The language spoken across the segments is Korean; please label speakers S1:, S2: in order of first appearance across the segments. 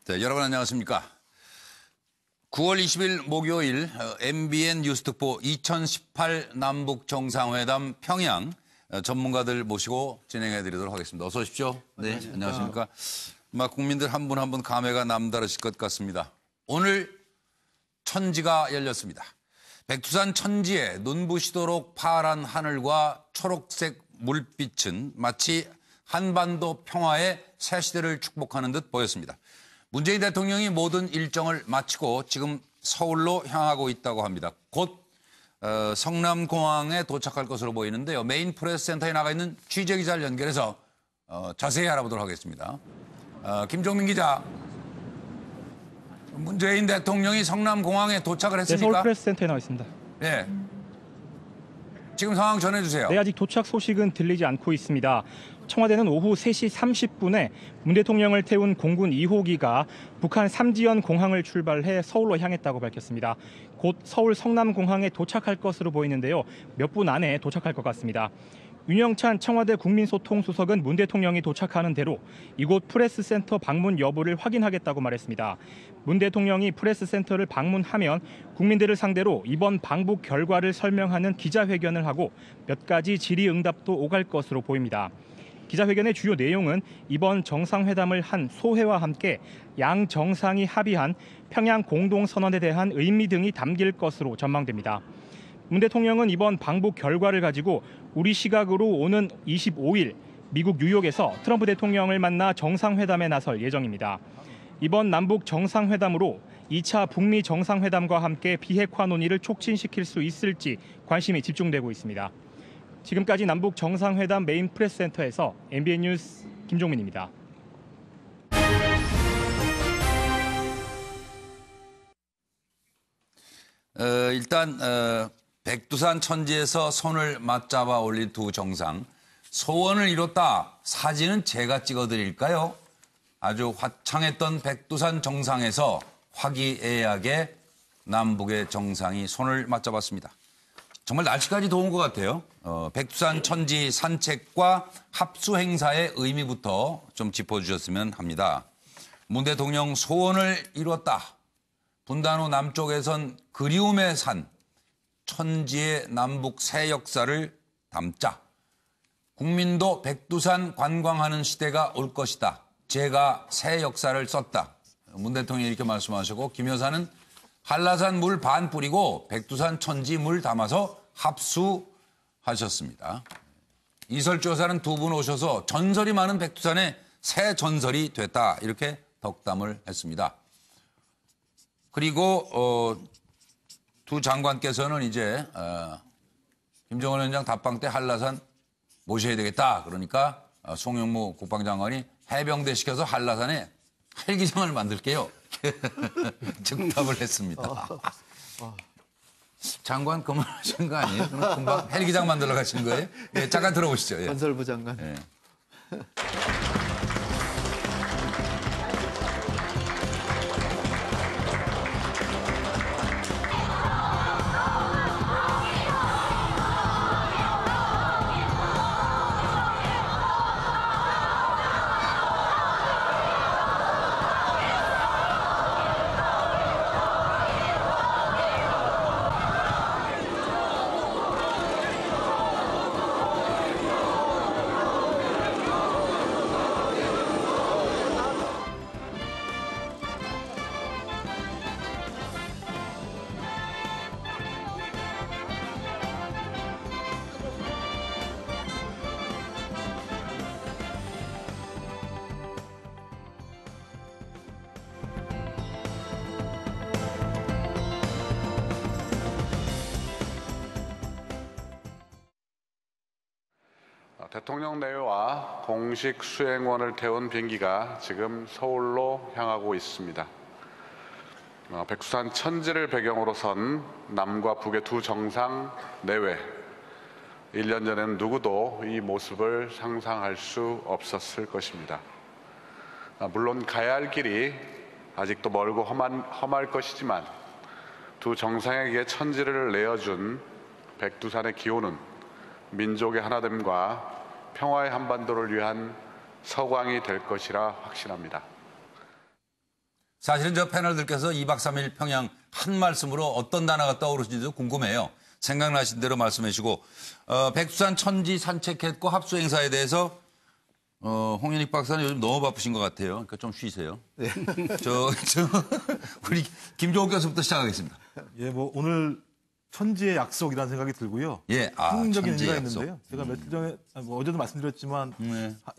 S1: 네, 여러분 안녕하십니까. 9월 20일 목요일 MBN 뉴스특보 2018 남북 정상회담 평양 전문가들 모시고 진행해 드리도록 하겠습니다. 어서 오십시오. 네, 안녕하십니까. 국민들 한 분 한 분 감회가 남다르실 것 같습니다. 오늘 천지가 열렸습니다. 백두산 천지에 눈부시도록 파란 하늘과 초록색 물빛은 마치 한반도 평화의 새 시대를 축복하는 듯 보였습니다. 문재인 대통령이 모든 일정을 마치고 지금 서울로 향하고 있다고 합니다. 곧 성남공항에 도착할 것으로 보이는데요. 메인 프레스센터에 나가 있는 취재기자를 연결해서 자세히 알아보도록 하겠습니다. 김종민 기자, 문재인 대통령이 성남공항에 도착을 했습니까?
S2: 네, 서울 프레스센터에 나와 있습니다.
S1: 네. 지금 상황 전해주세요.
S2: 네, 아직 도착 소식은 들리지 않고 있습니다. 청와대는 오후 3시 30분에 문 대통령을 태운 공군 2호기가 북한 삼지연 공항을 출발해 서울로 향했다고 밝혔습니다. 곧 서울 성남공항에 도착할 것으로 보이는데요. 몇 분 안에 도착할 것 같습니다. 윤영찬 청와대 국민소통수석은 문 대통령이 도착하는 대로 이곳 프레스센터 방문 여부를 확인하겠다고 말했습니다. 문 대통령이 프레스센터를 방문하면 국민들을 상대로 이번 방북 결과를 설명하는 기자회견을 하고 몇 가지 질의응답도 오갈 것으로 보입니다. 기자회견의 주요 내용은 이번 정상회담을 한 소회와 함께 양 정상이 합의한 평양 공동선언에 대한 의미 등이 담길 것으로 전망됩니다. 문 대통령은 이번 방북 결과를 가지고 우리 시각으로 오는 25일 미국 뉴욕에서 트럼프 대통령을 만나 정상회담에 나설 예정입니다. 이번 남북 정상회담으로 2차 북미 정상회담과 함께 비핵화 논의를 촉진시킬 수 있을지 관심이 집중되고 있습니다. 지금까지 남북 정상회담 메인 프레스센터에서 MBN 뉴스 김종민입니다.
S1: 일단 백두산 천지에서 손을 맞잡아 올린 두 정상, 소원을 이뤘다. 사진은 제가 찍어드릴까요? 아주 화창했던 백두산 정상에서 화기애애하게 남북의 정상이 손을 맞잡았습니다. 정말 날씨까지 더운 것 같아요. 백두산 천지 산책과 합수 행사의 의미부터 좀 짚어주셨으면 합니다. 문 대통령 소원을 이뤘다. 분단 후 남쪽에선 그리움의 산, 천지의 남북 새 역사를 담자. 국민도 백두산 관광하는 시대가 올 것이다. 제가 새 역사를 썼다. 문 대통령이 이렇게 말씀하시고 김 여사는 한라산 물 반 뿌리고 백두산 천지 물 담아서 합수하셨습니다. 이설주 여사는 두 분 오셔서 전설이 많은 백두산에 새 전설이 됐다. 이렇게 덕담을 했습니다. 그리고 두 장관께서는 이제 김정은 위원장 답방 때 한라산 모셔야 되겠다. 그러니까 송영무 국방장관이 해병대 시켜서 한라산에 헬기장을 만들게요. 즉답을 했습니다. 장관 그만하신 거 아니에요? 그럼 금방 헬기장 만들러 가신 거예요? 예, 잠깐 들어보시죠. 예.
S3: 건설부 장관.
S1: 예.
S4: 대통령 내외와 공식 수행원을 태운 비행기가 지금 서울로 향하고 있습니다. 백두산 천지를 배경으로 선 남과 북의 두 정상 내외. 1년 전에는 누구도 이 모습을 상상할 수 없었을 것입니다. 물론 가야 할 길이 아직도 멀고 험할 것이지만 두 정상에게 천지를 내어준 백두산의 기호는 민족의 하나됨과 평화의 한반도를 위한 서광이 될 것이라 확신합니다.
S1: 사실은 저 패널들께서 2박 3일 평양 한 말씀으로 어떤 단어가 떠오르시는지도 궁금해요. 생각나신 대로 말씀해 주시고 백두산 천지 산책했고 합수 행사에 대해서 홍현익 박사는 요즘 너무 바쁘신 것 같아요. 그러니까 좀 쉬세요. 네. 우리 김종욱 교수부터 시작하겠습니다.
S3: 예, 뭐 오늘 천지의 약속이라는 생각이 들고요.
S1: 예,
S3: 상징적인
S1: 천지의
S3: 의미가
S1: 약속.
S3: 있는데요. 제가 며칠 전에 어제도 말씀드렸지만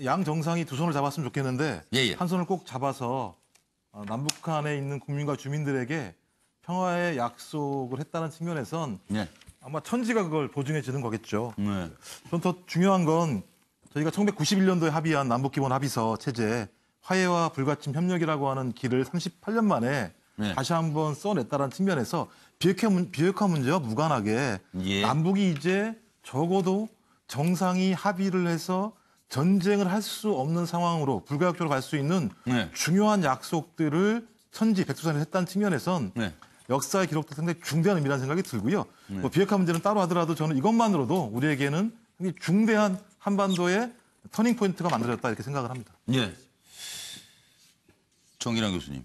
S3: 양 정상이 두 손을 잡았으면 좋겠는데
S1: 예.
S3: 한 손을 꼭 잡아서 남북한에 있는 국민과 주민들에게 평화의 약속을 했다는 측면에선
S1: 예.
S3: 아마 천지가 그걸 보증해 주는 거겠죠.
S1: 네.
S3: 전 더 중요한 건 저희가 1991년도에 합의한 남북기본 합의서 체제 화해와 불가침 협력이라고 하는 길을 38년 만에
S1: 네.
S3: 다시 한번 써냈다는 측면에서 비핵화 문제와 무관하게
S1: 예.
S3: 남북이 이제 적어도 정상이 합의를 해서 전쟁을 할 수 없는 상황으로 불가역적으로 갈 수 있는
S1: 네.
S3: 중요한 약속들을 천지 백두산에서 했다는 측면에선
S1: 네.
S3: 역사의 기록도 상당히 중대한 의미라는 생각이 들고요. 뭐 비핵화 문제는 따로 하더라도 저는 이것만으로도 우리에게는 굉장히 중대한 한반도의 터닝 포인트가 만들어졌다 이렇게 생각을 합니다.
S1: 예. 정기랑 교수님.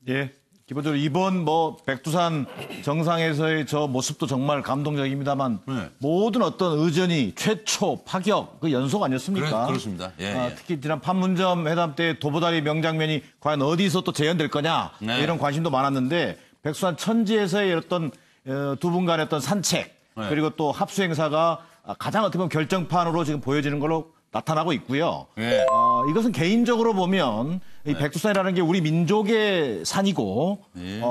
S5: 예. 기본적으로 이번 백두산 정상에서의 저 모습도 정말 감동적입니다만
S1: 네.
S5: 모든 어떤 의전이 최초 파격 그 연속 아니었습니까?
S1: 그렇습니다. 예.
S5: 특히 지난 판문점 회담 때 도보다리 명장면이 과연 어디서 또 재현될 거냐
S1: 네.
S5: 이런 관심도 많았는데 백두산 천지에서의 어떤 두 분 간의 어떤 산책
S1: 네.
S5: 그리고 또 합수 행사가 가장 어떻게 보면 결정판으로 지금 보여지는 걸로 나타나고 있고요.
S1: 예.
S5: 이것은 개인적으로 보면 이 백두산이라는 게 우리 민족의 산이고
S1: 예.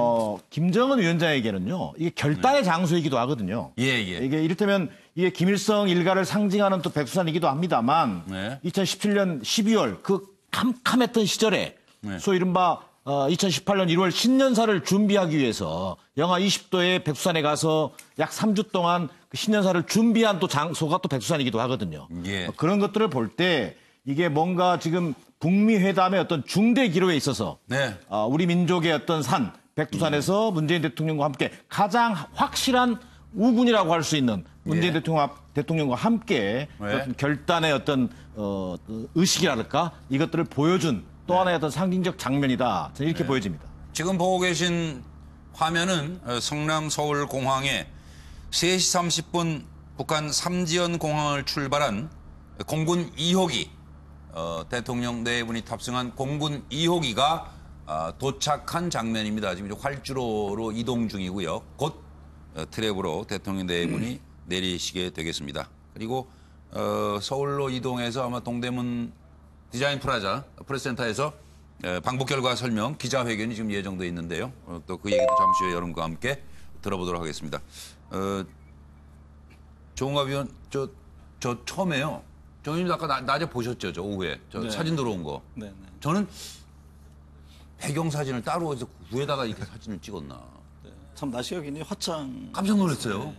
S5: 김정은 위원장에게는요 이게 결단의 장소이기도 하거든요.
S1: 예.
S5: 이게 이를테면 이게 김일성 일가를 상징하는 또 백두산이기도 합니다만
S1: 네.
S5: 2017년 12월 그 캄캄했던 시절에
S1: 네.
S5: 소위 이른바 2018년 1월 신년사를 준비하기 위해서 영하 20도의 백두산에 가서 약 3주 동안 그 신년사를 준비한 또 장소가 또 백두산이기도 하거든요.
S1: 예.
S5: 그런 것들을 볼 때 이게 뭔가 지금 북미 회담의 어떤 중대 기로에 있어서
S1: 네.
S5: 우리 민족의 어떤 산 백두산에서 문재인 대통령과 함께 가장 확실한 우군이라고 할 수 있는 문재인
S1: 예.
S5: 대통령과 함께
S1: 네.
S5: 어떤 결단의 어떤 의식이랄까 이것들을 보여준 또 하나의 어떤 상징적 장면이다. 저는 이렇게 보여집니다.
S1: 지금 보고 계신 화면은 성남 서울 공항에 3시 30분 북한 삼지연 공항을 출발한 공군 2호기 대통령 네 분이 탑승한 공군 2호기가 도착한 장면입니다. 지금 이제 활주로로 이동 중이고요. 곧 트랩으로 대통령 네 분이 내리시게 되겠습니다. 그리고 서울로 이동해서 아마 동대문 디자인 프라자 프레스센터에서 방북 결과 설명 기자회견이 지금 예정돼 있는데요. 또 그 얘기도 잠시 후에 여러분과 함께 들어보도록 하겠습니다. 조은갑 위원 저 처음에요. 정님 아까 낮에 보셨죠? 저 오후에 저 사진 들어온 거.
S6: 네.
S1: 저는 배경 사진을 따로 해서 위에다가 이렇게 사진을 찍었나.
S6: 참 날씨가 굉장히 화창.
S1: 깜짝 놀랐어요.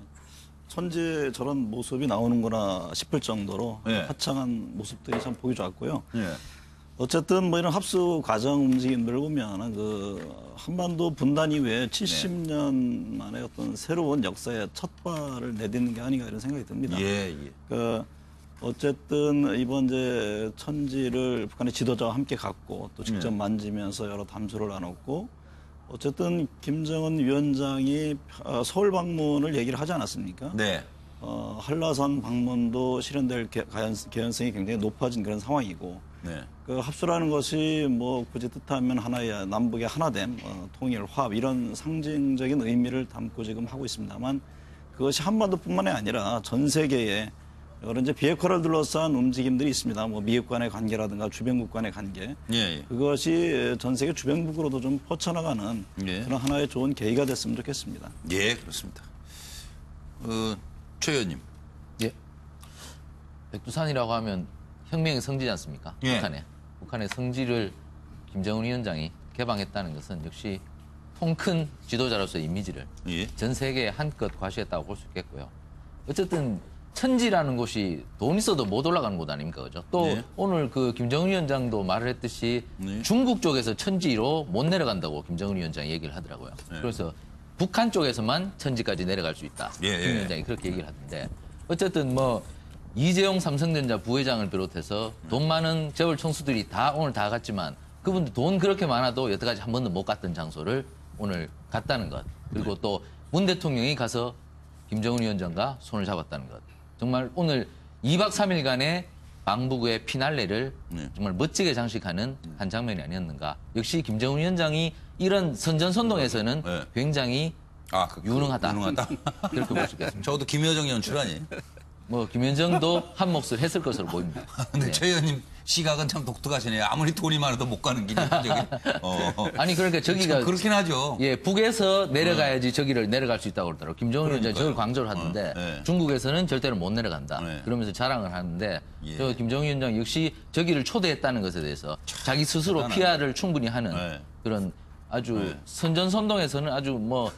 S6: 천지에 저런 모습이 나오는구나 싶을 정도로
S1: 네.
S6: 화창한 모습들이 참 보기 좋았고요.
S1: 예.
S6: 어쨌든 뭐 이런 합수 과정 움직임들을 보면 그 한반도 분단 이후에 70년 만에 어떤 새로운 역사의 첫 발을 내딛는 게 아닌가 이런 생각이 듭니다.
S1: 예.
S6: 그 어쨌든 이번 이제 천지를 북한의 지도자와 함께 갔고 또 직접 만지면서 여러 담소를 나눴고 어쨌든 김정은 위원장이 서울 방문을 얘기를 하지 않았습니까?
S1: 네.
S6: 한라산 방문도 실현될 개연성이 굉장히 높아진 그런 상황이고
S1: 네.
S6: 그 합수라는 것이 뭐 굳이 뜻하면 하나의 남북의 하나됨, 통일, 화합 이런 상징적인 의미를 담고 지금 하고 있습니다만 그것이 한반도뿐만이 아니라 전 세계에 여러 이제 비핵화를 둘러싼 움직임들이 있습니다. 뭐 미국 간의 관계라든가 주변국 간의 관계.
S1: 예.
S6: 그것이 전 세계 주변국으로도 좀 뻗쳐나가는
S1: 예.
S6: 그런 하나의 좋은 계기가 됐으면 좋겠습니다.
S1: 예, 그렇습니다. 최 의원님.
S7: 예. 백두산이라고 하면 혁명의 성지지 않습니까?
S1: 예.
S7: 북한의 성지를 김정은 위원장이 개방했다는 것은 역시 통 큰 지도자로서의 이미지를
S1: 예.
S7: 전 세계에 한껏 과시했다고 볼 수 있겠고요. 어쨌든 천지라는 곳이 돈 있어도 못 올라가는 곳 아닙니까? 그죠? 또
S1: 네.
S7: 오늘 그 김정은 위원장도 말을 했듯이
S1: 네.
S7: 중국 쪽에서 천지로 못 내려간다고 김정은 위원장이 얘기를 하더라고요.
S1: 네.
S7: 그래서 북한 쪽에서만 천지까지 내려갈 수 있다.
S1: 예,
S7: 김
S1: 예.
S7: 위원장이 그렇게 얘기를 하던데 어쨌든 뭐 이재용 삼성전자 부회장을 비롯해서 돈 많은 재벌 총수들이 다 오늘 다 갔지만 그분들 돈 그렇게 많아도 여태까지 한 번도 못 갔던 장소를 오늘 갔다는 것. 그리고 또 문 대통령이 가서 김정은 위원장과 손을 잡았다는 것. 정말 오늘 2박 3일간의 방북의 피날레를 정말 멋지게 장식하는 한 장면이 아니었는가. 역시 김정은 위원장이 이런 선전선동에서는 굉장히 유능하다. 그렇게 볼 수 있겠습니다.
S1: 적어도 김여정 연출 아니?
S7: 뭐 김현정도 한 몫을 했을 것으로 보입니다.
S1: 근데
S7: 네.
S1: 최 의원님 시각은 참 독특하시네요. 아무리 돈이 많아도 못 가는 길이 저기.
S7: 아니 그러니까 저기가
S1: 참 그렇긴 하죠.
S7: 예, 북에서 내려가야지 저기를 내려갈 수 있다고 그러더라고요. 김정은 위원장이 저걸 강조를 하던데
S1: 네.
S7: 중국에서는 절대로 못 내려간다.
S1: 네.
S7: 그러면서 자랑을 하는데
S1: 예.
S7: 저 김정은 위원장 역시 저기를 초대했다는 것에 대해서 자기 스스로
S1: 대단하네.
S7: PR을 충분히 하는
S1: 네.
S7: 그런 아주 선전선동에서는 아주 뭐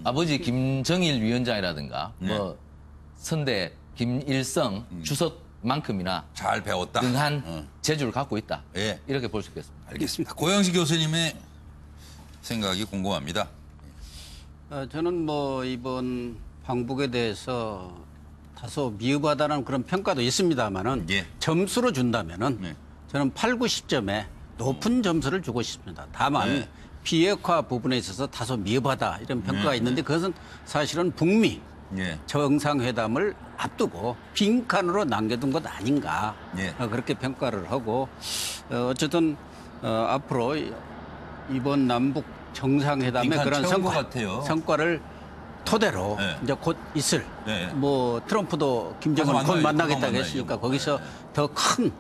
S7: 아버지 김정일 위원장이라든가 뭐 선대 김일성 주석만큼이나
S1: 잘 배웠다.
S7: 능한 재주를 갖고 있다.
S1: 예.
S7: 이렇게 볼 수 있겠습니다.
S1: 알겠습니다. 고영식 교수님의 생각이 궁금합니다.
S8: 저는 뭐 이번 방북에 대해서 다소 미흡하다는 그런 평가도 있습니다만은
S1: 예.
S8: 점수로 준다면은
S1: 네.
S8: 저는 8, 90점에 높은 점수를 주고 싶습니다. 다만
S1: 네.
S8: 비핵화 부분에 있어서 다소 미흡하다 이런 평가가 있는데 그것은 사실은 북미
S1: 예.
S8: 정상회담을 앞두고 빈칸으로 남겨둔 것 아닌가
S1: 예.
S8: 그렇게 평가를 하고 어쨌든 앞으로 이번 남북 정상회담의
S1: 빈칸
S8: 그런
S1: 채운 것 같아요.
S8: 성과를 토대로
S1: 네.
S8: 이제 곧 있을
S1: 네.
S8: 뭐 트럼프도 김정은
S1: 가서
S8: 곧
S1: 만나야죠.
S8: 만나겠다고
S1: 만나야죠.
S8: 했으니까 거기서 더 큰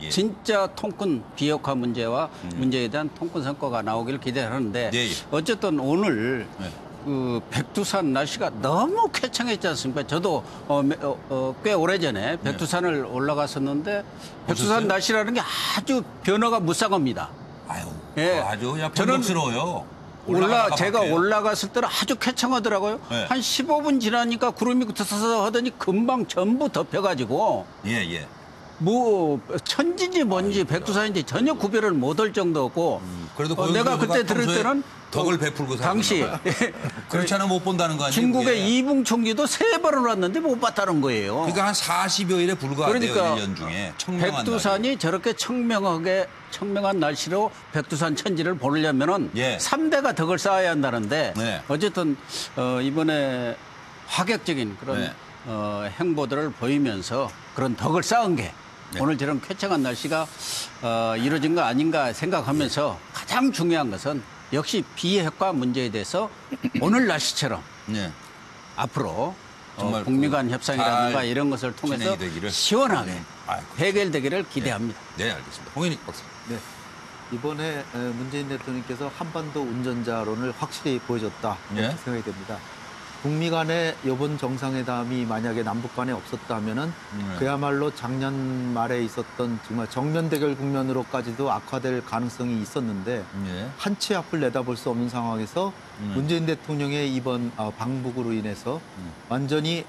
S1: 예.
S8: 진짜 통큰 비핵화 문제와 문제에 대한 통큰 성과가 나오기를 기대하는데
S1: 예, 예.
S8: 어쨌든 오늘
S1: 네.
S8: 그 백두산 날씨가 너무 쾌청했지 않습니까? 저도 꽤 오래전에 백두산을 올라갔었는데 백두산
S1: 보셨어요?
S8: 날씨라는 게 아주 변화가 무쌍합니다.
S1: 아유,
S8: 예.
S1: 아주 그냥
S8: 저는
S1: 번쩍스러워요.
S8: 제가 올라갔을 때는 아주 쾌청하더라고요.
S1: 네.
S8: 한 15분 지나니까 구름이 붙어서 하더니 금방 전부 덮여가지고
S1: 예, 예.
S8: 뭐 천지인지 뭔지 백두산인지 전혀 구별을 못할 정도고
S1: 그래도
S8: 내가 그때 들을
S1: 평소에
S8: 때는
S1: 덕을 베풀고
S8: 당시
S1: 그렇지 않으면 못 본다는 거 아니에요?
S8: 중국의
S1: 그게?
S8: 이붕 총리도 3번을 왔는데 못 봤다는 거예요.
S1: 그러니까 한 40여일에 불과해요.
S8: 그러니까
S1: 1년 중에. 청명한
S8: 백두산이
S1: 날이.
S8: 저렇게 청명한 날씨로 백두산 천지를 보려면은
S1: 예.
S8: 3대가 덕을 쌓아야 한다는데
S1: 네.
S8: 어쨌든 이번에 파격적인 그런
S1: 네.
S8: 행보들을 보이면서 그런 덕을 쌓은 게
S1: 네.
S8: 오늘 저런 쾌청한 날씨가 이루어진 거 아닌가 생각하면서 가장 중요한 것은 역시 비핵화 문제에 대해서 오늘 날씨처럼
S1: 네.
S8: 앞으로
S1: 정말
S8: 북미 간 협상이라든가
S1: 잘
S8: 이런 것을 통해서
S1: 진행이 되기를.
S8: 시원하게
S1: 아이고.
S8: 해결되기를 기대합니다.
S1: 네, 알겠습니다. 홍인익 박사.
S9: 네. 이번에 문재인 대통령께서 한반도 운전자론을 확실히 보여줬다 이렇게
S1: 예.
S9: 생각이 됩니다. 북미 간의 이번 정상회담이 만약에 남북 간에 없었다면은 그야말로 작년 말에 있었던 정말 정면 대결 국면으로까지도 악화될 가능성이 있었는데
S1: 예.
S9: 한치 앞을 내다볼 수 없는 상황에서 문재인 대통령의 이번 방북으로 인해서 완전히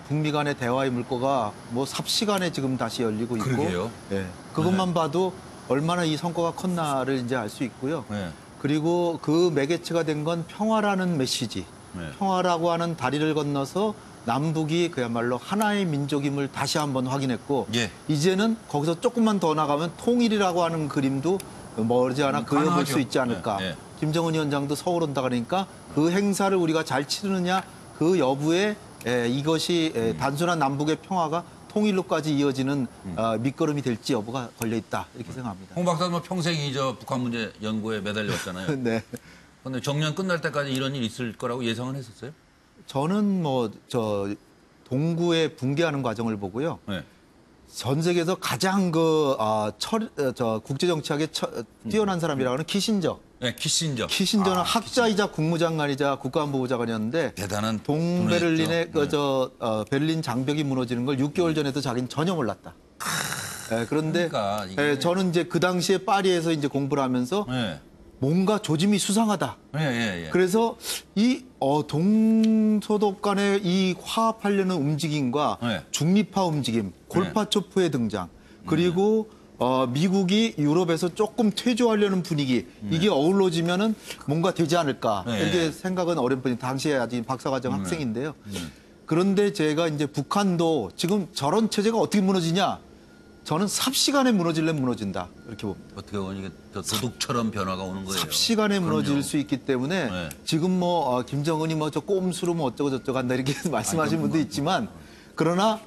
S9: 북미 간의 대화의 물꼬가 뭐 삽시간에 지금 다시 열리고 있고
S1: 그러게요.
S9: 예, 그것만 봐도 얼마나 이 성과가 컸나를 이제 알 수 있고요.
S1: 네.
S9: 그리고 그 매개체가 된 건 평화라는 메시지.
S1: 네.
S9: 평화라고 하는 다리를 건너서 남북이 그야말로 하나의 민족임을 다시 한번 확인했고
S1: 예.
S9: 이제는 거기서 조금만 더 나가면 통일이라고 하는 그림도 머지않아 그려볼
S1: 가능하죠.
S9: 수 있지 않을까.
S1: 네, 네.
S9: 김정은 위원장도 서울 온다 그러니까 그 행사를 우리가 잘 치르느냐 그 여부에 이것이 단순한 남북의 평화가 통일로까지 이어지는 밑거름이 될지 여부가 걸려 있다 이렇게 생각합니다.
S1: 홍 박사는 뭐 평생이 저 북한 문제 연구에 매달렸잖아요.
S9: 네.
S1: 근데 정년 끝날 때까지 이런 일이 있을 거라고 예상은 했었어요?
S9: 저는 동구에 붕괴하는 과정을 보고요.
S1: 네.
S9: 전 세계에서 가장 국제 정치학에 뛰어난 사람이라고 하는 키신저.
S1: 네, 키신저.
S9: 키신저는 학자이자 국무장관이자 국가안보부장관이었는데
S1: 대단한
S9: 동베를린의
S1: 분이었죠.
S9: 베를린 장벽이 무너지는 걸 6개월 전에도 자기는 전혀 몰랐다. 그런데
S1: 그러니까 이게-
S9: 저는 이제 그 당시에 파리에서 이제 공부를 하면서
S1: 네.
S9: 뭔가 조짐이 수상하다.
S1: 예.
S9: 그래서 이 동서독 간의 이 화합하려는 움직임과
S1: 네.
S9: 중립화 움직임, 골파초프의 등장, 그리고 미국이 유럽에서 조금 퇴조하려는 분위기 이게 어우러지면은 뭔가 되지 않을까
S1: 네.
S9: 이렇게 생각은 어렴풋이 당시에 아직 박사과정 학생인데요. 그런데 제가 이제 북한도 지금 저런 체제가 어떻게 무너지냐 저는 삽시간에 무너지려면 무너진다 이렇게 봅니다.
S1: 어떻게 보면 이게 도둑처럼 변화가 오는 거예요.
S9: 삽시간에 무너질
S1: 그럼요.
S9: 수 있기 때문에
S1: 네.
S9: 지금 뭐 김정은이 뭐 저 꼼수로 뭐 어쩌고 저쩌고 한다 이렇게 말씀하시는 분도 있지만 그러나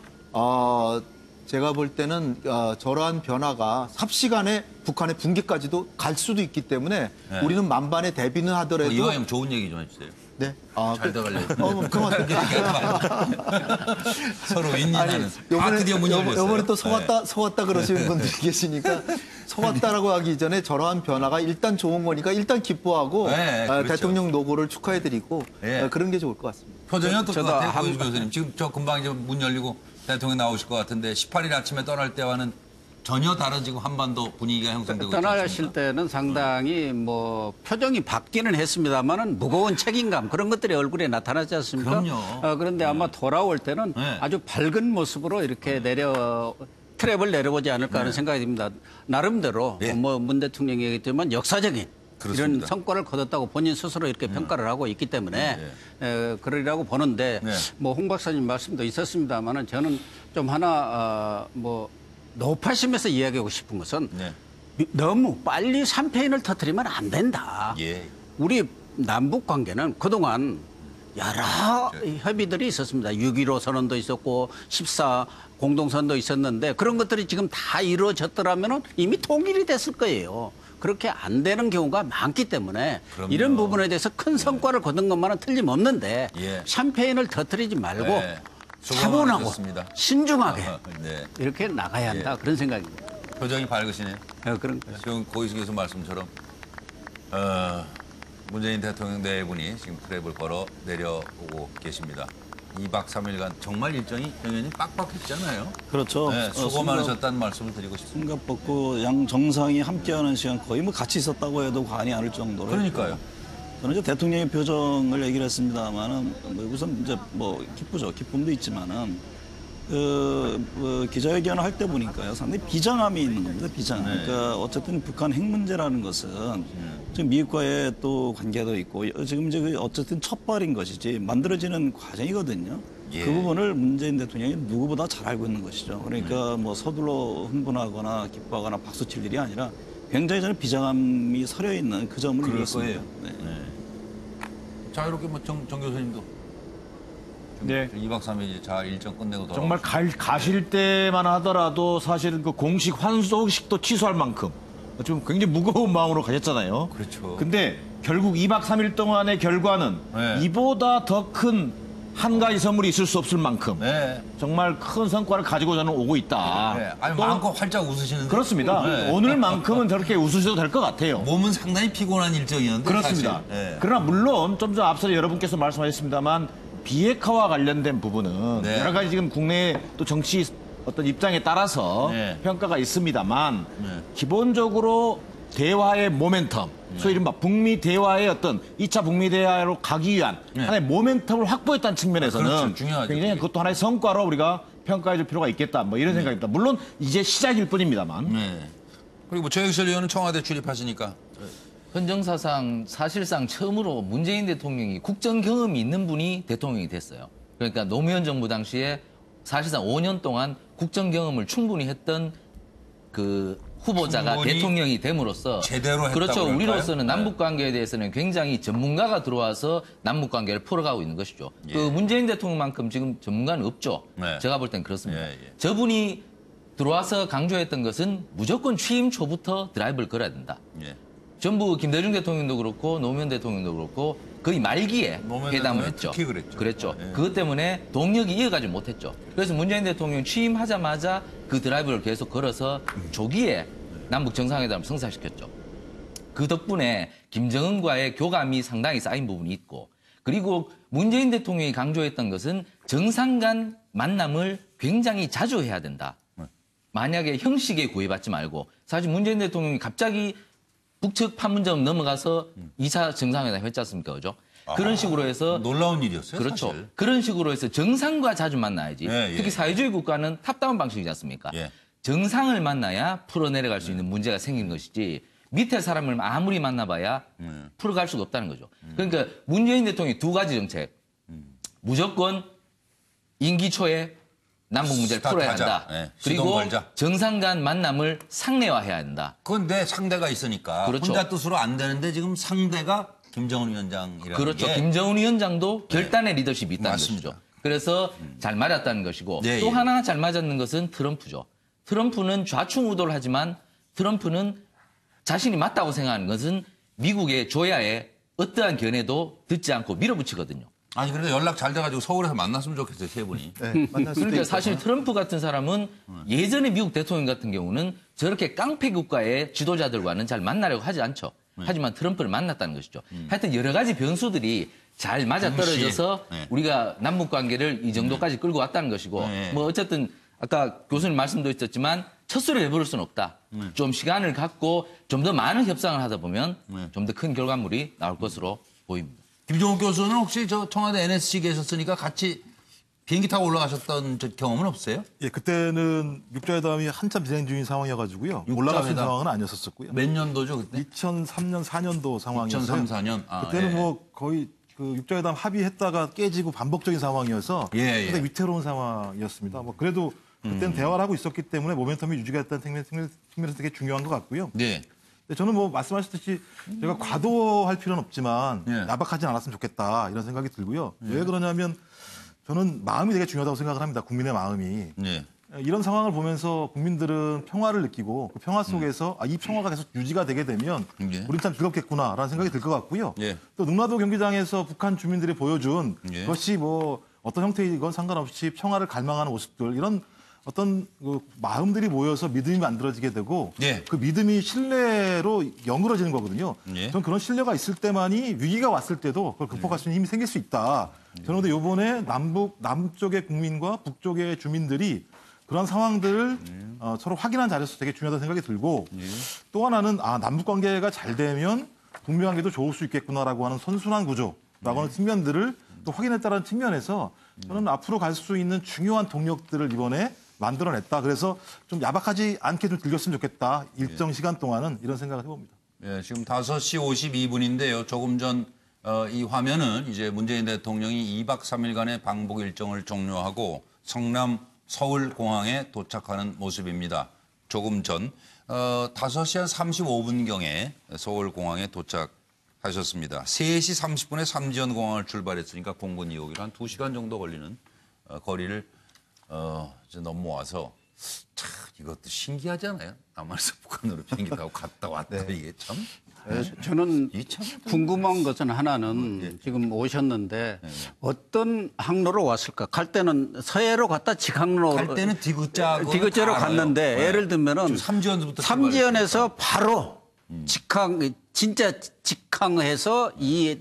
S9: 제가 볼 때는 저러한 변화가 삽시간에 북한의 붕괴까지도 갈 수도 있기 때문에
S1: 네.
S9: 우리는 만반의 대비는 하더라도
S1: 이왕이면 좋은 얘기 좀 해주세요.
S9: 네.
S1: 잘 돼갈래요.
S9: 그만.
S1: 서로 윈윈하는. 드디어 문이 열렸어요.
S9: 요번에 또 속았다 그러시는 분들이 계시니까 속았다라고 하기 전에 저러한 변화가 일단 좋은 거니까 일단 기뻐하고
S1: 네, 그렇죠.
S9: 대통령 노고를 축하해드리고
S1: 네.
S9: 그런 게 좋을 것 같습니다.
S1: 표정이 어떨 것
S8: 저도
S1: 같아요, 고윤수 교수님? 지금 저 금방 이제 문 열리고 대통령 나오실 것 같은데 18일 아침에 떠날 때와는 전혀 다른 지금 한반도 분위기가 형성되고 있지
S8: 떠나실
S1: 않습니까?
S8: 때는 상당히 뭐 표정이 바뀌는 했습니다만은 무거운 책임감 그런 것들이 얼굴에 나타나지 않습니까?
S1: 그럼요.
S8: 그런데 아마 돌아올 때는
S1: 네.
S8: 아주 밝은 모습으로 이렇게 트랩을 내려보지 않을까 하는 생각이 듭니다. 나름대로
S1: 네.
S8: 뭐 문 대통령이 얘기했지만 역사적인
S1: 그렇습니다.
S8: 이런 성과를 거뒀다고 본인 스스로 이렇게 평가를 하고 있기 때문에 그러리라고 보는데
S1: 네.
S8: 뭐 홍 박사님 말씀도 있었습니다만은 저는 좀 하나 높아심에서 이야기하고 싶은 것은
S1: 네.
S8: 너무 빨리 삼패인을 터뜨리면 안 된다.
S1: 예.
S8: 우리 남북 관계는 그동안 여러 협의들이 있었습니다. 6.15 선언도 있었고 14 공동선언도 있었는데 그런 것들이 지금 다 이루어졌더라면 이미 통일이 됐을 거예요. 그렇게 안 되는 경우가 많기 때문에
S1: 그럼요.
S8: 이런 부분에 대해서 큰 성과를 거둔 것만은 틀림없는데
S1: 예.
S8: 샴페인을 터뜨리지 말고
S1: 네. 수고
S8: 차분하고
S1: 많으셨습니다.
S8: 신중하게
S1: 네.
S8: 이렇게 나가야 한다. 그런 생각입니다.
S1: 표정이 밝으시네요.
S8: 그런 거예요.
S1: 지금 고희수 교수 말씀처럼 문재인 대통령 네 분이 지금 트랩을 걸어 내려오고 계십니다. 2박 3일간 정말 일정이 당연히 빡빡했잖아요.
S6: 그렇죠.
S1: 네, 수고 많으셨다는 말씀을 드리고 싶습니다.
S6: 싱가포르 양 정상이 함께하는 시간 거의 뭐 같이 있었다고 해도 과언이 아닐 정도로.
S1: 그러니까요.
S6: 저는 이제 대통령의 표정을 얘기를 했습니다만은 우선 이제 뭐 기쁘죠. 기쁨도 있지만은 기자회견을 할 때 보니까요 상당히 비장함이 있는 겁니다. 비장.
S1: 네.
S6: 그러니까 어쨌든 북한 핵 문제라는 것은 지금 미국과의 또 관계도 있고 지금 이제 어쨌든 첫 발인 것이지 만들어지는 과정이거든요.
S1: 예.
S6: 그 부분을 문재인 대통령이 누구보다 잘 알고 있는 것이죠. 그러니까 뭐 서둘러 흥분하거나 기뻐하거나 박수칠 일이 아니라 굉장히 저는 비장함이 서려 있는 그 점을
S1: 그럴
S6: 느꼈습니다.
S1: 거예요.
S6: 네.
S1: 자, 이렇게 뭐 정 교수님도
S5: 네.
S1: 2박 3일 잘 일정 끝내고 돌아오시죠.
S5: 정말 가실 때만 하더라도 사실은 그 공식 환송식도 취소할 만큼 좀 굉장히 무거운 마음으로 가셨잖아요.
S1: 그렇죠.
S5: 근데 결국 2박 3일 동안의 결과는
S1: 네.
S5: 이보다 더 큰 한 가지 선물이 있을 수 없을 만큼
S1: 네.
S5: 정말 큰 성과를 가지고 저는 오고 있다.
S1: 네. 아니,
S5: 또
S1: 마음껏 활짝 웃으시는데.
S5: 그렇습니다.
S1: 네.
S5: 오늘만큼은 저렇게 웃으셔도 될 것 같아요.
S1: 몸은 상당히 피곤한 일정이었는데.
S5: 그렇습니다.
S1: 사실. 네.
S5: 그러나 물론 좀 전 앞서 여러분께서 말씀하셨습니다만 비핵화와 관련된 부분은
S1: 네.
S5: 여러 가지 지금 국내 또 정치 어떤 입장에 따라서
S1: 네.
S5: 평가가 있습니다만
S1: 네.
S5: 기본적으로 대화의 모멘텀, 소위 이른바 북미 대화의 어떤 2차 북미 대화로 가기 위한
S1: 네.
S5: 하나의 모멘텀을 확보했다는 측면에서는
S1: 그렇죠. 중요하죠.
S5: 굉장히 그것도 하나의 성과로 우리가 평가해 줄 필요가 있겠다. 뭐 이런 생각입니다. 물론 이제 시작일 뿐입니다만.
S1: 네. 그리고 뭐 최영실 의원은 청와대 출입하시니까.
S7: 헌정사상 사실상 처음으로 문재인 대통령이 국정 경험이 있는 분이 대통령이 됐어요. 그러니까 노무현 정부 당시에 사실상 5년 동안 국정 경험을 충분히 했던 그 후보자가
S1: 충분히
S7: 대통령이 됨으로써
S1: 제대로 했다고
S7: 그렇죠.
S1: 그럴까요?
S7: 우리로서는
S1: 네.
S7: 남북 관계에 대해서는 굉장히 전문가가 들어와서 남북 관계를 풀어가고 있는 것이죠.
S1: 예.
S7: 그 문재인 대통령만큼 지금 전문가는 없죠.
S1: 네.
S7: 제가 볼 땐 그렇습니다.
S1: 예, 예.
S7: 저분이 들어와서 강조했던 것은 무조건 취임 초부터 드라이브를 걸어야 된다.
S1: 예.
S7: 전부 김대중 대통령도 그렇고 노무현 대통령도 그렇고 거의 말기에
S1: 노무현
S7: 회담을
S1: 대통령은
S7: 했죠.
S1: 특히 그랬죠. 예.
S7: 그것 때문에 동력이 이어가지 못했죠. 그래서 문재인 대통령 취임하자마자 그 드라이브를 계속 걸어서 조기에 남북 정상회담을 성사시켰죠. 그 덕분에 김정은과의 교감이 상당히 쌓인 부분이 있고 그리고 문재인 대통령이 강조했던 것은 정상 간 만남을 굉장히 자주 해야 된다. 만약에 형식에 구애받지 말고 사실 문재인 대통령이 갑자기 북측 판문점 넘어가서 2차 정상회담 했지 않습니까? 그죠? 그런 식으로 해서
S1: 놀라운 일이었어요.
S7: 그렇죠.
S1: 사실.
S7: 그런 식으로 해서 정상과 자주 만나야지.
S1: 예, 예.
S7: 특히 사회주의 국가는 탑다운 방식이지 않습니까?
S1: 예.
S7: 정상을 만나야 풀어내려갈 수 있는 문제가 생긴 것이지 밑에 사람을 아무리 만나봐야 풀어갈 수가 없다는 거죠. 그러니까 문재인 대통령이 두 가지 정책. 무조건 임기 초에 남북 문제를 풀어야 한다.
S1: 네, 시동
S7: 그리고
S1: 걸자.
S7: 정상 간 만남을 상례화해야 한다.
S1: 그건 내 상대가 있으니까
S7: 그렇죠.
S1: 혼자 뜻으로 안 되는데 지금 상대가 김정은 위원장이라는
S7: 그렇죠.
S1: 게
S7: 김정은 위원장도 결단의 리더십이 있다는
S1: 맞습니다.
S7: 것이죠. 그래서 잘 맞았다는 것이고
S1: 네,
S7: 또
S1: 예.
S7: 하나 잘 맞았는 것은 트럼프죠. 트럼프는 좌충우돌 하지만 트럼프는 자신이 맞다고 생각하는 것은 미국의 조야에 어떠한 견해도 듣지 않고 밀어붙이거든요.
S1: 아니 그래도 연락 잘 돼가지고 서울에서 만났으면 좋겠어요, 세 분이.
S9: 네, 만날 수도
S7: 그러니까
S9: 있고.
S7: 사실 트럼프 같은 사람은 예전에 미국 대통령 같은 경우는 저렇게 깡패 국가의 지도자들과는 잘 만나려고 하지 않죠. 하지만 트럼프를 만났다는 것이죠. 하여튼 여러 가지 변수들이 잘 맞아떨어져서
S1: 네.
S7: 우리가 남북 관계를 이 정도까지 끌고 왔다는 것이고
S1: 네.
S7: 뭐 어쨌든 아까 교수님 말씀도 있었지만 첫 소리를 해버릴 수는 없다. 좀 시간을 갖고 좀 더 많은 협상을 하다 보면 좀 더 큰 결과물이 나올 것으로 보입니다.
S1: 김종욱 교수는 혹시 저 청와대 NSC 계셨으니까 같이 비행기 타고 올라가셨던 저 경험은 없어요?
S3: 예, 그때는 육자회담이 한참 진행 중인 상황이어가지고요. 올라갈 수 있는
S1: 육자회담.
S3: 상황은 아니었었고요.
S1: 몇 년도죠 그때?
S3: 2003년, 4년도 상황이었어요.
S1: 2003, 4년. 아,
S3: 그때는
S1: 예.
S3: 뭐 거의 그 육자회담 합의했다가 깨지고 반복적인 상황이어서
S1: 예, 예.
S3: 상당히 위태로운 상황이었습니다. 뭐 그래도 그때는 대화를 하고 있었기 때문에 모멘텀이 유지가 됐다는 측면에서 되게 중요한 것 같고요.
S1: 네.
S3: 근데 저는 뭐 말씀하셨듯이 제가 과도할 필요는 없지만
S1: 예.
S3: 야박하진 않았으면 좋겠다 이런 생각이 들고요. 왜 그러냐면 저는 마음이 되게 중요하다고 생각을 합니다. 국민의 마음이.
S1: 네.
S3: 이런 상황을 보면서 국민들은 평화를 느끼고 그 평화 속에서 이 평화가 계속 유지가 되게 되면
S1: 예.
S3: 우린 참 즐겁겠구나라는 생각이 들 것 같고요.
S1: 예.
S3: 또 능라도 경기장에서 북한 주민들이 보여준
S1: 예.
S3: 그것이 뭐 어떤 형태이건 상관없이 평화를 갈망하는 모습들 이런 어떤 그 마음들이 모여서 믿음이 만들어지게 되고
S1: 예.
S3: 그 믿음이 신뢰로 연결어지는 거거든요.
S1: 예.
S3: 저는 그런 신뢰가 있을 때만이 위기가 왔을 때도 그걸 극복할 수 있는 힘이 생길 수 있다. 저는 근데 이번에 남쪽의 국민과 북쪽의 주민들이 그런 상황들을 서로 확인한 자리에서 되게 중요하다는 생각이 들고 또 하나는 남북 관계가 잘 되면 북미 관계도 좋을 수 있겠구나라고 하는 선순환 구조라고 하는 측면들을 또 확인했다는 측면에서 저는 앞으로 갈 수 있는 중요한 동력들을 이번에 만들어냈다. 그래서 좀 야박하지 않게 좀 들렸으면 좋겠다. 일정 시간 동안은 이런 생각을 해봅니다.
S1: 예, 지금 5시 52분인데요. 조금 전 이 화면은 이제 문재인 대통령이 2박 3일간의 방북 일정을 종료하고 성남 서울공항에 도착하는 모습입니다. 조금 전 5시 한 35분경에 서울공항에 도착하셨습니다. 3시 30분에 삼지연공항을 출발했으니까 공군 2호기로 한 2시간 정도 걸리는 거리를 이제 넘어와서 참 이것도 신기하잖아요. 남한에서 북한으로 비행기 타고 갔다 왔다 이게 참.
S8: 저는
S1: 이게 참
S8: 궁금한 것은 하나는 지금 오셨는데 어떤 항로로 왔을까? 갈 때는 서해로 갔다 직항로
S1: 갈 때는
S8: 디귿자로 갔는데 예를 들면은
S1: 삼지연부터
S8: 삼지연에서 바로 진짜 직항해서 이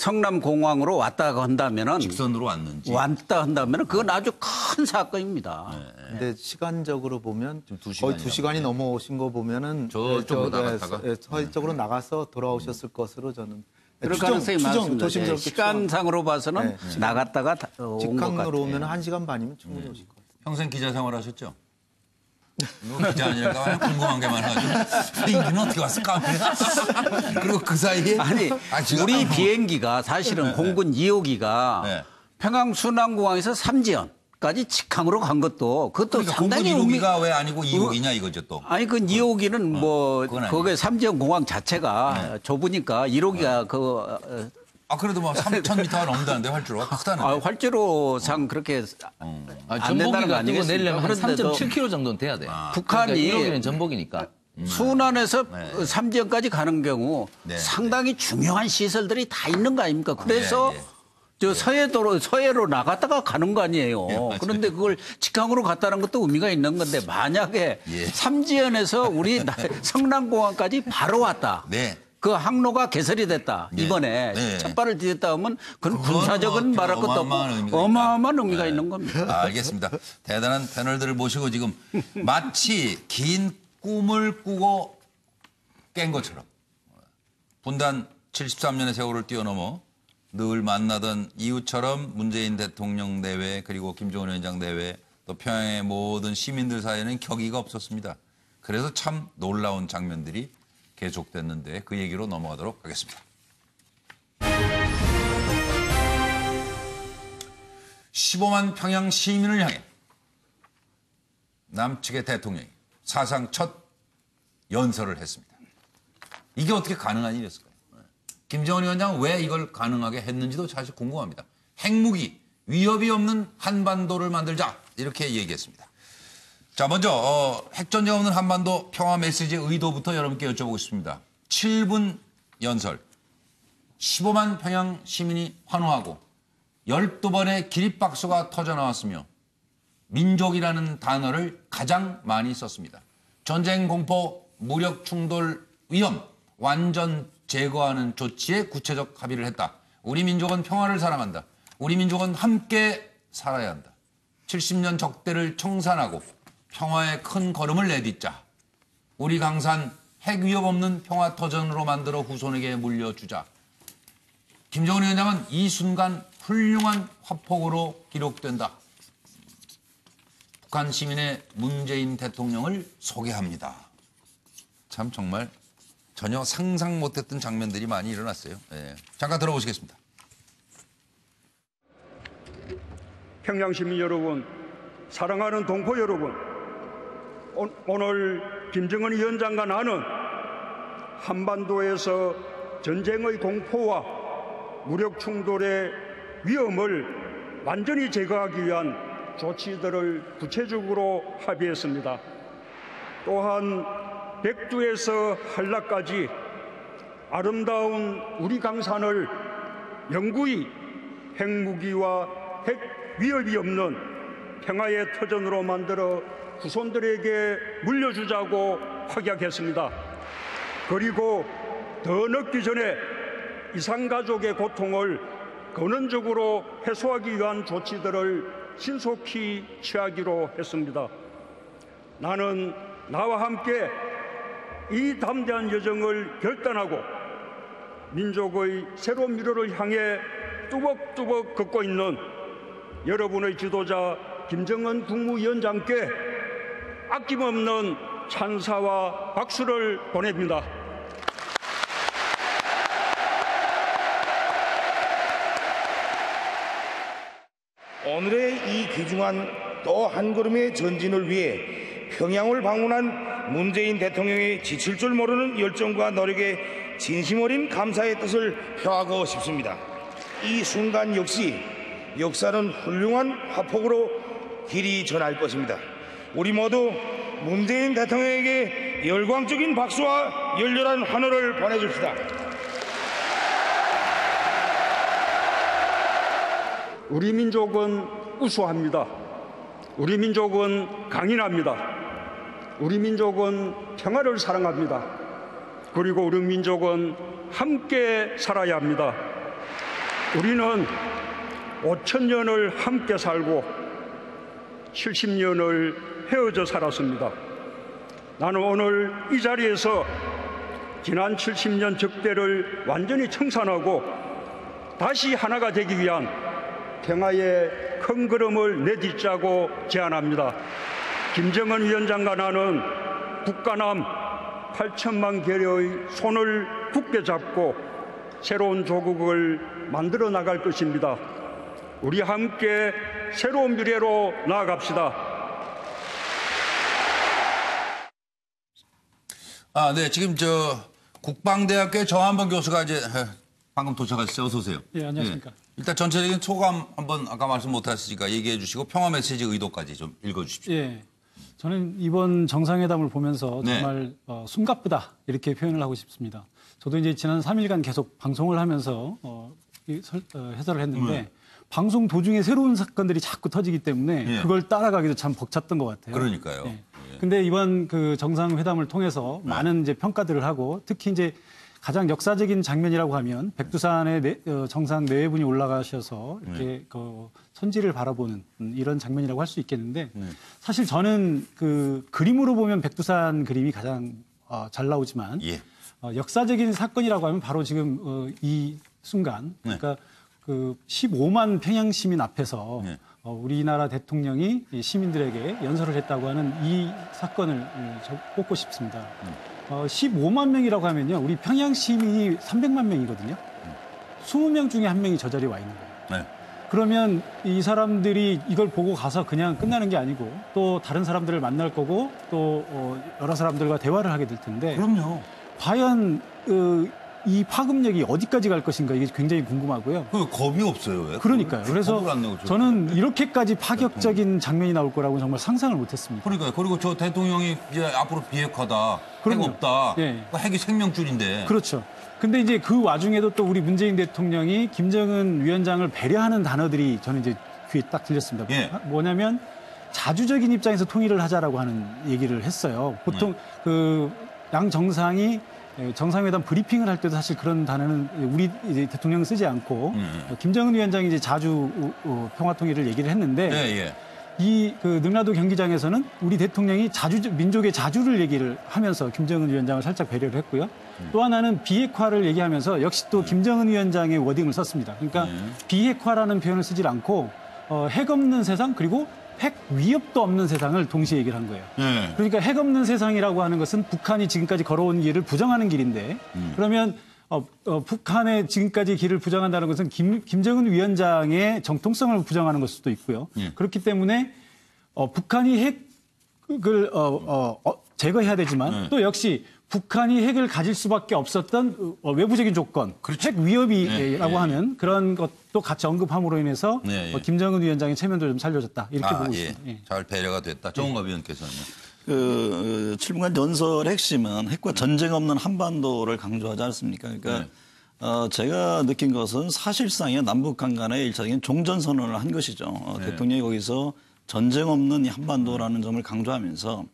S8: 성남공항으로 왔다 한다면은
S1: 직선으로 왔는지.
S8: 왔다 한다면은 그건 아주 큰 사건입니다.
S9: 근데 시간적으로 보면
S1: 지금 2시간이라고
S9: 거의 2시간이 넘어오신 거 보면은
S1: 저쪽으로 나갔다가?
S9: 서해 쪽으로 나가서 돌아오셨을 것으로 저는
S8: 그럴 가능성이 많습니다.
S9: 조심스럽게
S8: 시간상으로 봐서는 나갔다가 온 것 같아요.
S9: 직항으로 오면 1시간 반이면 충분히 오실 거예요.
S1: 평생 기자 생활하셨죠? 기자 아니니까 궁금한 게 많아가지고 비행기는 어떻게 왔을까? 그리고 그 사이에
S8: 아니
S1: 지금
S8: 우리 비행기가 사실은 공군 2호기가
S1: 네.
S8: 평양 순안공항에서 삼지연까지 직항으로 간 것도 그것도
S1: 그러니까 공군
S8: 상당히
S1: 1호기가 왜 아니고 2호기냐 이거죠 또.
S8: 아니 그 2호기는 뭐
S1: 그건 아니에요.
S8: 거기 삼지연 공항 자체가 좁으니까 1호기가 그
S1: 그래도 뭐 3,000m 넘다는데 활주로가 크다는데.
S8: 활주로상 그렇게 안 된다는 거
S7: 전복이가 뜨고
S8: 아니겠습니까?
S7: 내려면 한
S8: 그런데도
S7: 3.7km 정도는 돼야 돼.
S8: 북한이
S7: 그러니까 1호기는 전복이니까.
S8: 순안에서 삼지연까지 가는 경우
S1: 네,
S8: 상당히 중요한 시설들이 다 있는 거 아닙니까? 그래서
S1: 네.
S8: 저 서해로 나갔다가 가는 거 아니에요. 그런데 그걸 직항으로 갔다는 것도 의미가 있는 건데 만약에 삼지연에서 우리 성남공항까지 바로 왔다.
S1: 네.
S8: 그 항로가 개설이 됐다.
S1: 네.
S8: 이번에
S1: 네.
S8: 첫발을 디뎠다 하면 그건
S1: 그건
S8: 군사적인
S1: 뭐
S8: 말할 것도 없고
S1: 어마어마한 의미가
S8: 어마어마한
S1: 있다.
S8: 의미가
S1: 네.
S8: 있는 겁니다.
S1: 알겠습니다. 대단한 패널들을 모시고 지금 마치 긴 꿈을 꾸고 깬 것처럼 분단 73년의 세월을 뛰어넘어 늘 만나던 이웃처럼 문재인 대통령 내외 그리고 김정은 위원장 내외 또 평양의 모든 시민들 사이에는 격의가 없었습니다. 그래서 참 놀라운 장면들이 계속됐는데 그 얘기로 넘어가도록 하겠습니다. 15만 평양 시민을 향해 남측의 대통령이 사상 첫 연설을 했습니다. 이게 어떻게 가능한 일이었을까요? 김정은 위원장은 왜 이걸 가능하게 했는지도 사실 궁금합니다. 핵무기, 위협이 없는 한반도를 만들자 이렇게 얘기했습니다. 자, 먼저 핵전쟁 없는 한반도 평화 메시지의 의도부터 여러분께 여쭤보고 싶습니다. 7분 연설, 15만 평양 시민이 환호하고 12번의 기립박수가 터져나왔으며 민족이라는 단어를 가장 많이 썼습니다. 전쟁 공포, 무력 충돌 위험 완전 제거하는 조치에 구체적 합의를 했다. 우리 민족은 평화를 사랑한다. 우리 민족은 함께 살아야 한다. 70년 적대를 청산하고 평화의 큰 걸음을 내딛자. 우리 강산 핵 위협 없는 평화터전으로 만들어 후손에게 물려주자. 김정은 위원장은 이 순간 훌륭한 화폭으로 기록된다. 북한 시민의 문재인 대통령을 소개합니다. 참 정말 전혀 상상 못했던 장면들이 많이 일어났어요. 네. 잠깐 들어보시겠습니다.
S10: 평양 시민 여러분, 사랑하는 동포 여러분, 오늘 김정은 위원장과 나는 한반도에서 전쟁의 공포와 무력 충돌의 위험을 완전히 제거하기 위한 조치들을 구체적으로 합의했습니다. 또한 백두에서 한라까지 아름다운 우리 강산을 영구히 핵무기와 핵 위협이 없는 평화의 터전으로 만들어 후손들에게 물려주자고 확약했습니다. 그리고 더 늦기 전에 이산가족의 고통을 근원적으로 해소하기 위한 조치들을 신속히 취하기로 했습니다. 나는 나와 함께 이 담대한 여정을 결단하고 민족의 새로운 미래를 향해 뚜벅뚜벅 걷고 있는 여러분의 지도자 김정은 국무위원장께 아낌없는 찬사와 박수를 보냅니다.
S11: 오늘의 이 귀중한 또 한 걸음의 전진을 위해 평양을 방문한 문재인 대통령의 지칠 줄 모르는 열정과 노력에 진심 어린 감사의 뜻을 표하고 싶습니다. 이 순간 역시 역사는 훌륭한 화폭으로 길이 전할 것입니다. 우리 모두 문재인 대통령에게 열광적인 박수와 열렬한 환호를 보내줍시다.
S10: 우리 민족은 우수합니다. 우리 민족은 강인합니다. 우리 민족은 평화를 사랑합니다. 그리고 우리 민족은 함께 살아야 합니다. 우리는 5,000년을 함께 살고 70년을 헤어져 살았습니다. 나는 오늘 이 자리에서 지난 70년 적대를 완전히 청산하고 다시 하나가 되기 위한 평화의 큰 걸음을 내딛자고 제안합니다. 김정은 위원장과 나는 북한남 8천만 개의 손을 굳게 잡고 새로운 조국을 만들어 나갈 것입니다. 우리 함께 새로운 미래로 나아갑시다.
S1: 네, 지금 국방대학교의 정한범 교수가 이제 방금 도착하셨어요. 어서 오세요.
S12: 예, 안녕하십니까.
S1: 일단 전체적인 소감 한번 아까 말씀 못하시니까 얘기해 주시고 평화 메시지 의도까지 좀 읽어주십시오.
S12: 예, 저는 이번 정상회담을 보면서 정말 숨가쁘다 이렇게 표현을 하고 싶습니다. 저도 이제 지난 3일간 계속 방송을 하면서 해설을 했는데 방송 도중에 새로운 사건들이 자꾸 터지기 때문에 그걸 따라가기도 참 벅찼던 것 같아요.
S1: 그러니까요.
S12: 예. 근데 이번 그 정상회담을 통해서 많은 이제 평가들을 하고 특히 이제 가장 역사적인 장면이라고 하면 백두산에 정상 4분이 올라가셔서 이렇게 그 선지를 바라보는 이런 장면이라고 할 수 있겠는데 사실 저는 그 그림으로 보면 백두산 그림이 가장 잘 나오지만 역사적인 사건이라고 하면 바로 지금 이 순간 그러니까 그 15만 평양 시민 앞에서 우리나라 대통령이 시민들에게 연설을 했다고 하는 이 사건을 꼽고 싶습니다. 15만 명이라고 하면요, 우리 평양 시민이 300만 명이거든요. 20명 중에 1명이 저 자리에 와 있는 거예요. 그러면 이 사람들이 이걸 보고 가서 그냥 끝나는 게 아니고 또 다른 사람들을 만날 거고 또 여러 사람들과 대화를 하게 될 텐데
S1: 그럼요.
S12: 과연 이 파급력이 어디까지 갈 것인가 이게 굉장히 궁금하고요.
S1: 겁이 없어요. 왜?
S12: 그러니까요. 그래서
S1: 겁을 안 내고
S12: 저는 이렇게까지 파격적인 장면이 나올 거라고 정말 상상을 못했습니다.
S1: 그러니까요. 그리고 저 대통령이 이제 앞으로 비핵화다, 핵 없다,
S12: 예.
S1: 핵이 생명줄인데.
S12: 그렇죠. 근데 이제 그 와중에도 또 우리 문재인 대통령이 김정은 위원장을 배려하는 단어들이 저는 이제 귀에 딱 들렸습니다.
S1: 예.
S12: 뭐냐면 자주적인 입장에서 통일을 하자라고 하는 얘기를 했어요. 보통 그 양 정상이 정상회담 브리핑을 할 때도 사실 그런 단어는 우리 이제 대통령 쓰지 않고 김정은 위원장이 이제 자주 평화 통일을 얘기를 했는데
S1: 예.
S12: 이 그 능라도 경기장에서는 우리 대통령이 민족의 자주를 얘기를 하면서 김정은 위원장을 살짝 배려를 했고요. 또 하나는 비핵화를 얘기하면서 역시 또 김정은 위원장의 워딩을 썼습니다. 그러니까 비핵화라는 표현을 쓰질 않고 핵 없는 세상 그리고 핵 위협도 없는 세상을 동시에 얘기를 한 거예요.
S1: 네.
S12: 그러니까 핵 없는 세상이라고 하는 것은 북한이 지금까지 걸어온 길을 부정하는 길인데 그러면 북한의 지금까지 길을 부정한다는 것은 김정은 위원장의 정통성을 부정하는 걸 수도 있고요. 그렇기 때문에 북한이 핵을 제거해야 되지만 또 역시 북한이 핵을 가질 수밖에 없었던 외부적인 조건, 핵 위협이라고 하는 그런 것도 같이 언급함으로 인해서 김정은 위원장의 체면도 좀 살려졌다 이렇게 보고 있습니다. 예.
S1: 잘 배려가 됐다. 정은갑 의원께서는요.
S6: 7분간 연설의 핵심은 핵과 전쟁 없는 한반도를 강조하지 않습니까? 그러니까 제가 느낀 것은 사실상의 남북한 간의 일차적인 종전선언을 한 것이죠. 대통령이 거기서 전쟁 없는 이 한반도라는 점을 강조하면서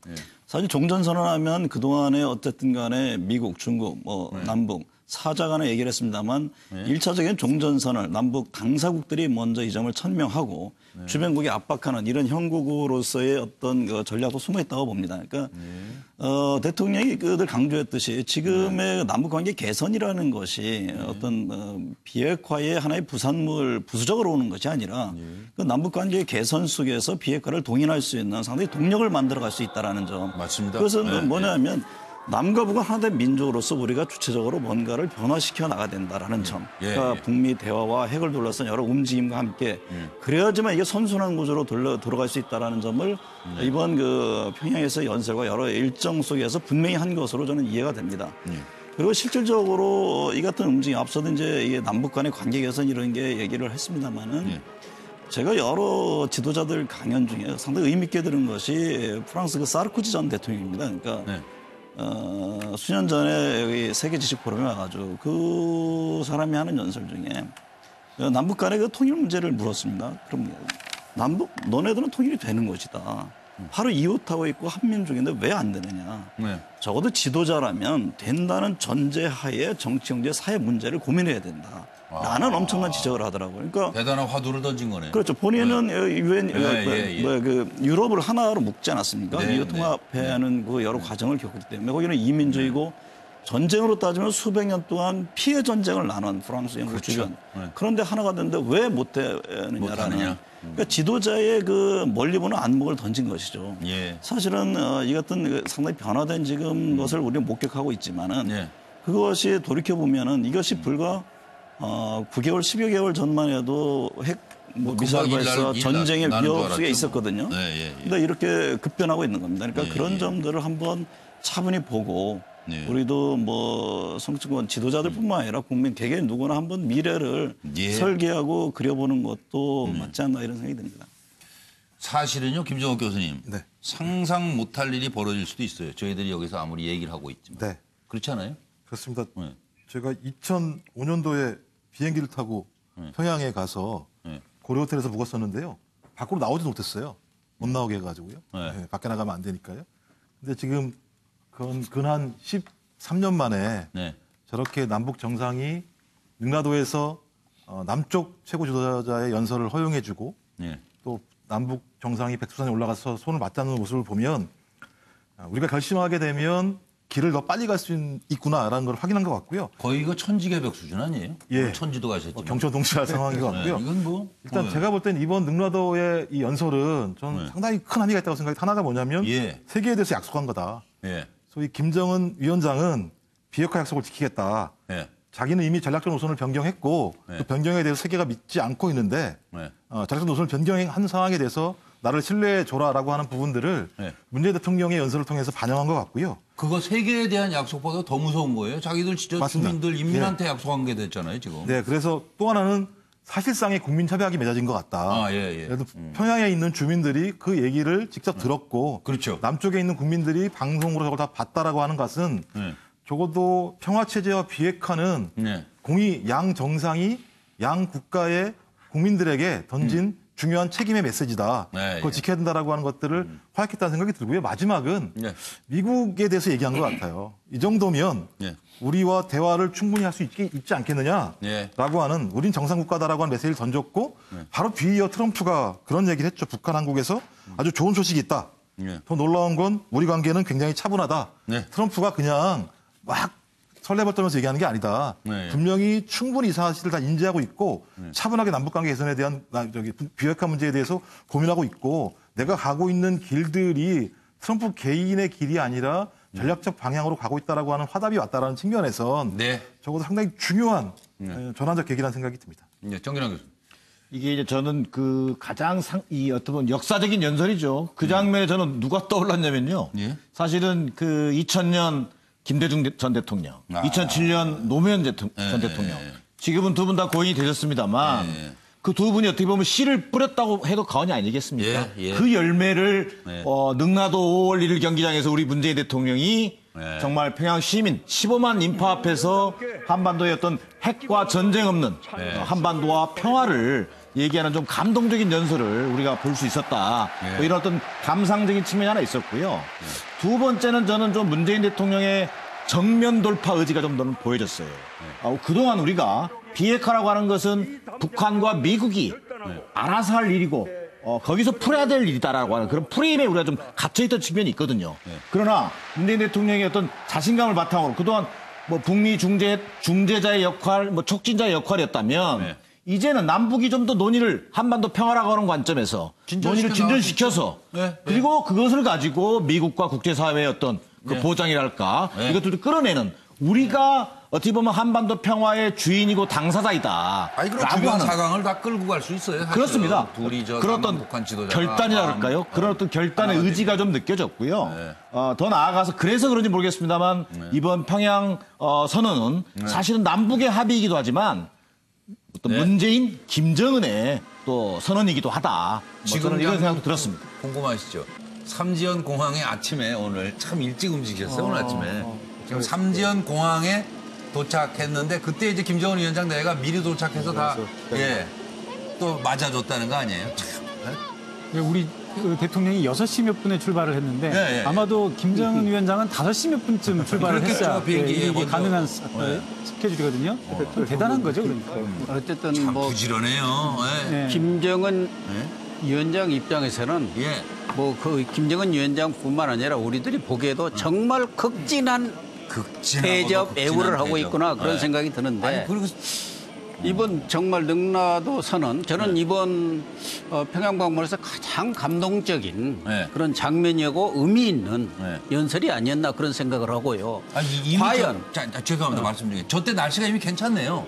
S6: 사실 종전선언하면 그동안에 어쨌든 간에 미국, 중국, 남북 사자 간에 얘기를 했습니다만 일차적인 종전선언 남북 당사국들이 먼저 이 점을 천명하고 주변국이 압박하는 이런 형국으로서의 어떤 그 전략도 숨어 있다고 봅니다. 그러니까 대통령이 늘 강조했듯이 지금의 남북관계 개선이라는 것이 어떤 비핵화의 하나의 부산물 부수적으로 오는 것이 아니라 그 남북관계 개선 속에서 비핵화를 동인할 수 있는 상당히 동력을 만들어갈 수 있다라는 점.
S1: 맞습니다.
S6: 그것은 뭐냐면 남과 북은 하나된 민족으로서 우리가 주체적으로 뭔가를 변화시켜 나가야 된다라는 점. 그러니까 북미 대화와 핵을 둘러싼 여러 움직임과 함께 그래야지만 이게 선순환 구조로 돌아갈 수 있다라는 점을 이번 그 평양에서 연설과 여러 일정 속에서 분명히 한 것으로 저는 이해가 됩니다. 그리고 실질적으로 이 같은 움직임 앞서도 이제 이게 남북 간의 관계 개선 이런 게 얘기를 했습니다만은 제가 여러 지도자들 강연 중에 상당히 의미 있게 들은 것이 프랑스 그 사르코지 전 대통령입니다. 그러니까 수년 전에 여기 세계 지식 포럼에 와가지고 그 사람이 하는 연설 중에 남북 간의 그 통일 문제를 물었습니다. 그럼 너네들은 통일이 되는 것이다. 바로 이웃하고 있고 한민족인데 왜 안 되느냐. 적어도 지도자라면 된다는 전제하에 정치, 경제, 사회 문제를 고민해야 된다. 라는 엄청난 지적을 하더라고요. 그러니까
S1: 대단한 화두를 던진 거네요.
S6: 그렇죠. 본인은 유엔 그 유럽을 하나로 묶지 않았습니까? 이웃 통합해야 하는 그 여러 과정을 겪었기 때문에 거기는 이민족이고 전쟁으로 따지면 수백 년 동안 피해 전쟁을 나눈 프랑스, 영국 주변. 그런데 하나가 됐는데 왜 못하느냐라는. 그러니까 지도자의 그 멀리 보는 안목을 던진 것이죠. 사실은 이 같은 상당히 변화된 지금 것을 우리는 목격하고 있지만은 그것이 돌이켜 보면은 이것이 불과 9개월, 10여 개월 전만 해도 핵 미사일 발사 전쟁의 위협 속에 있었거든요. 그러니까 이렇게 급변하고 있는 겁니다. 그러니까 그런 점들을 한번 차분히 보고 우리도 뭐 정치권 지도자들뿐만 아니라 국민 개개 누구나 한번 미래를 설계하고 그려보는 것도 맞지 않나 이런 생각이 듭니다.
S1: 사실은요, 김정옥 교수님. 상상 못할 일이 벌어질 수도 있어요. 저희들이 여기서 아무리 얘기를 하고 있지만. 그렇지 않아요?
S3: 그렇습니다. 제가 2005년도에 비행기를 타고 평양에 가서 고려 호텔에서 묵었었는데요. 밖으로 나오지도 못했어요. 못 나오게 해가지고요. 밖에 나가면 안 되니까요. 근데 지금 근한 13년 만에 저렇게 남북 정상이 능라도에서 남쪽 최고 지도자의 연설을 허용해주고 또 남북 정상이 백두산에 올라가서 손을 맞잡는 모습을 보면 우리가 결심하게 되면 길을 더 빨리 갈 수 있구나라는 걸 확인한 것 같고요.
S1: 거의 이거 천지개벽 수준 아니에요? 천지도 가셨지만.
S3: 경처동치할 상황인 것 같고요.
S1: 이건 뭐
S3: 일단 제가 볼 때는 이번 능라도의 이 연설은 저는 상당히 큰 의미가 있다고 생각해요. 하나가 뭐냐면 세계에 대해서 약속한 거다. 소위 김정은 위원장은 비핵화 약속을 지키겠다. 자기는 이미 전략적 노선을 변경했고
S1: 네.
S3: 그 변경에 대해서 세계가 믿지 않고 있는데
S1: 네.
S3: 전략적 노선을 변경한 상황에 대해서 나를 신뢰해줘라라고 하는 부분들을
S1: 네.
S3: 문재인 대통령의 연설을 통해서 반영한 것 같고요.
S1: 그거 세계에 대한 약속보다 더 무서운 거예요. 자기들 진짜
S3: 맞습니다.
S1: 주민들, 인민한테 약속한 게 됐잖아요, 지금.
S3: 네, 그래서 또 하나는 사실상의 국민 협약이 맺어진 것 같다.
S1: 아, 예, 예.
S3: 그래도 평양에 있는 주민들이 그 얘기를 직접 들었고
S1: 그렇죠.
S3: 남쪽에 있는 국민들이 방송으로 저걸 다 봤다라고 하는 것은
S1: 네.
S3: 적어도 평화체제와 비핵화는
S1: 네.
S3: 공이 양 정상이 양 국가의 국민들에게 던진 중요한 책임의 메시지다.
S1: 네,
S3: 그걸
S1: 예.
S3: 지켜야 된다라고 하는 것들을 화약했다는 생각이 들고요. 마지막은
S1: 네.
S3: 미국에 대해서 얘기한 것 같아요. 이 정도면
S1: 네.
S3: 우리와 대화를 충분히 할 수 있지 않겠느냐라고
S1: 네.
S3: 하는 우린 정상국가다라고 하는 메시지를 던졌고 바로 뒤이어 트럼프가 그런 얘기를 했죠. 북한 한국에서 아주 좋은 소식이 있다.
S1: 네.
S3: 더 놀라운 건 우리 관계는 굉장히 차분하다.
S1: 네.
S3: 트럼프가 그냥 막 설레발 떨면서 얘기하는 게 아니다.
S1: 네.
S3: 분명히 충분히 이 사실을 다 인지하고 있고 차분하게 남북관계 개선에 대한 비핵화 문제에 대해서 고민하고 있고 내가 가고 있는 길들이 트럼프 개인의 길이 아니라 전략적 방향으로 가고 있다라고 하는 화답이 왔다라는 측면에선
S1: 네.
S3: 적어도 상당히 중요한 전환적 계기라는 생각이 듭니다.
S1: 네, 정진환 교수님.
S5: 이게 이제 저는 그 가장 이 어떻게 보면 역사적인 연설이죠. 그 장면에 저는 누가 떠올랐냐면요.
S1: 예?
S5: 사실은 그 2000년 김대중 전 대통령, 2007년 노무현 전 대통령. 지금은 두 분 다 고인이 되셨습니다만 그 두 분이 어떻게 보면 씨를 뿌렸다고 해도 과언이 아니겠습니까?
S1: 예, 예.
S5: 그 열매를 능라도 5월 1일 경기장에서 우리 문재인 대통령이 정말 평양 시민 15만 인파 앞에서 한반도의 어떤 핵과 전쟁 없는 한반도와 평화를 얘기하는 좀 감동적인 연설을 우리가 볼 수 있었다. 뭐 이런 어떤 감상적인 측면이 하나 있었고요. 두 번째는 저는 좀 문재인 대통령의 정면 돌파 의지가 좀 더는 보여졌어요. 그동안 우리가 비핵화라고 하는 것은 북한과 미국이 알아서 할 일이고 거기서 풀어야 될 일이다라고 하는 그런 프레임에 우리가 좀 갇혀있던 측면이 있거든요. 그러나 문재인 대통령의 어떤 자신감을 바탕으로 그동안 뭐 북미 중재자의 역할, 뭐 촉진자의 역할이었다면 이제는 남북이 좀 더 논의를 한반도 평화라고 하는 관점에서 논의를 진전시켜서 그리고 그것을 가지고 미국과 국제사회의 어떤 그 보장이랄까 이것들을 끌어내는 우리가 어떻게 보면 한반도 평화의 주인이고 당사자이다.
S1: 아니, 그럼 주변 4강을 다 끌고 갈 수 있어요. 사실은.
S5: 그렇습니다.
S1: 둘이
S5: 그런 어떤
S1: 북한 지도자가
S5: 결단이라 그럴까요? 그런 어떤 결단의 의지가 좀 느껴졌고요. 더 나아가서 그래서 그런지 모르겠습니다만 이번 평양 선언은 사실은 남북의 합의이기도 하지만 어떤 문재인, 김정은의 또 선언이기도 하다. 저는 이런 생각도 들었습니다.
S1: 궁금하시죠? 삼지연 공항에 아침에 오늘 참 일찍 움직이셨어요. 오늘 아침에. 지금 삼지연 공항에 도착했는데 그때 이제 김정은 위원장 내가 미리 도착해서 다 또 맞아줬다는 거 아니에요? 참.
S12: 우리 그 대통령이 6시 몇 분에 출발을 했는데 아마도 김정은 위원장은 5시 몇 분쯤 출발을 했어야 이게 가능한 스케줄이거든요. 대단한 거죠, 그러니까.
S8: 어쨌든
S1: 참
S8: 뭐
S1: 부지런해요.
S8: 김정은 위원장 입장에서는 뭐 그 김정은 위원장뿐만 아니라 우리들이 보기에도 정말 극진한 대접 애우를 하고 있구나 그런 생각이 드는데
S1: 아니, 그리고
S8: 이번 정말 능라도 선언 저는 이번 평양 방문에서 가장 감동적인 그런 장면이고 의미 있는 연설이 아니었나 그런 생각을 하고요.
S1: 아니,
S8: 과연
S1: 죄송합니다 말씀 중에 저때 날씨가 이미 괜찮네요.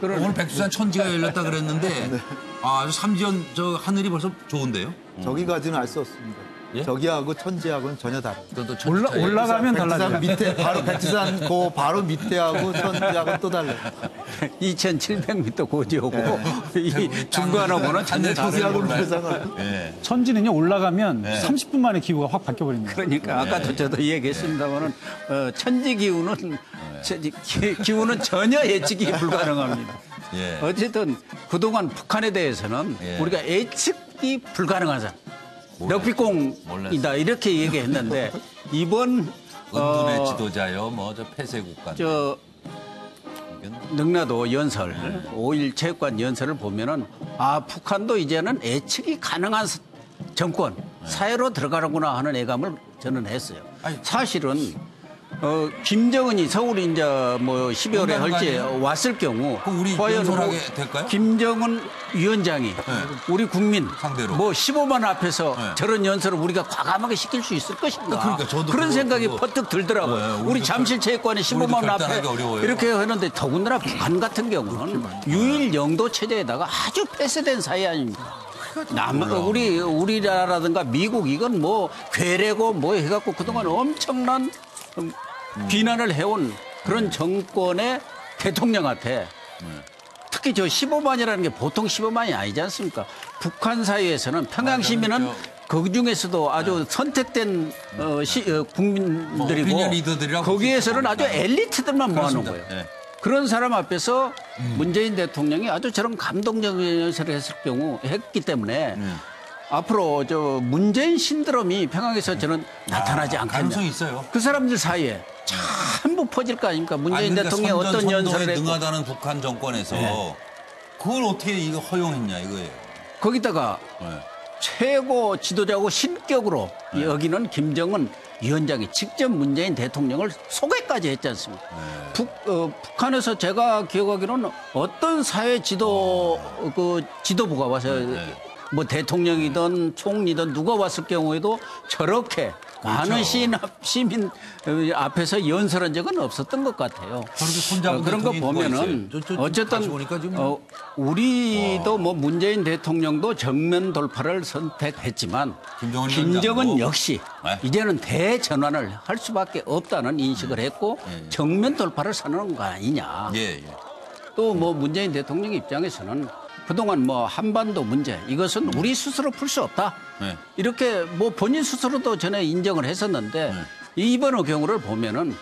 S1: 오늘 백두산 천지가 열렸다 그랬는데 아주 삼지연 저 하늘이 벌써 좋은데요?
S9: 저기까지는 알 수 없습니다. 저기하고 천지하고는 전혀 다릅니다.
S12: 올라가면 달라져요.
S9: 백두산 밑에 바로 백두산 그 바로 밑에하고 천지하고 또 달라요.
S8: 2,700m 고지하고 이 중간하고는 전혀 다르고
S12: 천지는요 올라가면 30분 만에 기후가 확 바뀌어버립니다.
S8: 그러니까 아까도 저도 얘기했습니다만은 천지 기후는 기후는 전혀 예측이 불가능합니다. 어쨌든 그동안 북한에 대해서는 우리가 예측이 불가능하잖아. 넉비공이다 이렇게 얘기했는데 이번
S1: 은둔의 지도자요, 뭐 저 폐쇄 국가.
S8: 저 능라도 연설, 5.1 체육관 연설을 보면은 북한도 이제는 예측이 가능한 정권 사회로 들어가는구나 하는 예감을 저는 했어요. 사실은 김정은이 서울 이제 뭐 12월에 할지 왔을 경우
S1: 그럼 우리
S8: 과연
S1: 연설하게 될까요?
S8: 김정은 위원장이 우리 국민
S1: 상대로.
S8: 뭐 15만 앞에서 저런 연설을 우리가 과감하게 시킬 수 있을 것인가?
S1: 그러니까 저도
S8: 그런
S1: 그거-
S8: 생각이
S1: 그거-
S8: 퍼뜩 들더라고요. 우리 잠실체육관에 15만 앞에
S1: 결단하기 어려워요.
S8: 이렇게 하는데 더군다나 북한 같은 경우는 유일 영도 체제에다가 아주 폐쇄된 사회 아닙니까? 우리나라라든가 미국 이건 뭐 괴뢰고 뭐 해갖고 그동안 엄청난 비난을 해온 그런 정권의 대통령한테 특히 저 15만이라는 게 보통 15만이 아니지 않습니까? 북한 사회에서는 평양 시민은 그 중에서도 아주 선택된 국민들이고
S1: 오피니언 리더들이라고
S8: 거기에서는 아주
S1: 봅니다.
S8: 엘리트들만 모아놓은
S1: 그렇습니다.
S8: 거예요.
S1: 네.
S8: 그런 사람 앞에서 문재인 대통령이 아주 저런 감동적인 연설을 했기 때문에 앞으로 저 문재인 신드롬이 평양에서 저는 나타나지 않겠냐.
S1: 가능성이 있어요.
S8: 그 사람들 사이에 전부 퍼질 거 아닙니까? 문재인 대통령이 어떤 연설을 했고.
S1: 능하다는 북한 정권에서 그걸 어떻게 이거 허용했냐 이거예요.
S8: 거기다가 최고 지도자고 신격으로 여기는 김정은 위원장이 직접 문재인 대통령을 소개까지 했지 않습니까? 북한에서 제가 기억하기로는 어떤 사회 지도부가 와서 뭐 대통령이든 총리든 누가 왔을 경우에도 저렇게 많은 시민 앞에서 연설한 적은 없었던 것 같아요.
S1: 저렇게 손잡은
S8: 그런 거
S1: 대통령이 누가
S8: 보면은
S1: 있어요?
S8: 어쨌든
S1: 다시 보니까 지금
S8: 우리도 뭐 문재인 대통령도 정면 돌파를 선택했지만 김정은 역시 이제는 대전환을 할 수밖에 없다는 인식을 했고 정면 돌파를 선언한 거 아니냐. 또 뭐 문재인 대통령 입장에서는 그동안 뭐 한반도 문제 이것은 우리 스스로 풀 수 없다. 이렇게 뭐 본인 스스로도 전에 인정을 했었는데 이번의 경우를 보면은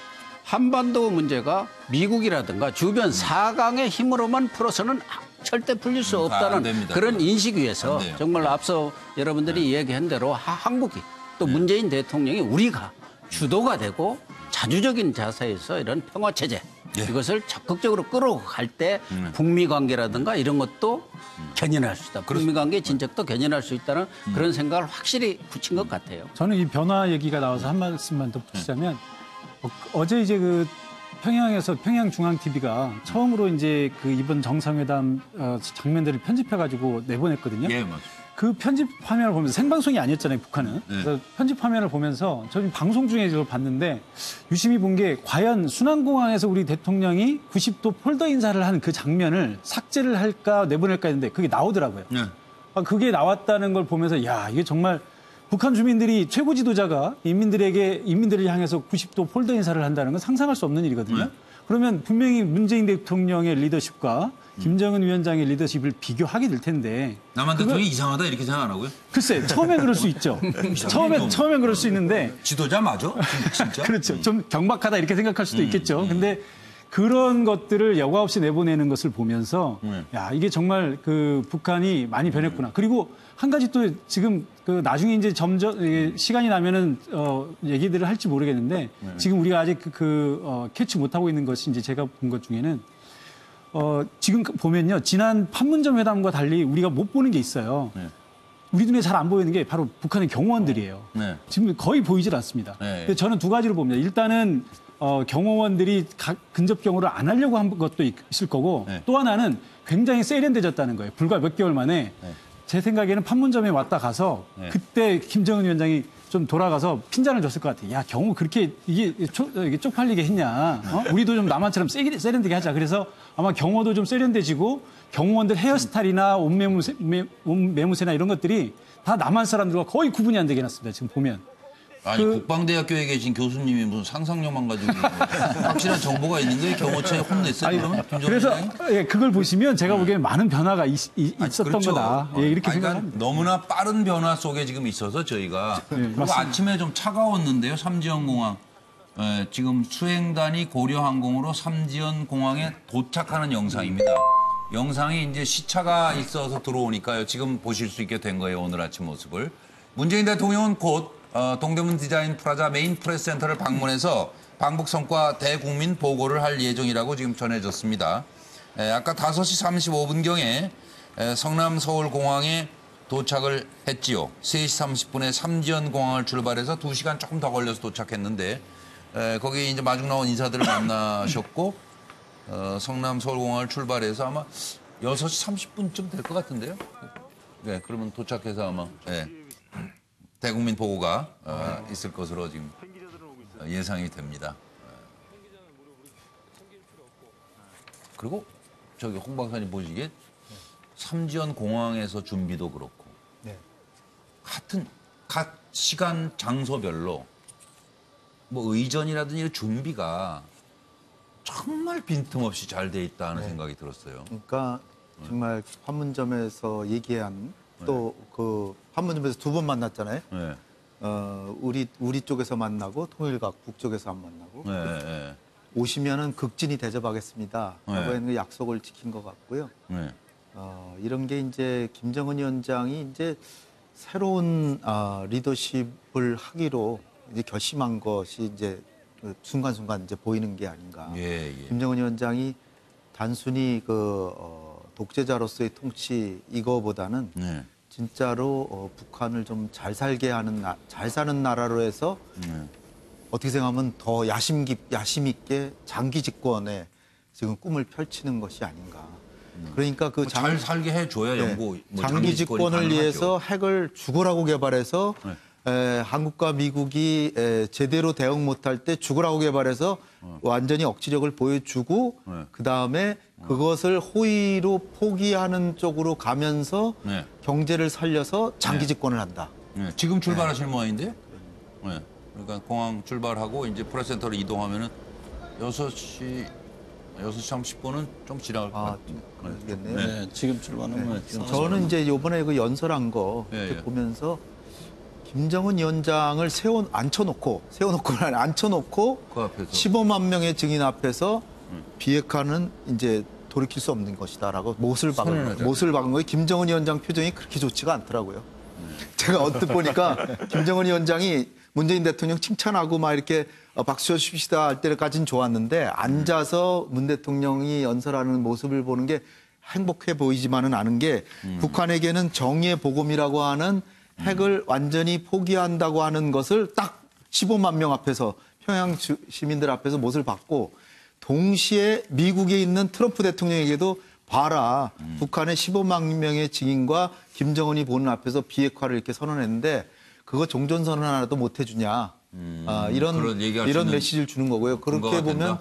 S8: 한반도 문제가 미국이라든가 주변 4강의 힘으로만 풀어서는 절대 풀릴 수 없다는 그런 인식 위에서 정말 앞서 여러분들이 얘기한 대로 한국이 또 문재인 대통령이 우리가 주도가 되고 자주적인 자세에서 이런 평화체제 이것을 적극적으로 끌어갈 때 북미 관계라든가 이런 것도 견인할 수 있다. 북미 관계 진척도 견인할 수 있다는 그런 생각을 확실히 붙인 것 같아요.
S12: 저는 이 변화 얘기가 나와서 한 말씀만 더 붙이자면 어제 이제 그 평양에서 평양중앙TV가 처음으로 이제 그 이번 정상회담 장면들을 편집해가지고 내보냈거든요.
S1: 예, 맞습니다.
S12: 그 편집 화면을 보면서 생방송이 아니었잖아요, 북한은. 그래서 편집 화면을 보면서 저는 방송 중에 이걸 봤는데 유심히 본 게 과연 순환공항에서 우리 대통령이 90도 폴더 인사를 한 그 장면을 삭제를 할까 내보낼까 했는데 그게 나오더라고요. 그게 나왔다는 걸 보면서 야, 이게 정말 북한 주민들이 최고 지도자가 인민들을 향해서 90도 폴더 인사를 한다는 건 상상할 수 없는 일이거든요. 그러면 분명히 문재인 대통령의 리더십과 김정은 위원장의 리더십을 비교하게 될 텐데.
S1: 남한 대통령이 이상하다 이렇게 생각 안 하고요?
S12: 글쎄, 처음엔 그럴 수 있죠. 처음엔 그럴 수 있는데.
S1: 지도자 맞아? 진짜?
S12: 그렇죠. 좀 경박하다 이렇게 생각할 수도 있겠죠. 근데 그런 것들을 여과 없이 내보내는 것을 보면서 야, 이게 정말 그 북한이 많이 변했구나. 그리고 한 가지 또 지금 그 나중에 이제 점점 시간이 나면은 얘기들을 할지 모르겠는데 지금 우리가 아직 캐치 못하고 있는 것이 이제 제가 본 것 중에는 지금 보면요. 지난 판문점 회담과 달리 우리가 못 보는 게 있어요. 우리 눈에 잘 안 보이는 게 바로 북한의 경호원들이에요. 지금 거의 보이질 않습니다. 근데 저는 두 가지로 봅니다. 일단은 경호원들이 근접 경호를 안 하려고 한 것도 있을 거고 또 하나는 굉장히 세련돼졌다는 거예요. 불과 몇 개월 만에 제 생각에는 판문점에 왔다 가서 그때 김정은 위원장이 좀 돌아가서 핀잔을 줬을 것 같아요. 야, 경호 그렇게 이게 쪽팔리게 했냐. 우리도 좀 남한처럼 세련되게 하자. 그래서 아마 경호도 좀 세련돼지고 경호원들 헤어스타일이나 옷 매무새나 이런 것들이 다 남한 사람들과 거의 구분이 안 되게 해놨습니다. 지금 보면.
S1: 아니 국방대학교에 계신 교수님이 무슨 상상력만 가지고 확실한 정보가 있는데 경호처에 혼냈어요. 그러면
S12: 그래서 그걸 보시면 제가 보기에는 많은 변화가 있었던
S1: 그렇죠.
S12: 거다. 이렇게 생각합니다.
S1: 너무나 빠른 변화 속에 지금 있어서 저희가 그리고 아침에 좀 차가웠는데요. 삼지연 공항 지금 수행단이 고려항공으로 삼지연 공항에 도착하는 영상입니다. 영상이 이제 시차가 있어서 들어오니까요. 지금 보실 수 있게 된 거예요. 오늘 아침 모습을. 문재인 대통령은 곧 동대문 디자인 프라자 메인 프레스센터를 방문해서 방북 성과 대국민 보고를 할 예정이라고 지금 전해졌습니다. 아까 5시 35분경에 성남 서울공항에 도착을 했지요. 3시 30분에 삼지연 공항을 출발해서 2시간 조금 더 걸려서 도착했는데 거기 이제 마중 나온 인사들을 만나셨고 성남 서울공항을 출발해서 아마 6시 30분쯤 될 것 같은데요. 네, 그러면 도착해서 아마 대국민 보고가 있을 것으로 지금 예상이 됩니다. 그리고 저기 홍 박사님 보시기에 삼지연 공항에서 준비도 그렇고 같은 각 시간 장소별로 뭐 의전이라든지 준비가 정말 빈틈없이 잘 돼 있다는 생각이 들었어요.
S9: 그러니까 정말 판문점에서 얘기한 또 그 판문점에서 2번 만났잖아요.
S1: 네.
S9: 우리 쪽에서 만나고 통일각 북쪽에서 안 만나고 오시면은 극진히 대접하겠습니다. 하고 그 약속을 지킨 것 같고요. 이런 게 이제 김정은 위원장이 이제 새로운 리더십을 하기로 이제 결심한 것이 이제 순간순간 이제 보이는 게 아닌가. 김정은 위원장이 단순히 독재자로서의 통치 이거보다는 진짜로 북한을 좀 잘 살게 하는 잘 사는 나라로 해서 어떻게 생각하면 더 야심 있게 장기 집권에 지금 꿈을 펼치는 것이 아닌가. 그러니까 그
S1: 잘 살게 해줘야 영구
S9: 장기 집권을 위해서 핵을 죽으라고 개발해서 한국과 미국이 제대로 대응 못할 때 죽으라고 개발해서 완전히 억지력을 보여주고 그다음에 그것을 호의로 포기하는 쪽으로 가면서 경제를 살려서 장기 집권을 한다.
S1: 지금 출발하실 모양인데요. 그러니까 공항 출발하고 이제 프레스센터로 이동하면은 6시 30분은 좀 지나갈 것 같아요.
S9: 그러겠네요.
S6: 네, 지금 출발하면
S9: 저는 이제 이번에 그 연설한 거 보면서 김정은 위원장을 앉혀놓고
S1: 그 앞에서
S9: 15만 명의 증인 앞에서 비핵화는 이제 돌이킬 수 없는 것이다라고 못을 박은 거예요. 김정은 위원장 표정이 그렇게 좋지가 않더라고요. 제가 언뜻 보니까 김정은 위원장이 문재인 대통령 칭찬하고 막 이렇게 박수 쳐줍시다 할 때까지는 좋았는데 앉아서 문 대통령이 연설하는 모습을 보는 게 행복해 보이지만은 않은 게 북한에게는 정의의 복음이라고 하는 핵을 완전히 포기한다고 하는 것을 딱 15만 명 앞에서 평양 시민들 앞에서 못을 받고 동시에 미국에 있는 트럼프 대통령에게도 봐라. 북한의 15만 명의 증인과 김정은이 보는 앞에서 비핵화를 이렇게 선언했는데 그거 종전선언 하나도 못 해주냐. 이런 메시지를 주는 거고요. 그렇게 보면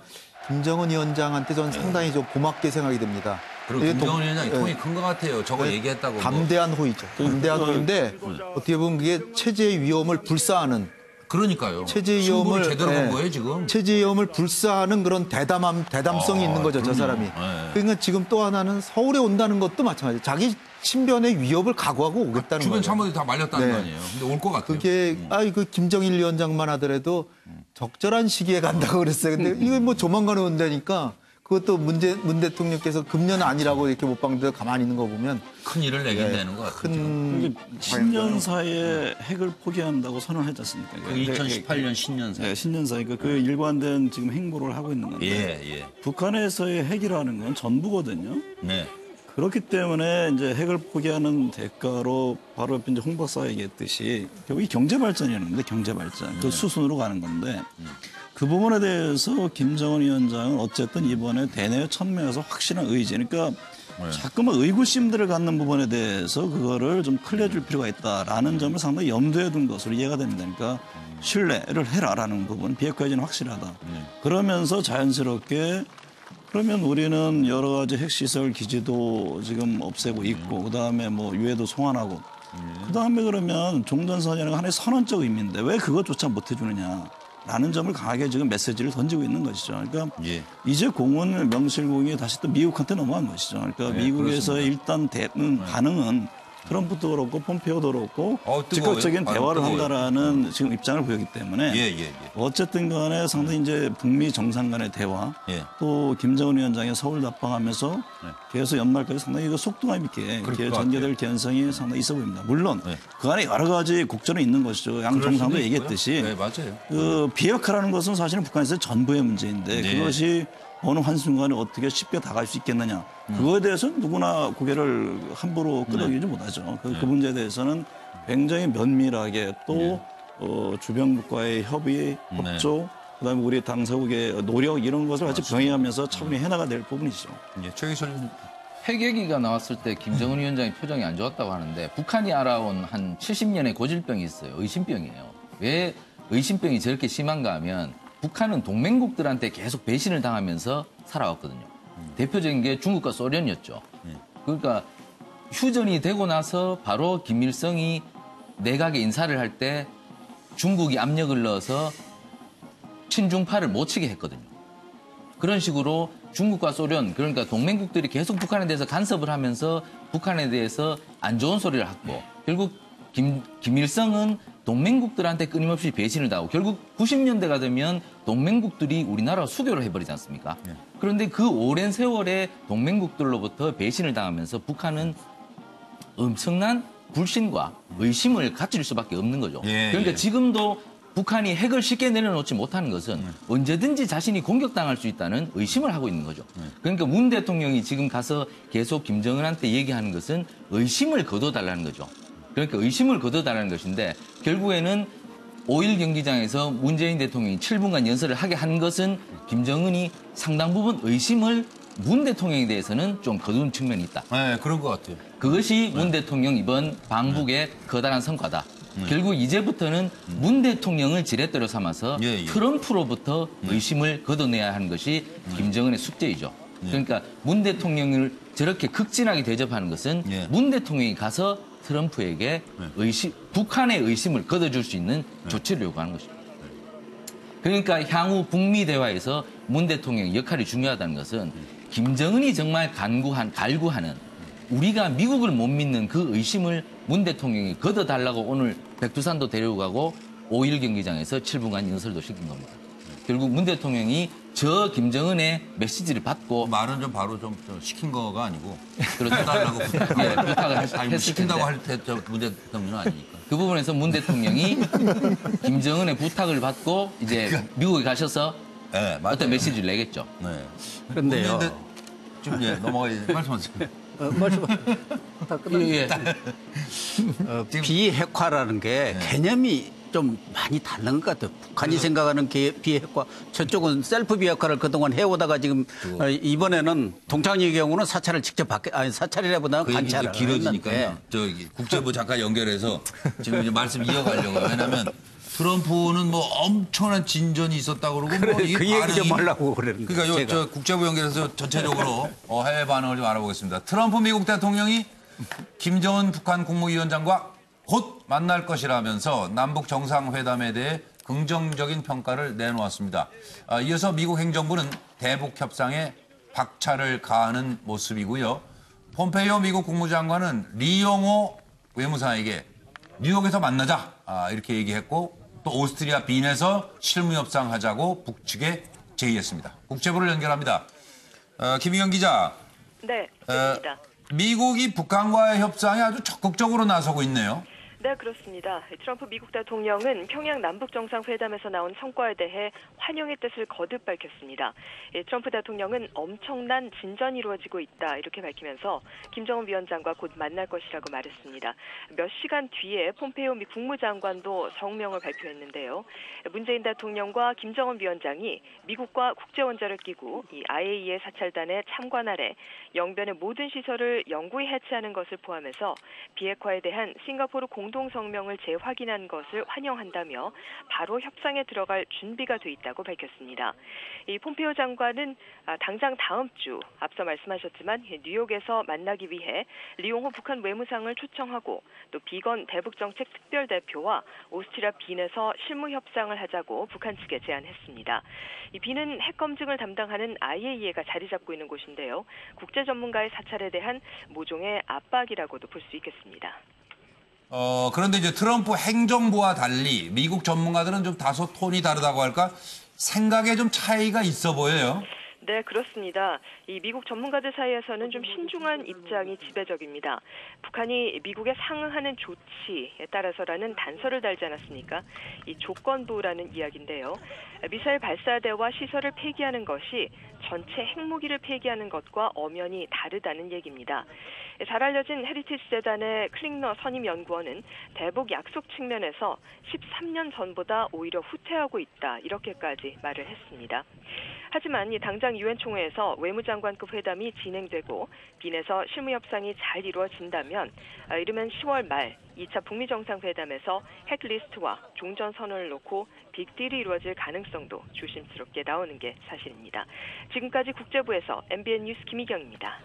S9: 김정은 위원장한테 저는 상당히 좀 고맙게 생각이 됩니다.
S1: 그리고 김정은 위원장이 통이 큰 것 같아요. 저거 얘기했다고.
S9: 담대한 호의죠. 담대한 호의인데 어떻게 보면 그게 체제의 위험을 불사하는
S1: 그러니까요.
S9: 체제의 위험을
S1: 제대로 본 거예요, 지금.
S9: 체제의 위험을 불사하는 그런 대담성이 있는 거죠, 저 사람이. 그러니까 지금 또 하나는 서울에 온다는 것도 마찬가지예요. 자기 친변의 위협을 각오하고 오겠다는
S1: 주변
S9: 거예요.
S1: 참모들이 다 말렸다는 거 아니에요. 근데 올 것 같아요.
S9: 그게 그 김정일 위원장만 하더라도 적절한 시기에 간다고 그랬어요. 근데 이거 뭐 조만간에 온다니까 그것도 문 대통령께서 금년 아니라고 이렇게 못 박는데 가만히 있는 거 보면
S1: 큰 일을 내긴 내는 것 같아요.
S6: 큰 신년사에 핵을 포기한다고 선언했지 않습니까?
S1: 2018년 신년사.
S6: 네, 신년사. 그 일관된 지금 행보를 하고 있는 건데 북한에서의 핵이라는 건 전부거든요.
S1: 네.
S6: 그렇기 때문에 이제 핵을 포기하는 대가로 바로 옆에 이제 홍 박사가 얘기했듯이 결국 이 경제 발전이었는데 경제 발전 그 수순으로 가는 건데 그 부분에 대해서 김정은 위원장은 어쨌든 이번에 대내외 천명에서 확실한 의지 그러니까 자꾸만 의구심들을 갖는 부분에 대해서 그거를 좀 클리어줄 필요가 있다라는 점을 상당히 염두에 둔 것으로 이해가 됩니다. 그러니까 신뢰를 해라라는 부분 비핵화 여지는 확실하다. 그러면서 자연스럽게 그러면 우리는 여러 가지 핵시설 기지도 지금 없애고 있고 그다음에 뭐 유해도 송환하고 그다음에 그러면 종전선언이라는 하나의 선언적 의미인데 왜 그것조차 못 해주느냐라는 점을 강하게 지금 메시지를 던지고 있는 것이죠. 그러니까 이제 공은 명실공히 다시 또 미국한테 넘어간 것이죠. 그러니까 미국에서의 일단 반응은 트럼프도 그렇고 폼페오도 그렇고 적극적인 대화를 한다라는 지금 입장을 보였기 때문에 어쨌든 간에 상당히 이제 북미 정상 간의 대화 또 김정은 위원장이 서울 답방하면서 계속 연말까지 상당히 그 속도감 있게 전개될 개연성이 상당히 있어 보입니다. 물론 그 안에 여러 가지 국전은 있는 것이죠. 양 정상도 얘기했듯이 그 비핵화라는 것은 사실은 북한에서 전부의 문제인데 그것이 어느 한순간에 어떻게 쉽게 다가갈 수 있겠느냐. 그거에 대해서는 누구나 고개를 함부로 끄덕이지 못하죠. 그 문제에 대해서는 굉장히 면밀하게 또 주변국과의 협의, 협조 그다음에 우리 당사국의 노력 이런 것을 같이 병행하면서 차분히 해나가야 될 부분이죠.
S1: 예, 최 교수님.
S7: 핵 얘기가 나왔을 때 김정은 위원장이 표정이 안 좋았다고 하는데 북한이 알아온 한 70년의 고질병이 있어요. 의심병이에요. 왜 의심병이 저렇게 심한가 하면 북한은 동맹국들한테 계속 배신을 당하면서 살아왔거든요. 대표적인 게 중국과 소련이었죠. 그러니까 휴전이 되고 나서 바로 김일성이 내각에 인사를 할 때 중국이 압력을 넣어서 친중파를 못 치게 했거든요. 그런 식으로 중국과 소련, 그러니까 동맹국들이 계속 북한에 대해서 간섭을 하면서 북한에 대해서 안 좋은 소리를 하고 결국 김일성은 동맹국들한테 끊임없이 배신을 당하고 결국 90년대가 되면 동맹국들이 우리나라 수교를 해버리지 않습니까? 그런데 그 오랜 세월에 동맹국들로부터 배신을 당하면서 북한은 엄청난 불신과 의심을 가질 수밖에 없는 거죠. 그러니까 지금도 북한이 핵을 쉽게 내려놓지 못하는 것은 언제든지 자신이 공격당할 수 있다는 의심을 하고 있는 거죠. 그러니까 문 대통령이 지금 가서 계속 김정은한테 얘기하는 것은 의심을 거둬달라는 거죠. 그러니까 의심을 거둬달라는 것인데 결국에는 5.1 경기장에서 문재인 대통령이 7분간 연설을 하게 한 것은 김정은이 상당 부분 의심을 문 대통령에 대해서는 좀 거둔 측면이 있다.
S1: 네, 그런 것 같아요.
S7: 그것이 문 대통령 이번 방북의 커다란 성과다. 결국 이제부터는 문 대통령을 지렛대로 삼아서 트럼프로부터 의심을 걷어내야 하는 것이 김정은의 숙제이죠. 그러니까 문 대통령을 저렇게 극진하게 대접하는 것은 문 대통령이 가서 트럼프에게 북한의 의심을 걷어줄 수 있는 조치를 요구하는 것입니다. 그러니까 향후 북미 대화에서 문 대통령의 역할이 중요하다는 것은 김정은이 정말 갈구하는 우리가 미국을 못 믿는 그 의심을 문 대통령이 걷어달라고 오늘 백두산도 데리고 가고 5.1 경기장에서 7분간 연설도 시킨 겁니다. 결국 문 대통령이 저 김정은의 메시지를 받고
S1: 말은 좀 바로 좀 시킨 거가 아니고
S7: 그렇죠.
S1: 해달라고
S7: 부탁을 했을
S1: 시킨다고 할 때 문 대통령은 아니니까.
S7: 그 부분에서 문 대통령이 김정은의 부탁을 받고 이제 미국에 가셔서 어떤 메시지를 내겠죠.
S1: 네.
S8: 그런데요.
S1: 좀 넘어가야지. 말씀하세요.
S8: 비핵화라는 게 개념이 좀 많이 다른 것 같아요. 북한이 생각하는 비핵화, 저쪽은 셀프 비핵화를 그동안 해오다가 지금 이번에는 동창리의 경우는 사찰을 직접 사찰이라보다는
S1: 그
S8: 관찰을
S1: 길어지니까요. 저기 국제부 잠깐 연결해서 지금 이제 말씀 이어가려고. 왜냐하면 트럼프는 뭐 엄청난 진전이 있었다고 그러고 뭐
S8: 그 얘기 좀 하려고 그러는 거예요.
S1: 그러니까 저 국제부 연결해서 전체적으로 해외 반응을 좀 알아보겠습니다. 트럼프 미국 대통령이 김정은 북한 국무위원장과 곧 만날 것이라면서 남북 정상회담에 대해 긍정적인 평가를 내놓았습니다. 이어서 미국 행정부는 대북 협상에 박차를 가하는 모습이고요. 폼페이오 미국 국무장관은 리용호 외무상에게 뉴욕에서 만나자 이렇게 얘기했고 또 오스트리아 빈에서 실무 협상하자고 북측에 제의했습니다. 국제부를 연결합니다. 김희경 기자.
S13: 네, 그렇습니다.
S1: 미국이 북한과의 협상에 아주 적극적으로 나서고 있네요.
S13: 네, 그렇습니다. 트럼프 미국 대통령은 평양 남북정상회담에서 나온 성과에 대해 환영의 뜻을 거듭 밝혔습니다. 트럼프 대통령은 엄청난 진전이 이루어지고 있다 이렇게 밝히면서 김정은 위원장과 곧 만날 것이라고 말했습니다. 몇 시간 뒤에 폼페이오 미 국무장관도 성명을 발표했는데요. 문재인 대통령과 김정은 위원장이 미국과 국제원자력 기구 이 IAEA 사찰단에 참관하래 영변의 모든 시설을 영구히 해체하는 것을 포함해서 비핵화에 대한 싱가포르 공동성명을 재확인한 것을 환영한다며 바로 협상에 들어갈 준비가 돼 있다고 밝혔습니다. 이 폼페이오 장관은 당장 다음 주 앞서 말씀하셨지만 뉴욕에서 만나기 위해 리용호 북한 외무상을 초청하고 또 비건 대북정책 특별대표와 오스트리아 빈에서 실무 협상을 하자고 북한 측에 제안했습니다. 이 빈은 핵 검증을 담당하는 IAEA가 자리 잡고 있는 곳인데요. 국제 전문가의 사찰에 대한 모종의 압박이라고도 볼 수 있겠습니다.
S1: 그런데 이제 트럼프 행정부와 달리 미국 전문가들은 좀 다소 톤이 다르다고 할까? 생각에 좀 차이가 있어 보여요.
S13: 네, 그렇습니다. 이 미국 전문가들 사이에서는 좀 신중한 입장이 지배적입니다. 북한이 미국에 상응하는 조치에 따라서라는 단서를 달지 않았습니까? 이 조건부라는 이야기인데요. 미사일 발사대와 시설을 폐기하는 것이 전체 핵무기를 폐기하는 것과 엄연히 다르다는 얘기입니다. 잘 알려진 헤리티지 재단의 클링너 선임 연구원은 대북 약속 측면에서 13년 전보다 오히려 후퇴하고 있다 이렇게까지 말을 했습니다. 하지만 당장 유엔 총회에서 외무장관급 회담이 진행되고 빈에서 실무 협상이 잘 이루어진다면 이르면 10월 말 2차 북미 정상회담에서 핵 리스트와 종전 선언을 놓고 빅딜이 이루어질 가능성도 조심스럽게 나오는 게 사실입니다. 지금까지 국제부에서 MBN 뉴스 김희경입니다.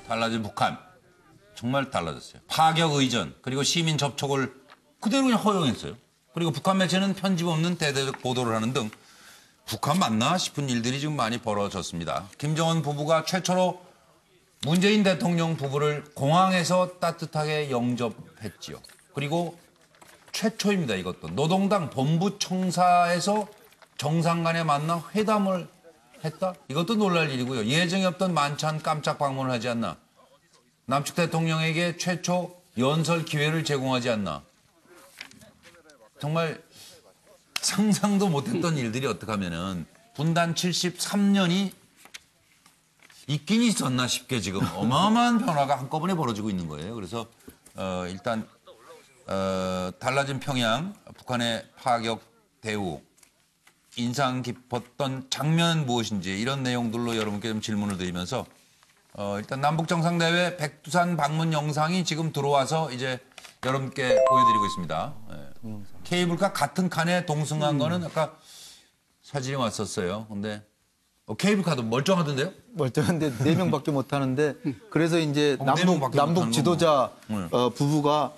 S1: 달라진 북한 정말 달라졌어요. 파격 의전 그리고 시민 접촉을 그대로 그냥 허용했어요. 그리고 북한 매체는 편집 없는 대대적 보도를 하는 등 북한 맞나 싶은 일들이 지금 많이 벌어졌습니다. 김정은 부부가 최초로 문재인 대통령 부부를 공항에서 따뜻하게 영접했지요. 그리고 최초입니다. 이것도 노동당 본부청사에서 정상 간에 만나 회담을 했다? 이것도 놀랄 일이고요. 예정이 없던 만찬 깜짝 방문을 하지 않나. 남측 대통령에게 최초 연설 기회를 제공하지 않나. 정말 상상도 못했던 일들이 어떻게 하면은 분단 73년이 있긴 있었나 싶게 지금 어마어마한 변화가 한꺼번에 벌어지고 있는 거예요. 그래서 일단 달라진 평양, 북한의 파격 대우, 인상 깊었던 장면 무엇인지 이런 내용들로 여러분께 좀 질문을 드리면서 일단 남북정상대회 백두산 방문 영상이 지금 들어와서 이제 여러분께 보여드리고 있습니다. 케이블카 같은 칸에 동승한 거는 아까 사진이 왔었어요. 근데 케이블카도 멀쩡하던데요?
S9: 멀쩡한데 4명밖에 못 하는데 그래서 이제 남북 지도자 부부가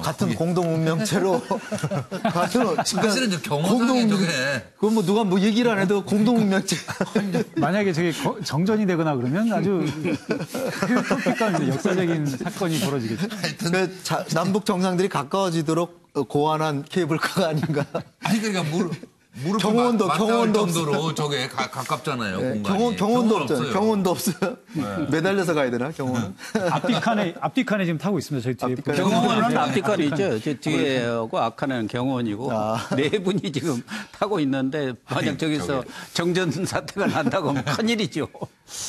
S9: 같은 공동 운명체로 같은
S1: 사실은 이제 경호상에 저게
S9: 그건 뭐 누가 뭐 얘기를 안 해도 공동 운명체.
S12: 만약에 저게 정전이 되거나 그러면 아주 끔찍한 역사적인 사건이 벌어지겠죠.
S9: 남북 정상들이 가까워지도록 고안한 케이블카가 아닌가.
S1: 아니 그러니까 무릎
S9: 경호원도
S1: 정도로 저게 가깝잖아요. 공간이.
S9: 경호원도 없어요. 경호원도 없어요. 매달려서 가야 되나 경호원?
S12: 앞뒤칸에 지금 타고 있습니다. 저희 뒤에.
S8: 경호원은 앞뒤칸이 있죠. 저 뒤에하고 앞칸에는 경호원이고 네 분이 지금 타고 있는데 만약 저기서 정전 사태가 난다고 하면 큰일이죠.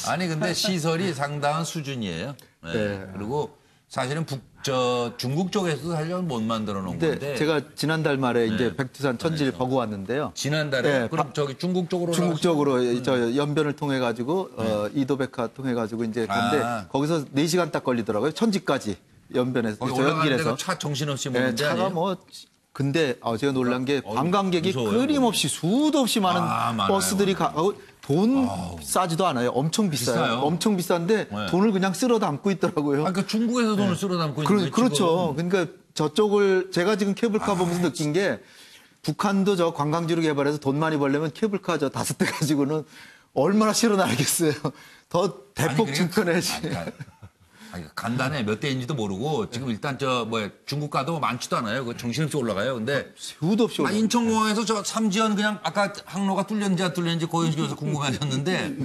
S1: 아니 근데 시설이 상당한 수준이에요. 네. 그리고 사실은 중국 쪽에서도 사실 못 만들어 놓은 건데.
S9: 제가 지난달 말에 이제 백두산 천지를 보고 왔는데요.
S1: 지난달에? 그럼 저기 중국 쪽으로?
S9: 중국 쪽으로 저 연변을 통해 가지고 이도백화 통해 가지고 이제 근데 거기서 4시간 딱 걸리더라고요. 천지까지 연변에서 저 연길에서.
S1: 차 정신없이 모는데
S9: 차가
S1: 아니에요?
S9: 뭐 근데 제가 놀란 게 관광객이 끊임없이 수도 없이 많은 버스들이 돈 싸지도 않아요. 엄청 비싸요. 엄청 비싼데 돈을 그냥 쓸어 담고 있더라고요.
S1: 그러니까 중국에서 돈을 쓸어 담고 있는 거예요.
S9: 그렇죠. 그러니까 저쪽을 제가 지금 케이블카 보면서 느낀 게 북한도 저 관광지로 개발해서 돈 많이 벌려면 케이블카 저 5대 가지고는 얼마나 실어 나르겠어요. 더 대폭 증권해야지.
S1: 간단해. 몇 대인지도 모르고 지금 일단 중국 가도 많지도 않아요. 그 정신없이 올라가요. 근데
S9: 수도 없이 올라가요.
S1: 인천공항에서 저 삼지연 그냥 아까 항로가 뚫렸는지 안 뚫렸는지 고현식에서 궁금해졌는데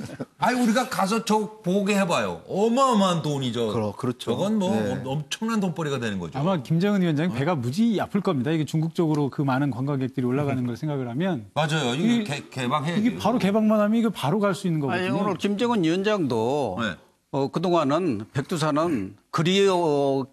S1: 우리가 가서 저 보게 해봐요. 어마어마한 돈이죠.
S9: 그렇죠.
S1: 저건 엄청난 돈벌이가 되는 거죠.
S12: 아마 김정은 위원장이 배가 무지 아플 겁니다. 이게 중국 쪽으로 그 많은 관광객들이 올라가는 걸 생각을 하면.
S1: 맞아요. 이게 개방해야
S12: 이게 바로 개방만 하면 이거 바로 갈 수 있는 거거든요.
S8: 오늘 김정은 위원장도 그동안은 백두산은 그리움의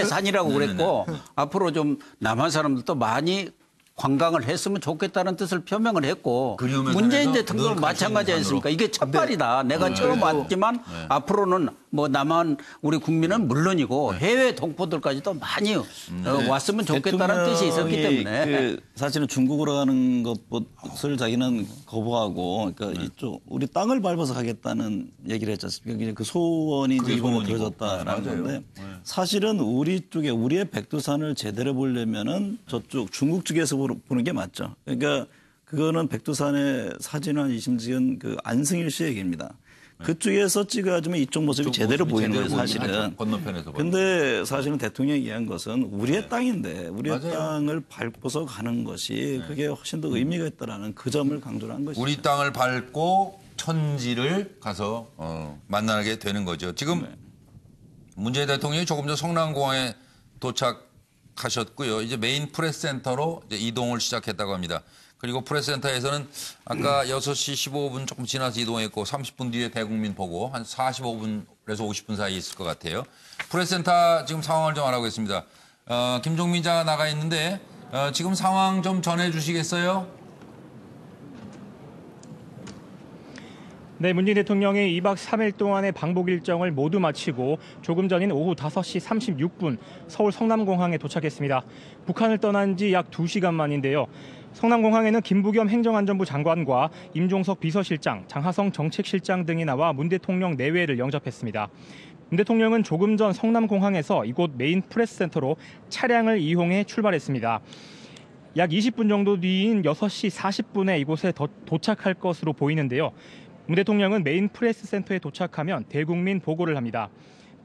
S8: 산이라고 그랬고 앞으로 좀 남한 사람들도 많이 관광을 했으면 좋겠다는 뜻을 표명을 했고 문재인 대통령도 마찬가지 아니습니까? 이게 첫발이다. 내가 처음 왔지만 앞으로는 뭐 남한 우리 국민은 물론이고 해외 동포들까지도 많이 왔으면 좋겠다는 뜻이 있었기 때문에
S6: 사실은 중국으로 가는 것을 자기는 거부하고 그러니까 이쪽 우리 땅을 밟아서 가겠다는 얘기를 했지 않습니까? 그 소원이 이번에 들어졌다라는 건데 사실은 우리 쪽에 우리의 백두산을 제대로 보려면은 저쪽 중국 쪽에서 보는 게 맞죠. 그러니까 그거는 백두산의 사진을 이심지은 그 안승일 씨 얘기입니다. 그쪽에서 찍어야지만 이쪽 모습이 제대로 보이는 거예요, 사실은.
S1: 건너편에서.
S6: 근데 사실은 대통령이 얘기한 것은 우리의 땅인데 우리의 땅을 밟고서 가는 것이 그게 훨씬 더 의미가 있다라는 그 점을 강조를 한 것이죠.
S1: 우리 땅을 밟고 천지를 가서 만나게 되는 거죠. 지금 문재인 대통령이 조금 전 성남공항에 도착 도착하셨고요. 이제 메인 프레스센터로 이제 이동을 시작했다고 합니다. 그리고 프레스센터에서는 아까 6시 15분 조금 지나서 이동했고 30분 뒤에 대국민 보고 한 45분에서 50분 사이에 있을 것 같아요. 프레스센터 지금 상황을 좀 알아보겠습니다. 김종민 기자가 나가 있는데 지금 상황 좀 전해주시겠어요?
S2: 네, 문재인 대통령이 2박 3일 동안의 방북 일정을 모두 마치고 조금 전인 오후 5시 36분 서울 성남공항에 도착했습니다. 북한을 떠난 지 약 2시간 만인데요. 성남공항에는 김부겸 행정안전부 장관과 임종석 비서실장, 장하성 정책실장 등이 나와 문 대통령 내외를 영접했습니다. 문 대통령은 조금 전 성남공항에서 이곳 메인 프레스센터로 차량을 이용해 출발했습니다. 약 20분 정도 뒤인 6시 40분에 이곳에 도착할 것으로 보이는데요. 문 대통령은 메인 프레스센터에 도착하면 대국민 보고를 합니다.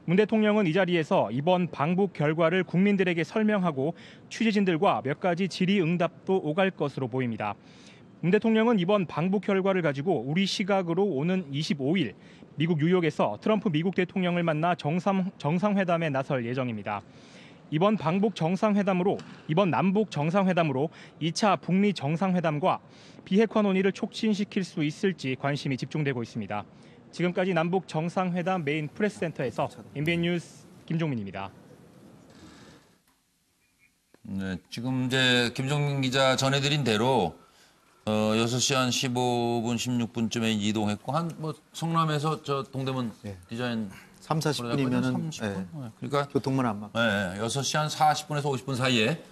S2: 문 대통령은 이 자리에서 이번 방북 결과를 국민들에게 설명하고 취재진들과 몇 가지 질의응답도 오갈 것으로 보입니다. 문 대통령은 이번 방북 결과를 가지고 우리 시각으로 오는 25일 미국 뉴욕에서 트럼프 미국 대통령을 만나 정상회담에 나설 예정입니다. 이번 남북 정상회담으로 2차 북미 정상회담과 비핵화 논의를 촉진시킬 수 있을지 관심이 집중되고 있습니다. 지금까지 남북 정상회담 메인 프레스센터에서 MBN 뉴스 김종민입니다.
S1: 네, 지금 이제 김종민 기자 전해드린 대로 6시 한 15분, 16분쯤에 이동했고 뭐 성남에서 저 동대문 디자인
S9: 3, 40분이면은
S1: 30분? 그러니까
S9: 교통만 안 막.
S1: 네, 6시 한 40분에서 50분 사이에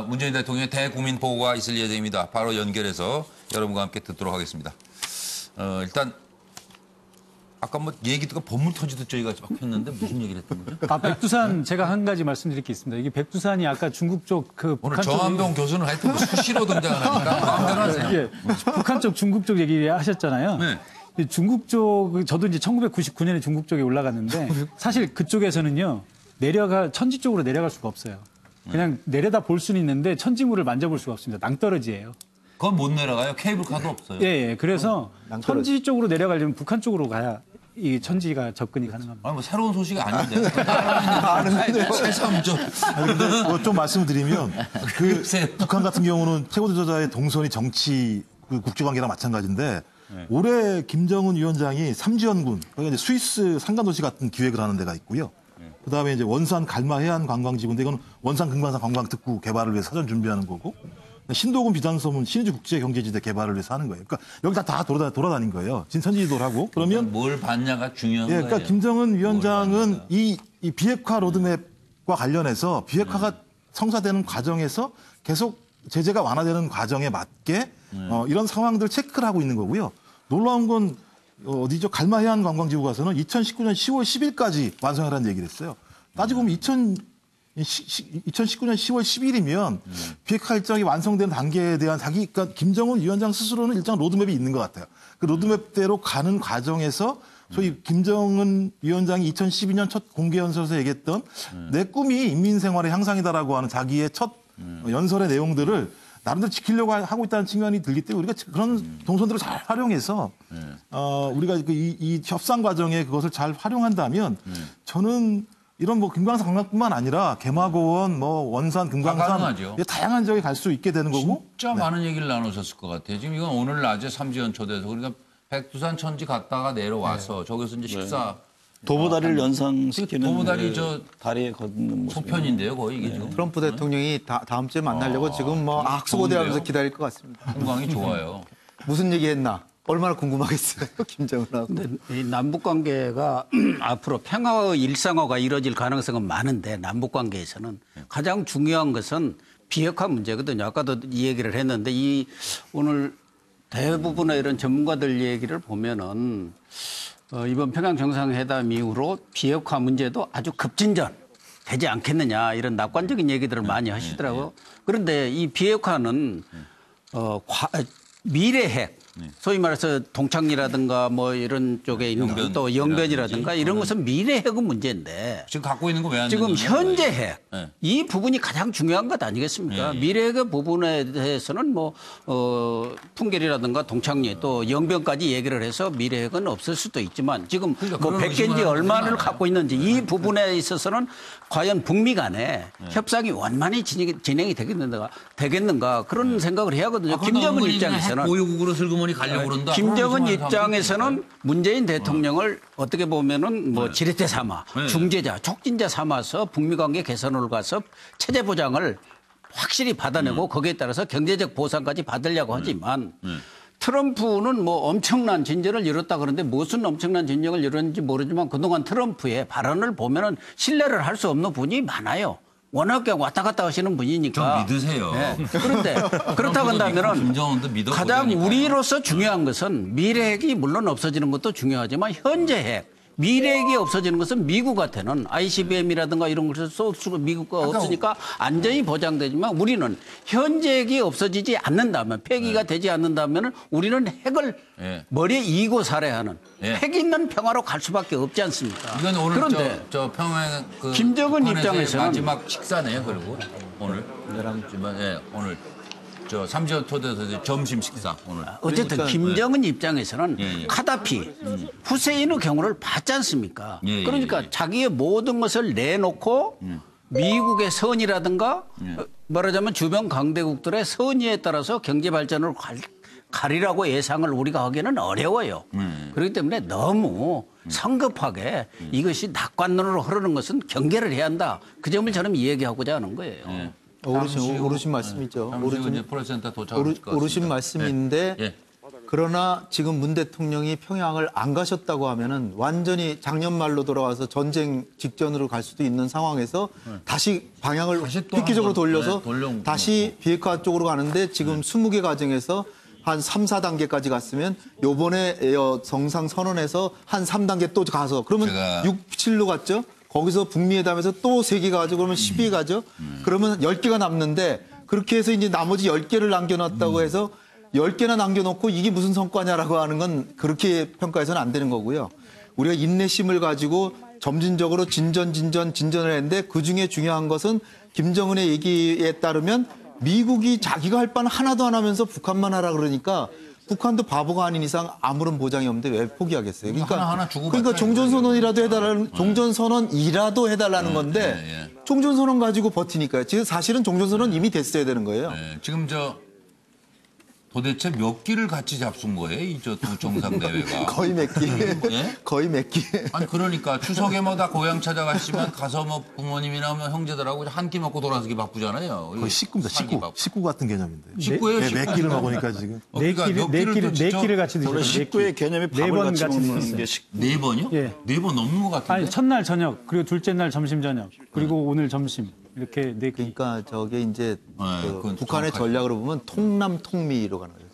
S1: 문재인 대통령의 대국민 보고가 있을 예정입니다. 바로 연결해서 여러분과 함께 듣도록 하겠습니다. 일단 아까 뭐 얘기 듣고 법문 터지듯 저희가 막 했는데 무슨 얘기를 했던 거죠?
S12: 백두산 제가 한 가지 말씀드릴 게 있습니다. 이게 백두산이 아까 중국 쪽 그
S1: 오늘
S12: 북한 쪽
S1: 정한병 교수는 하여튼 뭐 수시로 등장하니까 마음대로 하세요.
S12: 예, 북한 쪽 중국 쪽 얘기 하셨잖아요.
S1: 네.
S12: 중국 쪽 저도 이제 1999년에 중국 쪽에 올라갔는데 사실 그쪽에서는요 천지 쪽으로 내려갈 수가 없어요. 그냥 내려다 볼 수는 있는데 천지물을 만져볼 수가 없습니다. 낭떠러지예요.
S1: 그건 못 내려가요. 케이블카도 없어요.
S12: 예. 그래서 천지 쪽으로 내려가려면 북한 쪽으로 가야 이 천지가 접근이 가능합니다.
S1: 뭐 새로운 소식이 아닌데. 아는데. 새삼 좀.
S3: 좀 말씀을 드리면 북한 같은 경우는 최고 지도자의 동선이 정치 국제관계랑 마찬가지인데 올해 김정은 위원장이 삼지연군, 그러니까 이제 스위스 산간도시 같은 기획을 하는 데가 있고요. 그다음에 이제 원산 갈마 해안 관광지구인데 이건 원산 금강산 관광특구 개발을 위해 사전 준비하는 거고 신도군 비단섬은 신의주 국제경제지대 개발을 위해서 하는 거예요. 그러니까 여기 다 돌아다닌 거예요. 진천지도를 하고 그러면
S1: 뭘 받냐가 중요한 거예요.
S3: 그러니까 김정은 위원장은 이 비핵화 로드맵과 관련해서 비핵화가 성사되는 과정에서 계속 제재가 완화되는 과정에 맞게 이런 상황들 체크를 하고 있는 거고요. 놀라운 건 어디죠? 갈마 해안 관광지구 가서는 2019년 10월 10일까지 완성하라는 얘기를 했어요. 따지고 보면 2019년 10월 10일이면 비핵화 일정이 완성된 단계에 대한 그러니까 김정은 위원장 스스로는 일정 로드맵이 있는 것 같아요. 그 로드맵대로 가는 과정에서 소위 김정은 위원장이 2012년 첫 공개 연설에서 얘기했던 내 꿈이 인민생활의 향상이다라고 하는 자기의 첫 연설의 내용들을 나름대로 지키려고 하고 있다는 측면이 들기 때문에 우리가 그런 동선들을 잘 활용해서 우리가 이 협상 과정에 그것을 잘 활용한다면 저는 이런 뭐 금강산 관광뿐만 아니라 개마고원, 뭐 원산, 금강산 다양한 지역에 갈 수 있게 되는 거고.
S1: 진짜 많은 얘기를 나누셨을 것 같아요. 지금 이건 오늘 낮에 삼지연 초대해서 그러니까 백두산 천지 갔다가 내려와서 저기서 이제 식사.
S6: 도보다리를 연상시키는
S1: 도보다리
S6: 다리에 걷는 모습.
S1: 소편인데요, 거의 이게 지금.
S9: 트럼프 대통령이 다음 주에 만나려고 지금 뭐 악수고대하면서 기다릴 것 같습니다.
S1: 건강이 좋아요.
S9: 무슨 얘기했나? 얼마나 궁금하겠어요, 김정은하고.
S8: 이 남북 관계가 앞으로 평화의 일상화가 이루어질 가능성은 많은데 남북 관계에서는 가장 중요한 것은 비핵화 문제거든요. 아까도 이 얘기를 했는데 오늘 대부분의 이런 전문가들 얘기를 보면은 이번 평양 정상회담 이후로 비핵화 문제도 아주 급진전 되지 않겠느냐 이런 낙관적인 얘기들을 많이 하시더라고요. 그런데 이 비핵화는 미래 핵 소위 말해서 동창리라든가 뭐 이런 쪽에 있는 또 영변이라든가 이런 것은 미래 핵은 문제인데
S1: 지금 갖고 있는 거 왜 안
S8: 지금
S1: 되는
S8: 현재 핵
S1: 네.
S8: 이 부분이 가장 중요한 것 아니겠습니까?
S1: 네.
S8: 미래 핵의 부분에 대해서는 뭐 풍계리라든가 동창리 또 영변까지 얘기를 해서 미래 핵은 없을 수도 있지만 지금
S1: 그러니까
S8: 뭐
S1: 그런
S8: 100개인지
S1: 의심을
S8: 얼마를
S1: 하지
S8: 갖고 있는지 이 부분에 있어서는 과연 북미 간에 협상이 원만히 진행이 되겠는가 그런 생각을 해야 하거든요. 김정은 입장에서는
S1: 보유국으로 슬그머니 가려고 그런다.
S8: 김정은 입장에서는 문재인 대통령을 어떻게 보면은 뭐 지렛대 삼아 중재자, 촉진자 삼아서 북미 관계 개선을 가서 체제 보장을 확실히 받아내고 거기에 따라서 경제적 보상까지 받으려고 하지만 트럼프는 뭐 엄청난 진전을 이뤘다 그러는데 무슨 엄청난 진전을 이뤘는지 모르지만 그동안 트럼프의 발언을 보면은 신뢰를 할 수 없는 분이 많아요. 워낙 왔다 갔다 하시는 분이니까.
S1: 좀 믿으세요.
S8: 네. 그런데 그렇다고 한다면은 가장 우리로서 중요한 것은 미래 핵이 물론 없어지는 것도 중요하지만 현재 핵. 미래 핵이 없어지는 것은 미국한테는 ICBM이라든가 이런 것을 쏠 수가 미국과 없으니까 안전이 보장되지만 우리는 현재 핵이 없어지지 않는다면 폐기가 되지 않는다면 우리는 핵을 머리에 이고 살아야 하는 핵 있는 평화로 갈 수밖에 없지 않습니까?
S1: 이건 오늘
S8: 그런데
S1: 저 평화의 그
S8: 김정은 입장에서는
S1: 마지막 식사네요. 그리고 오늘 오늘 저 삼지연 토대에서 점심 식사 오늘.
S8: 어쨌든 김정은 입장에서는 카다피, 후세인의 경우를 봤지 않습니까? 그러니까 자기의 모든 것을 내놓고 미국의 선의라든가 말하자면 주변 강대국들의 선의에 따라서 경제 발전을 가리라고 예상을 우리가 하기는 어려워요. 그렇기 때문에 너무 성급하게 이것이 낙관론으로 흐르는 것은 경계를 해야 한다. 그 점을 저는 이야기하고자 하는 거예요.
S9: 오르신 말씀이죠. 오르신 말씀인데 그러나 지금 문 대통령이 평양을 안 가셨다고 하면은 완전히 작년 말로 돌아와서 전쟁 직전으로 갈 수도 있는 상황에서 다시 방향을 획기적으로 돌려서 다시 비핵화 쪽으로 가는데 지금 20개 과정에서 한 3, 4단계까지 갔으면 요번에 정상 선언에서 한 3단계 또 가서 그러면 6, 7로 갔죠. 거기서 북미회담에서 또 3개 가죠. 그러면 12개 가죠. 그러면 10개가 남는데 그렇게 해서 이제 나머지 10개를 남겨놨다고 해서 10개나 남겨놓고 이게 무슨 성과냐라고 하는 건 그렇게 평가해서는 안 되는 거고요. 우리가 인내심을 가지고 점진적으로 진전을 했는데 그중에 중요한 것은 김정은의 얘기에 따르면 미국이 자기가 할 바는 하나도 안 하면서 북한만 하라 그러니까 북한도 바보가 아닌 이상 아무런 보장이 없는데 왜 포기하겠어요? 그러니까 종전선언이라도 해달라는 종전선언이라도 해달라는 건데 종전선언 가지고 버티니까요. 지금 사실은 종전선언 이미 됐어야 되는 거예요.
S1: 지금 도대체 몇 끼를 같이 잡순 거예요? 이 두 정상대회가.
S9: 거의 몇 끼. 거의 몇 끼.
S1: 아니 그러니까 추석에 뭐 다 고향 찾아가시면 가서 뭐 부모님이나 뭐 형제들하고 한 끼 먹고 돌아서기 바쁘잖아요.
S3: 거의 식구입니다. 식구 같은 개념인데.
S1: 식구예요?
S3: 몇 끼를 먹으니까 지금.
S12: 네 끼를 같이 드시죠.
S6: 원래 식구의 개념이 밥을 같이 먹는 게
S1: 네 번이요? 네 번 넘는 것 같은데.
S12: 아니 첫날 저녁 그리고 둘째 날 점심 저녁 그리고 오늘 점심. 이렇게 네 끼.
S9: 그러니까 저게 이제 북한의 전략으로 보면 통남 통미로 가는 거예요.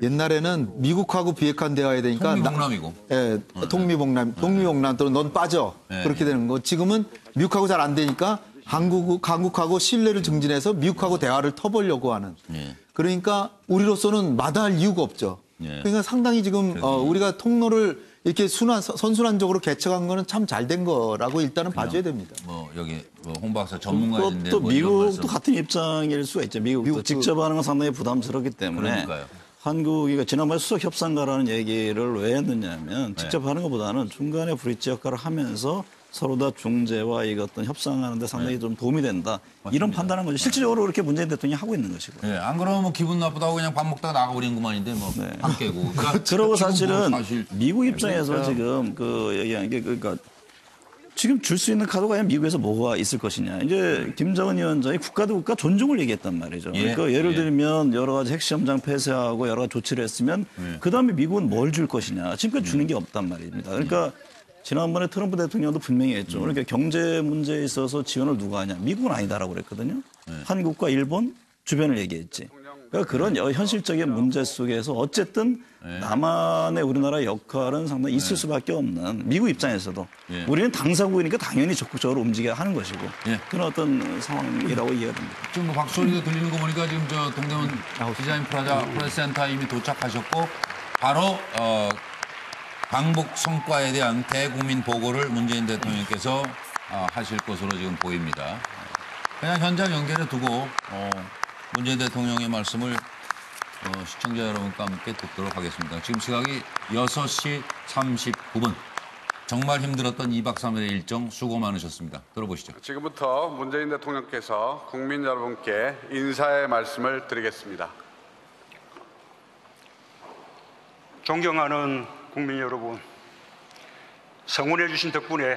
S9: 옛날에는 미국하고 비핵화 대화해야 되니까
S1: 통미봉남이고.
S9: 통미봉남 또는 넌 빠져. 그렇게 되는 거. 지금은 미국하고 잘 안 되니까 한국하고 신뢰를 증진해서 미국하고 대화를 터보려고 하는. 그러니까 우리로서는 마다할 이유가 없죠. 그러니까 상당히 지금 우리가 통로를 이렇게 선순환적으로 개척한 거는 참 잘 된 거라고 일단은 봐줘야 됩니다.
S1: 뭐 여기 홍 박사 전문가인데
S6: 또 미국도 같은 입장일 수가 있죠. 미국도 직접 하는 건 상당히 부담스럽기 때문에 한국이 지난번에 수석 협상가라는 얘기를 왜 했느냐면 직접 하는 것보다는 중간에 브릿지 역할을 하면서 서로 다 중재와 이 어떤 협상하는 데 상당히 좀 도움이 된다. 맞습니다. 이런 판단한 거죠. 실질적으로 그렇게 문재인 대통령이 하고 있는 것이고.
S1: 안 그러면 뭐 기분 나쁘다고 그냥 밥 먹다가 나가버리는 것만인데 뭐 안 깨고.
S6: 그러고 사실은 미국 입장에서 지금 얘기한 게 그러니까 지금 줄 수 있는 카드가 과연 미국에서 뭐가 있을 것이냐. 이제 김정은 위원장이 국가 대 국가 존중을 얘기했단 말이죠. 그러니까 예를 들면 여러 가지 핵시험장 폐쇄하고 여러 가지 조치를 했으면 그다음에 미국은 뭘 줄 것이냐. 지금까지 주는 게 없단 말입니다. 그러니까 지난번에 트럼프 대통령도 분명히 했죠. 그러니까 경제 문제에 있어서 지원을 누가 하냐. 미국은 아니다라고 그랬거든요. 한국과 일본 주변을 얘기했지. 그러니까 그런 현실적인 문제 속에서 어쨌든 남한의 우리나라의 역할은 상당히 있을 수밖에 없는 미국 입장에서도 우리는 당사국이니까 당연히 적극적으로 움직여야 하는 것이고 그런 어떤 상황이라고 이해가 됩니다.
S1: 지금 뭐 박소리도 들리는 거 보니까 지금 동대문 디자인 프라자 프레스센터 이미 도착하셨고 바로 방북 성과에 대한 대국민 보고를 문재인 대통령께서 하실 것으로 지금 보입니다. 그냥 현장 연결해 두고 문재인 대통령의 말씀을 시청자 여러분과 함께 듣도록 하겠습니다. 지금 시각이 6시 39분. 정말 힘들었던 2박 3일의 일정 수고 많으셨습니다. 들어보시죠.
S4: 지금부터 문재인 대통령께서 국민 여러분께 인사의 말씀을 드리겠습니다.
S10: 존경하는 국민 여러분, 성원해 주신 덕분에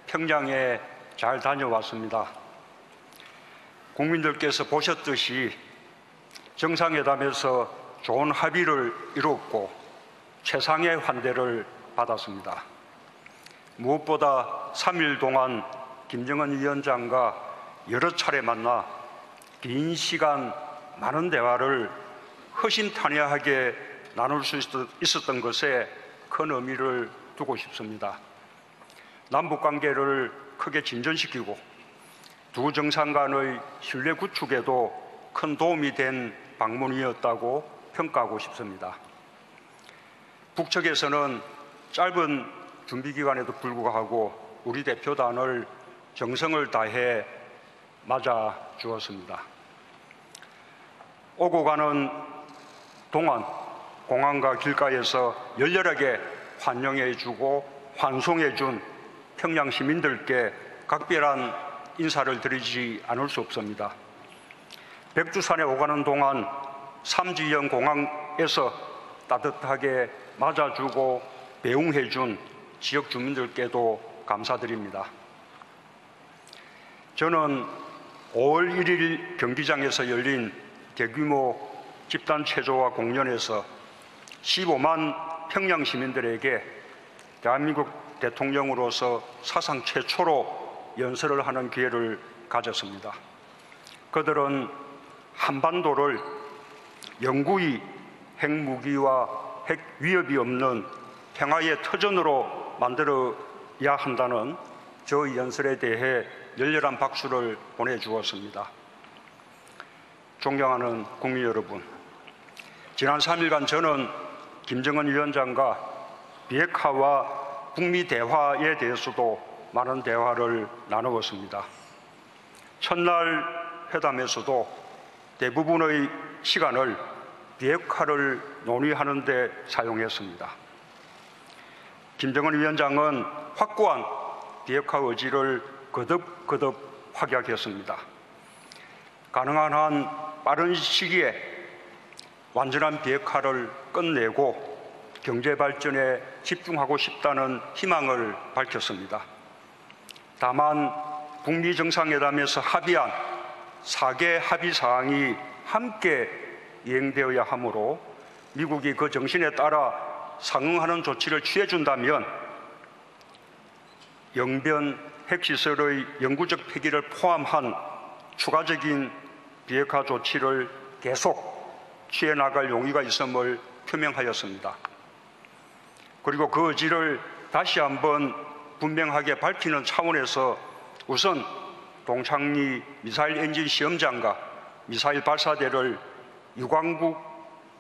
S10: 평양에 잘 다녀왔습니다. 국민들께서 보셨듯이 정상회담에서 좋은 합의를 이뤘고 최상의 환대를 받았습니다. 무엇보다 3일 동안 김정은 위원장과 여러 차례 만나 긴 시간 많은 대화를 허심탄회하게 나눌 수 있었던 것에 큰 의미를 두고 싶습니다. 남북관계를 크게 진전시키고 두 정상 간의 신뢰 구축에도 큰 도움이 된 방문이었다고 평가하고 싶습니다. 북측에서는 짧은 준비 기간에도 불구하고 우리 대표단을 정성을 다해 맞아 주었습니다. 오고 가는 동안 공항과 길가에서 열렬하게 환영해 주고 환송해 준 평양 시민들께 각별한 인사를 드리지 않을 수 없습니다. 백두산에 오가는 동안 삼지연 공항에서 따뜻하게 맞아주고 배웅해 준 지역 주민들께도 감사드립니다. 저는 5월 1일 경기장에서 열린 대규모 집단 체조와 공연에서 15만 평양 시민들에게 대한민국 대통령으로서 사상 최초로 연설을 하는 기회를 가졌습니다. 그들은 한반도를 영구히 핵무기와 핵 위협이 없는 평화의 터전으로 만들어야 한다는 저 연설에 대해 열렬한 박수를 보내주었습니다. 존경하는 국민 여러분, 지난 3일간 저는 김정은 위원장과 비핵화와 북미 대화에 대해서도 많은 대화를 나누었습니다. 첫날 회담에서도 대부분의 시간을 비핵화를 논의하는 데 사용했습니다. 김정은 위원장은 확고한 비핵화 의지를 거듭 확약했습니다. 가능한 한 빠른 시기에 완전한 비핵화를 끝내고 경제 발전에 집중하고 싶다는 희망을 밝혔습니다. 다만 북미 정상회담에서 합의한 4개 합의 사항이 함께 이행되어야 하므로 미국이 그 정신에 따라 상응하는 조치를 취해준다면 영변 핵시설의 영구적 폐기를 포함한 추가적인 비핵화 조치를 계속 취해나갈 용의가 있음을 표명하였습니다. 그리고 그 의지를 다시 한번 분명하게 밝히는 차원에서 우선 동창리 미사일 엔진 시험장과 미사일 발사대를 유관국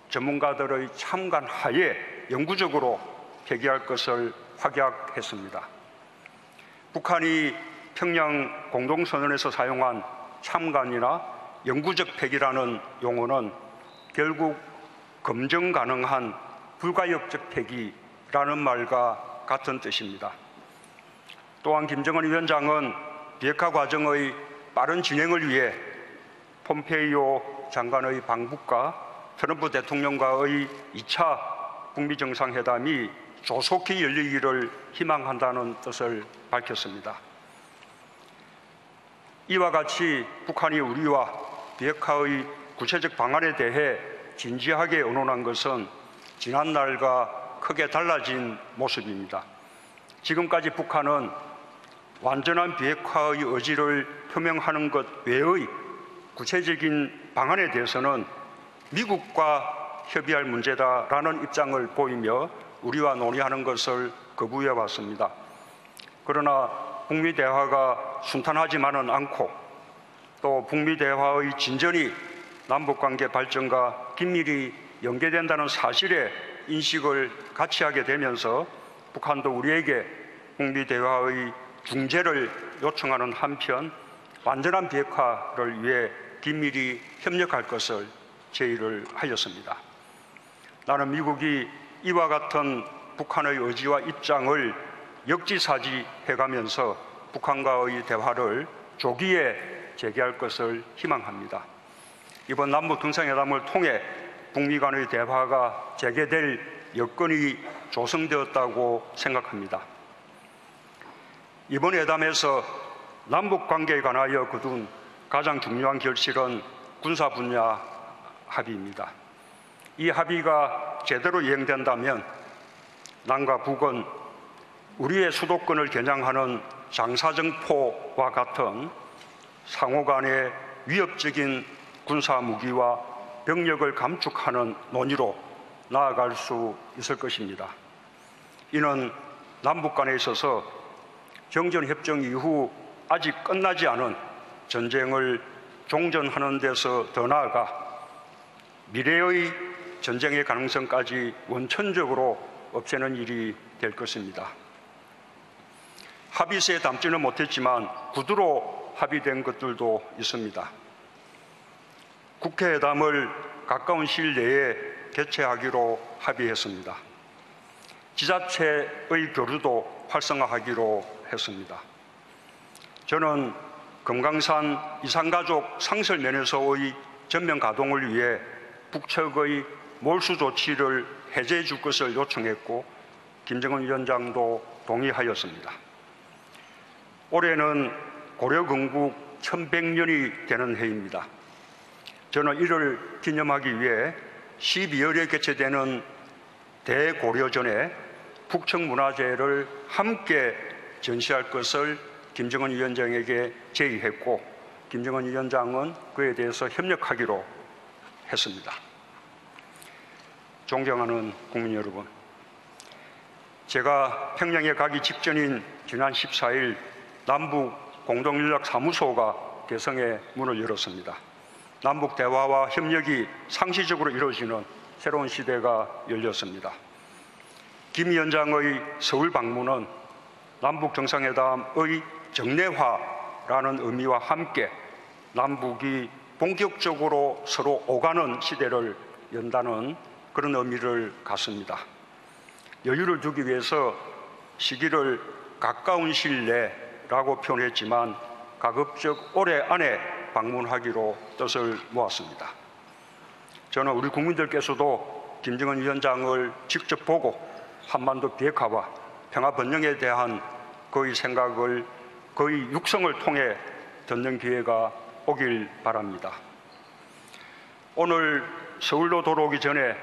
S10: 전문가들의 참관 하에 영구적으로 폐기할 것을 확약했습니다. 북한이 평양 공동선언에서 사용한 참관이나 영구적 폐기라는 용어는 결국 검증 가능한 불가역적 폐기라는 말과 같은 뜻입니다. 또한 김정은 위원장은 비핵화 과정의 빠른 진행을 위해 폼페이오 장관의 방북과 트럼프 대통령과의 2차 북미 정상회담이 조속히 열리기를 희망한다는 뜻을 밝혔습니다. 이와 같이 북한이 우리와 비핵화의 구체적 방안에 대해 진지하게 의논한 것은 지난날과 크게 달라진 모습입니다. 지금까지 북한은 완전한 비핵화의 의지를 표명하는 것 외의 구체적인 방안에 대해서는 미국과 협의할 문제다라는 입장을 보이며 우리와 논의하는 것을 거부해 왔습니다. 그러나 북미 대화가 순탄하지만은 않고 또 북미 대화의 진전이 남북관계 발전과 긴밀히 연계된다는 사실에 인식을 같이 하게 되면서 북한도 우리에게 북미 대화의 중재를 요청하는 한편 완전한 비핵화를 위해 긴밀히 협력할 것을 제의를 하였습니다. 나는 미국이 이와 같은 북한의 의지와 입장을 역지사지해가면서 북한과의 대화를 조기에 재개할 것을 희망합니다. 이번 남북 정상회담을 통해 북미 간의 대화가 재개될 여건이 조성되었다고 생각합니다. 이번 회담에서 남북 관계에 관하여 거둔 가장 중요한 결실은 군사 분야 합의입니다. 이 합의가 제대로 이행된다면 남과 북은 우리의 수도권을 겨냥하는 장사정포와 같은 상호 간의 위협적인 군사 무기와 병력을 감축하는 논의로 나아갈 수 있을 것입니다. 이는 남북 간에 있어서 정전협정 이후 아직 끝나지 않은 전쟁을 종전하는 데서 더 나아가 미래의 전쟁의 가능성까지 원천적으로 없애는 일이 될 것입니다. 합의서에 담지는 못했지만 구두로 합의된 것들도 있습니다. 국회회담을 가까운 시일 내에 개최하기로 합의했습니다. 지자체의 교류도 활성화하기로 했습니다. 저는 금강산 이산가족 상설 면에서의 전면 가동을 위해 북측의 몰수 조치를 해제해 줄 것을 요청했고 김정은 위원장도 동의하였습니다. 올해는 고려 건국 1100년이 되는 해입니다. 저는 이를 기념하기 위해 12월에 개최되는 대고려전에 북측문화재를 함께 전시할 것을 김정은 위원장에게 제의했고 김정은 위원장은 그에 대해서 협력하기로 했습니다. 존경하는 국민 여러분, 제가 평양에 가기 직전인 지난 14일 남북 공동연락사무소가 개성에 문을 열었습니다. 남북 대화와 협력이 상시적으로 이루어지는 새로운 시대가 열렸습니다. 김 위원장의 서울 방문은 남북 정상회담의 정례화라는 의미와 함께 남북이 본격적으로 서로 오가는 시대를 연다는 그런 의미를 갖습니다. 여유를 두기 위해서 시기를 가까운 시일 내라고 표현했지만 가급적 올해 안에 방문하기로 뜻을 모았습니다. 저는 우리 국민들께서도 김정은 위원장을 직접 보고 한반도 비핵화와 평화 번영에 대한 그의 생각을, 그의 육성을 통해 듣는 기회가 오길 바랍니다. 오늘 서울로 돌아오기 전에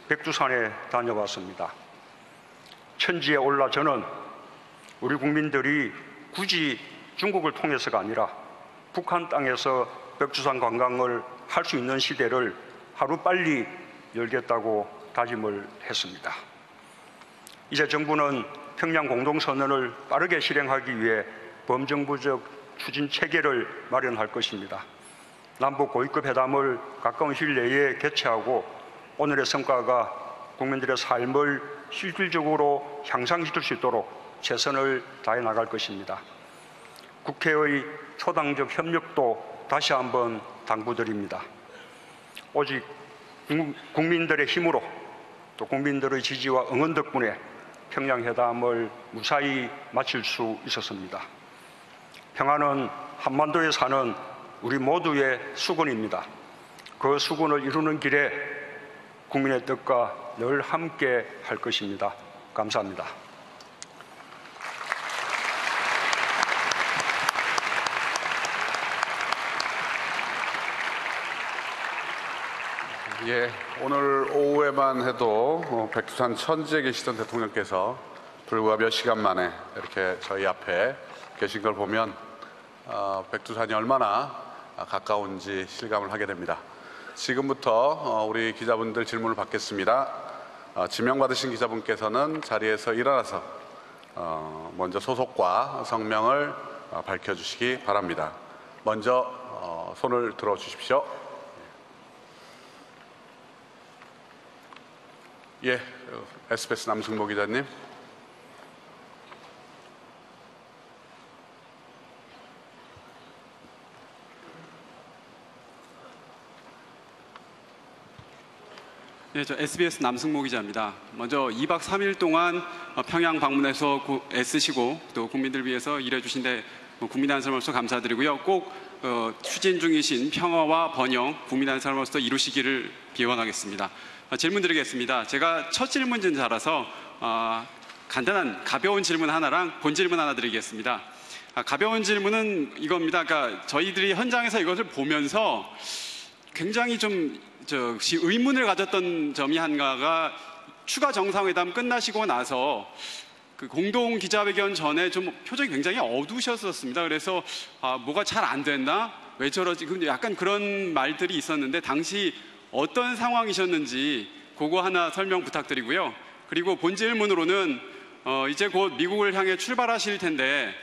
S10: 백두산에 다녀왔습니다. 천지에 올라 저는 우리 국민들이 굳이 중국을 통해서가 아니라 북한 땅에서 백두산 관광을 할 수 있는 시대를 하루빨리 열겠다고 다짐을 했습니다. 이제 정부는 평양 공동선언을 빠르게 실행하기 위해 범정부적 추진 체계를 마련할 것입니다. 남북 고위급 회담을 가까운 시일 내에 개최하고 오늘의 성과가 국민들의 삶을 실질적으로 향상시킬 수 있도록 최선을 다해 나갈 것입니다. 국회의 초당적 협력도 다시 한번 당부드립니다. 오직 국민들의 힘으로 또 국민들의 지지와 응원 덕분에 평양회담을 무사히 마칠 수 있었습니다. 평화는 한반도에 사는 우리 모두의 수건입니다. 그 수건을 이루는 길에 국민의 뜻과 늘 함께 할 것입니다. 감사합니다.
S4: 예, 오늘 오후에만 해도 백두산 천지에 계시던 대통령께서 불과 몇 시간 만에 이렇게 저희 앞에 계신 걸 보면 백두산이 얼마나 가까운지 실감을 하게 됩니다. 지금부터 우리 기자분들 질문을 받겠습니다. 지명받으신 기자분께서는 자리에서 일어나서 먼저 소속과 성명을 밝혀주시기 바랍니다. 먼저 손을 들어주십시오. 예, SBS 남승모 기자님.
S14: 네, 저 SBS 남승모 기자입니다. 먼저 2박 3일 동안 평양 방문해서 애쓰시고 또 국민들 위해서 일해주신데 국민의 한 사람으로서 감사드리고요. 꼭 추진 중이신 평화와 번영, 국민의 한 사람으로서 이루시기를 기원하겠습니다. 질문 드리겠습니다. 제가 첫 질문자라서 간단한 가벼운 질문 하나랑 본 질문 하나 드리겠습니다. 가벼운 질문은 이겁니다. 그러니까 저희들이 현장에서 이것을 보면서 굉장히 좀 의문을 가졌던 점이 한가가 추가 정상회담 끝나시고 나서 그 공동 기자회견 전에 좀 표정이 굉장히 어두우셨었습니다. 그래서 뭐가 잘 안 됐나? 왜 저러지? 근데 약간 그런 말들이 있었는데 당시 어떤 상황이셨는지 그거 하나 설명 부탁드리고요. 그리고 본 질문으로는 이제 곧 미국을 향해 출발하실 텐데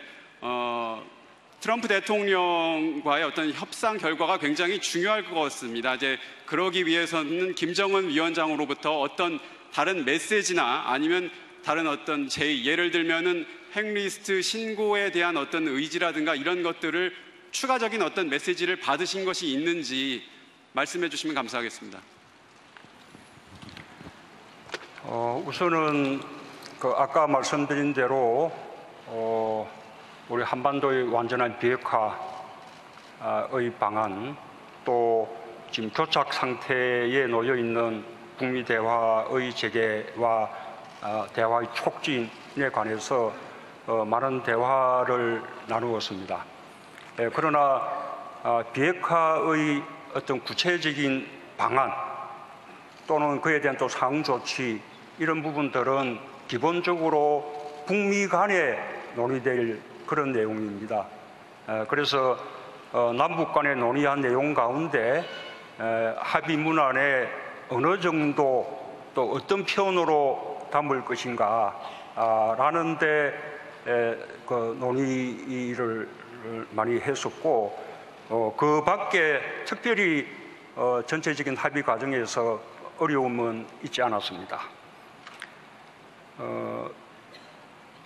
S14: 트럼프 대통령과의 어떤 협상 결과가 굉장히 중요할 것 같습니다. 이제 그러기 위해서는 김정은 위원장으로부터 어떤 다른 메시지나 아니면 다른 어떤 제의, 예를 들면은 핵리스트 신고에 대한 어떤 의지라든가 이런 것들을 추가적인 어떤 메시지를 받으신 것이 있는지 말씀해 주시면 감사하겠습니다.
S10: 우선은 아까 말씀드린 대로 우리 한반도의 완전한 비핵화의 방안, 또 지금 교착 상태에 놓여 있는 북미 대화의 재개와 대화의 촉진에 관해서 많은 대화를 나누었습니다. 그러나 비핵화의 어떤 구체적인 방안 또는 그에 대한 또 상응 조치 이런 부분들은 기본적으로 북미 간에 논의될 그런 내용입니다. 그래서 남북 간에 논의한 내용 가운데 합의 문안에 어느 정도 또 어떤 표현으로 담을 것인가 라는 데 그 논의를 많이 했었고 그 밖에 특별히 전체적인 합의 과정에서 어려움은 있지 않았습니다.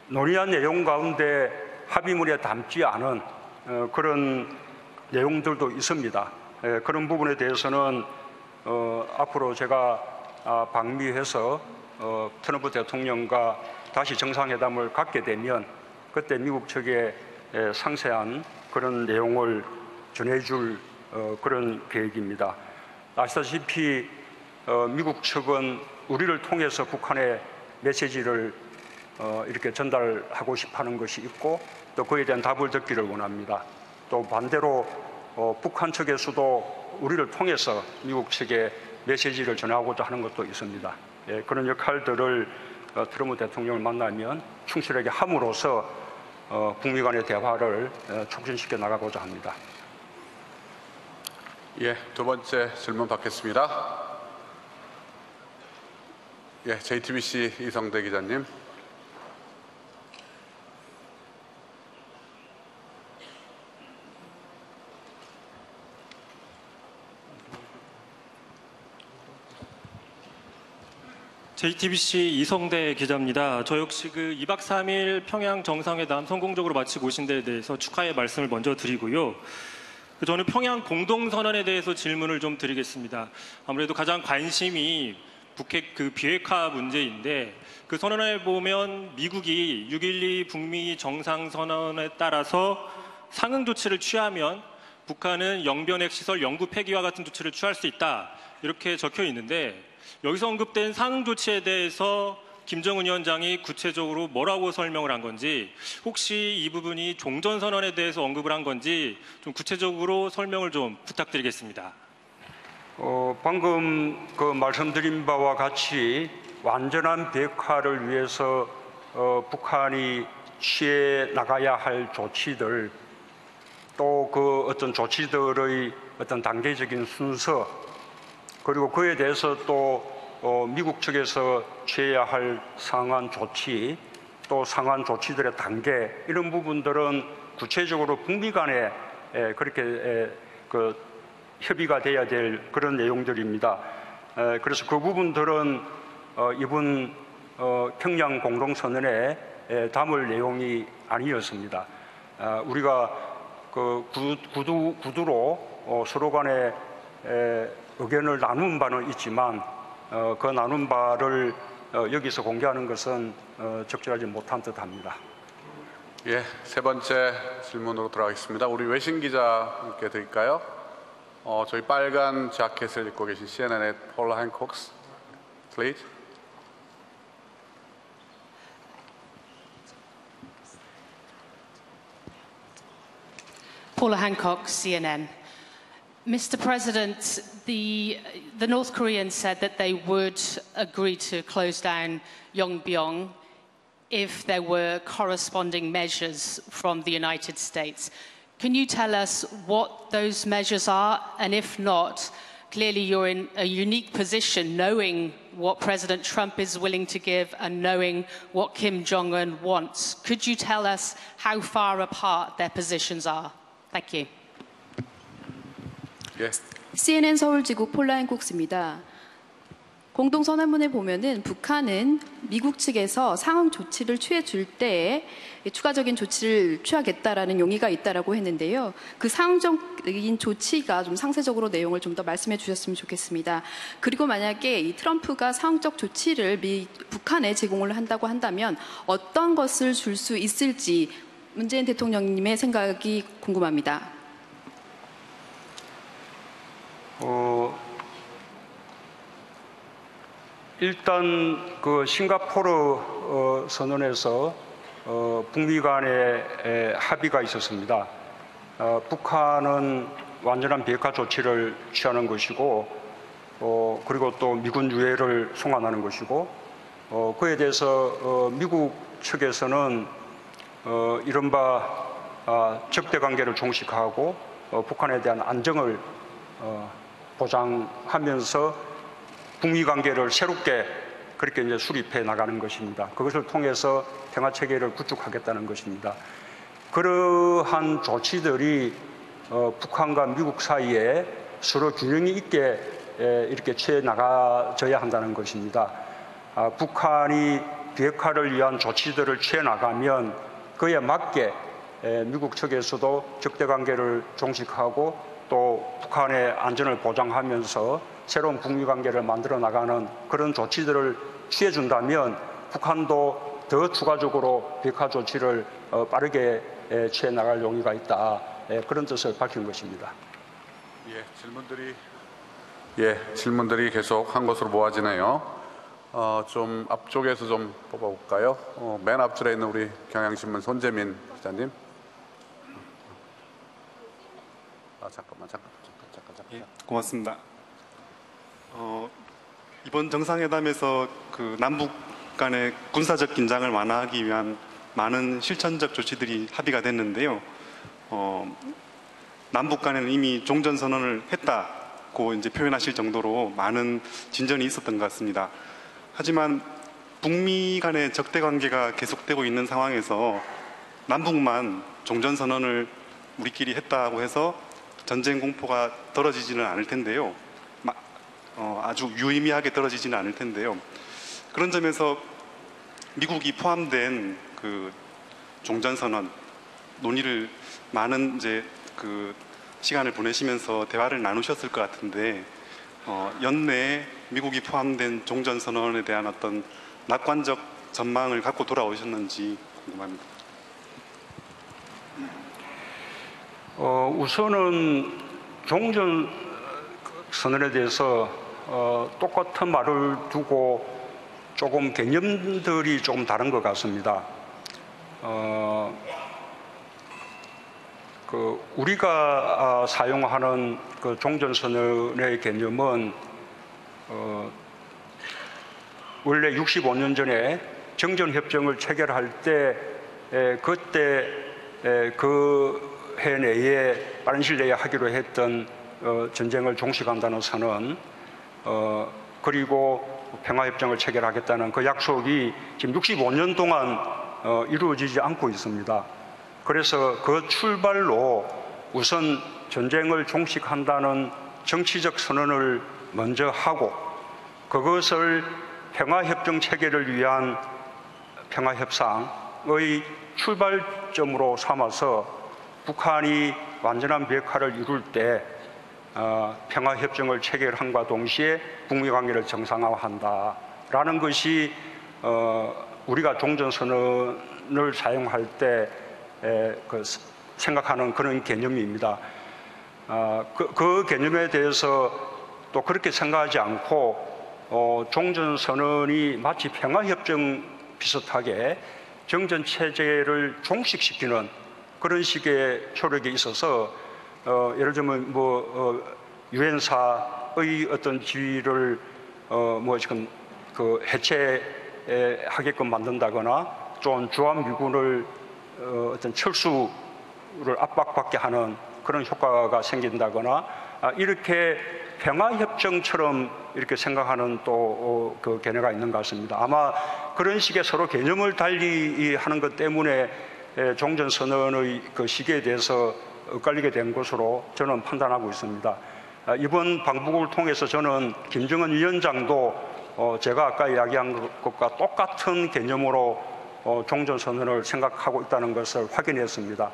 S10: 논의한 내용 가운데 합의문에 담지 않은 그런 내용들도 있습니다. 그런 부분에 대해서는 앞으로 제가 방미해서 트럼프 대통령과 다시 정상회담을 갖게 되면 그때 미국 측에 상세한 그런 내용을 전해줄 그런 계획입니다. 아시다시피 미국 측은 우리를 통해서 북한의 메시지를 이렇게 전달하고 싶어하는 것이 있고 또 그에 대한 답을 듣기를 원합니다. 또 반대로 북한 측에서도 우리를 통해서 미국 측에 메시지를 전하고자 하는 것도 있습니다. 그런 역할들을 트럼프 대통령을 만나면 충실하게 함으로써 북미 간의 대화를 촉진시켜 나가고자 합니다.
S4: 예, 두 번째 질문 받겠습니다. 예, JTBC 이성대 기자님.
S15: JTBC 이성대 기자입니다. 저 역시 2박 3일 평양 정상회담 성공적으로 마치고 오신 데에 대해서 축하의 말씀을 먼저 드리고요. 저는 평양 공동선언에 대해서 질문을 좀 드리겠습니다. 아무래도 가장 관심이 북핵 비핵화 문제인데 그 선언에 보면 미국이 6.12 북미 정상선언에 따라서 상응 조치를 취하면 북한은 영변핵 시설 영구 폐기와 같은 조치를 취할 수 있다 이렇게 적혀 있는데 여기서 언급된 상응 조치에 대해서 김정은 위원장이 구체적으로 뭐라고 설명을 한 건지 혹시 이 부분이 종전선언에 대해서 언급을 한 건지 좀 구체적으로 설명을 좀 부탁드리겠습니다.
S10: 방금 말씀드린 바와 같이 완전한 비핵화를 위해서 북한이 취해 나가야 할 조치들 또 그 어떤 조치들의 어떤 단계적인 순서 그리고 그에 대해서 또 미국 측에서 취해야 할 상한 조치 또 상한 조치들의 단계 이런 부분들은 구체적으로 북미 간에 그렇게 협의가 돼야 될 그런 내용들입니다. 그래서 그 부분들은 이번 평양 공동선언에 담을 내용이 아니었습니다. 우리가 그 구두로 서로 간에 의견을 나눈 바는 있지만 그 나눈 바를 여기서 공개하는 것은 적절하지 못한 듯합니다.
S4: 예, 세 번째 질문으로 들어가겠습니다. 우리 외신 기자님께 드릴까요? 저희 빨간 자켓을 입고 계신 CNN의 폴라 핸콕스, please.
S16: Paula Hancock, CNN. Mr. President, the North Koreans said that they would agree to close down Yongbyon if there were corresponding measures from the United States. Can you tell us what those measures are? And if not, clearly you're in a unique position knowing what President Trump is willing to give and knowing what Kim Jong-un wants. Could you tell us how far apart their positions are? Thank you.
S4: Yes.
S17: CNN 서울지국 폴라 핸콕스입니다. 공동선언문에 보면은 북한은 미국 측에서 상응 조치를 취해줄 때에 추가적인 조치를 취하겠다라는 용의가 있다라고 했는데요. 그 상응적인 조치가 좀 상세적으로 내용을 좀 더 말씀해 주셨으면 좋겠습니다. 그리고 만약에 이 트럼프가 상응적 조치를 북한에 제공을 한다고 한다면 어떤 것을 줄 수 있을지 문재인 대통령님의 생각이 궁금합니다.
S10: 일단 그 싱가포르 선언에서 북미 간의 합의가 있었습니다. 북한은 완전한 비핵화 조치를 취하는 것이고 그리고 또 미군 유해를 송환하는 것이고 그에 대해서 미국 측에서는 이른바 적대 관계를 종식하고 북한에 대한 안정을 보장하면서 북미 관계를 새롭게 그렇게 이제 수립해 나가는 것입니다. 그것을 통해서 평화 체계를 구축하겠다는 것입니다. 그러한 조치들이 북한과 미국 사이에 서로 균형이 있게 이렇게 취해 나가져야 한다는 것입니다. 북한이 비핵화를 위한 조치들을 취해 나가면 그에 맞게 미국 측에서도 적대 관계를 종식하고 또 북한의 안전을 보장하면서 새로운 북미 관계를 만들어 나가는 그런 조치들을 취해 준다면 북한도 더 추가적으로 비핵화 조치를 빠르게 취해 나갈 용의가 있다. 그런 뜻을 밝힌 것입니다.
S4: 질문들이 계속 한 것으로 모아지네요. 좀 앞쪽에서 좀 뽑아볼까요? 맨 앞줄에 있는 우리 경향신문 손재민 기자님. 잠깐만.
S18: 예, 고맙습니다. 이번 정상회담에서 그 남북 간의 군사적 긴장을 완화하기 위한 많은 실천적 조치들이 합의가 됐는데요. 남북 간에는 이미 종전선언을 했다고 이제 표현하실 정도로 많은 진전이 있었던 것 같습니다. 하지만 북미 간의 적대 관계가 계속되고 있는 상황에서 남북만 종전선언을 우리끼리 했다고 해서 전쟁 공포가 떨어지지는 않을 텐데요. 아주 유의미하게 떨어지지는 않을 텐데요. 그런 점에서 미국이 포함된 그 종전선언 논의를 많은 이제 그 시간을 보내시면서 대화를 나누셨을 것 같은데 연내에 미국이 포함된 종전선언에 대한 어떤 낙관적 전망을 갖고 돌아오셨는지 궁금합니다.
S10: 우선은 종전선언에 대해서 똑같은 말을 두고 조금 개념들이 조금 다른 것 같습니다. 우리가 사용하는 그 종전선언의 개념은 원래 65년 전에 정전협정을 체결할 때 그때 그 해 내에 빠른 시일 내에 하기로 했던 전쟁을 종식한다는 선언 그리고 평화협정을 체결하겠다는 그 약속이 지금 65년 동안 이루어지지 않고 있습니다. 그래서 그 출발로 우선 전쟁을 종식한다는 정치적 선언을 먼저 하고 그것을 평화협정 체계를 위한 평화협상의 출발점으로 삼아서 북한이 완전한 비핵화를 이룰 때 평화협정을 체결함과 동시에 북미 관계를 정상화한다라는 것이 우리가 종전선언을 사용할 때 생각하는 그런 개념입니다. 그 개념에 대해서 또 그렇게 생각하지 않고 종전선언이 마치 평화협정 비슷하게 정전체제를 종식시키는 그런 식의 효력이 있어서 예를 들면 유엔사의 어떤 지위를 지금 해체하게끔 만든다거나 좀 주한미군을 어떤 철수를 압박받게 하는 그런 효과가 생긴다거나 이렇게 평화협정처럼 이렇게 생각하는 또 그 견해가 있는 것 같습니다. 아마 그런 식의 서로 개념을 달리 하는 것 때문에 종전선언의 그 시기에 대해서 엇갈리게 된 것으로 저는 판단하고 있습니다. 이번 방북을 통해서 저는 김정은 위원장도 제가 아까 이야기한 것과 똑같은 개념으로 종전선언을 생각하고 있다는 것을 확인했습니다.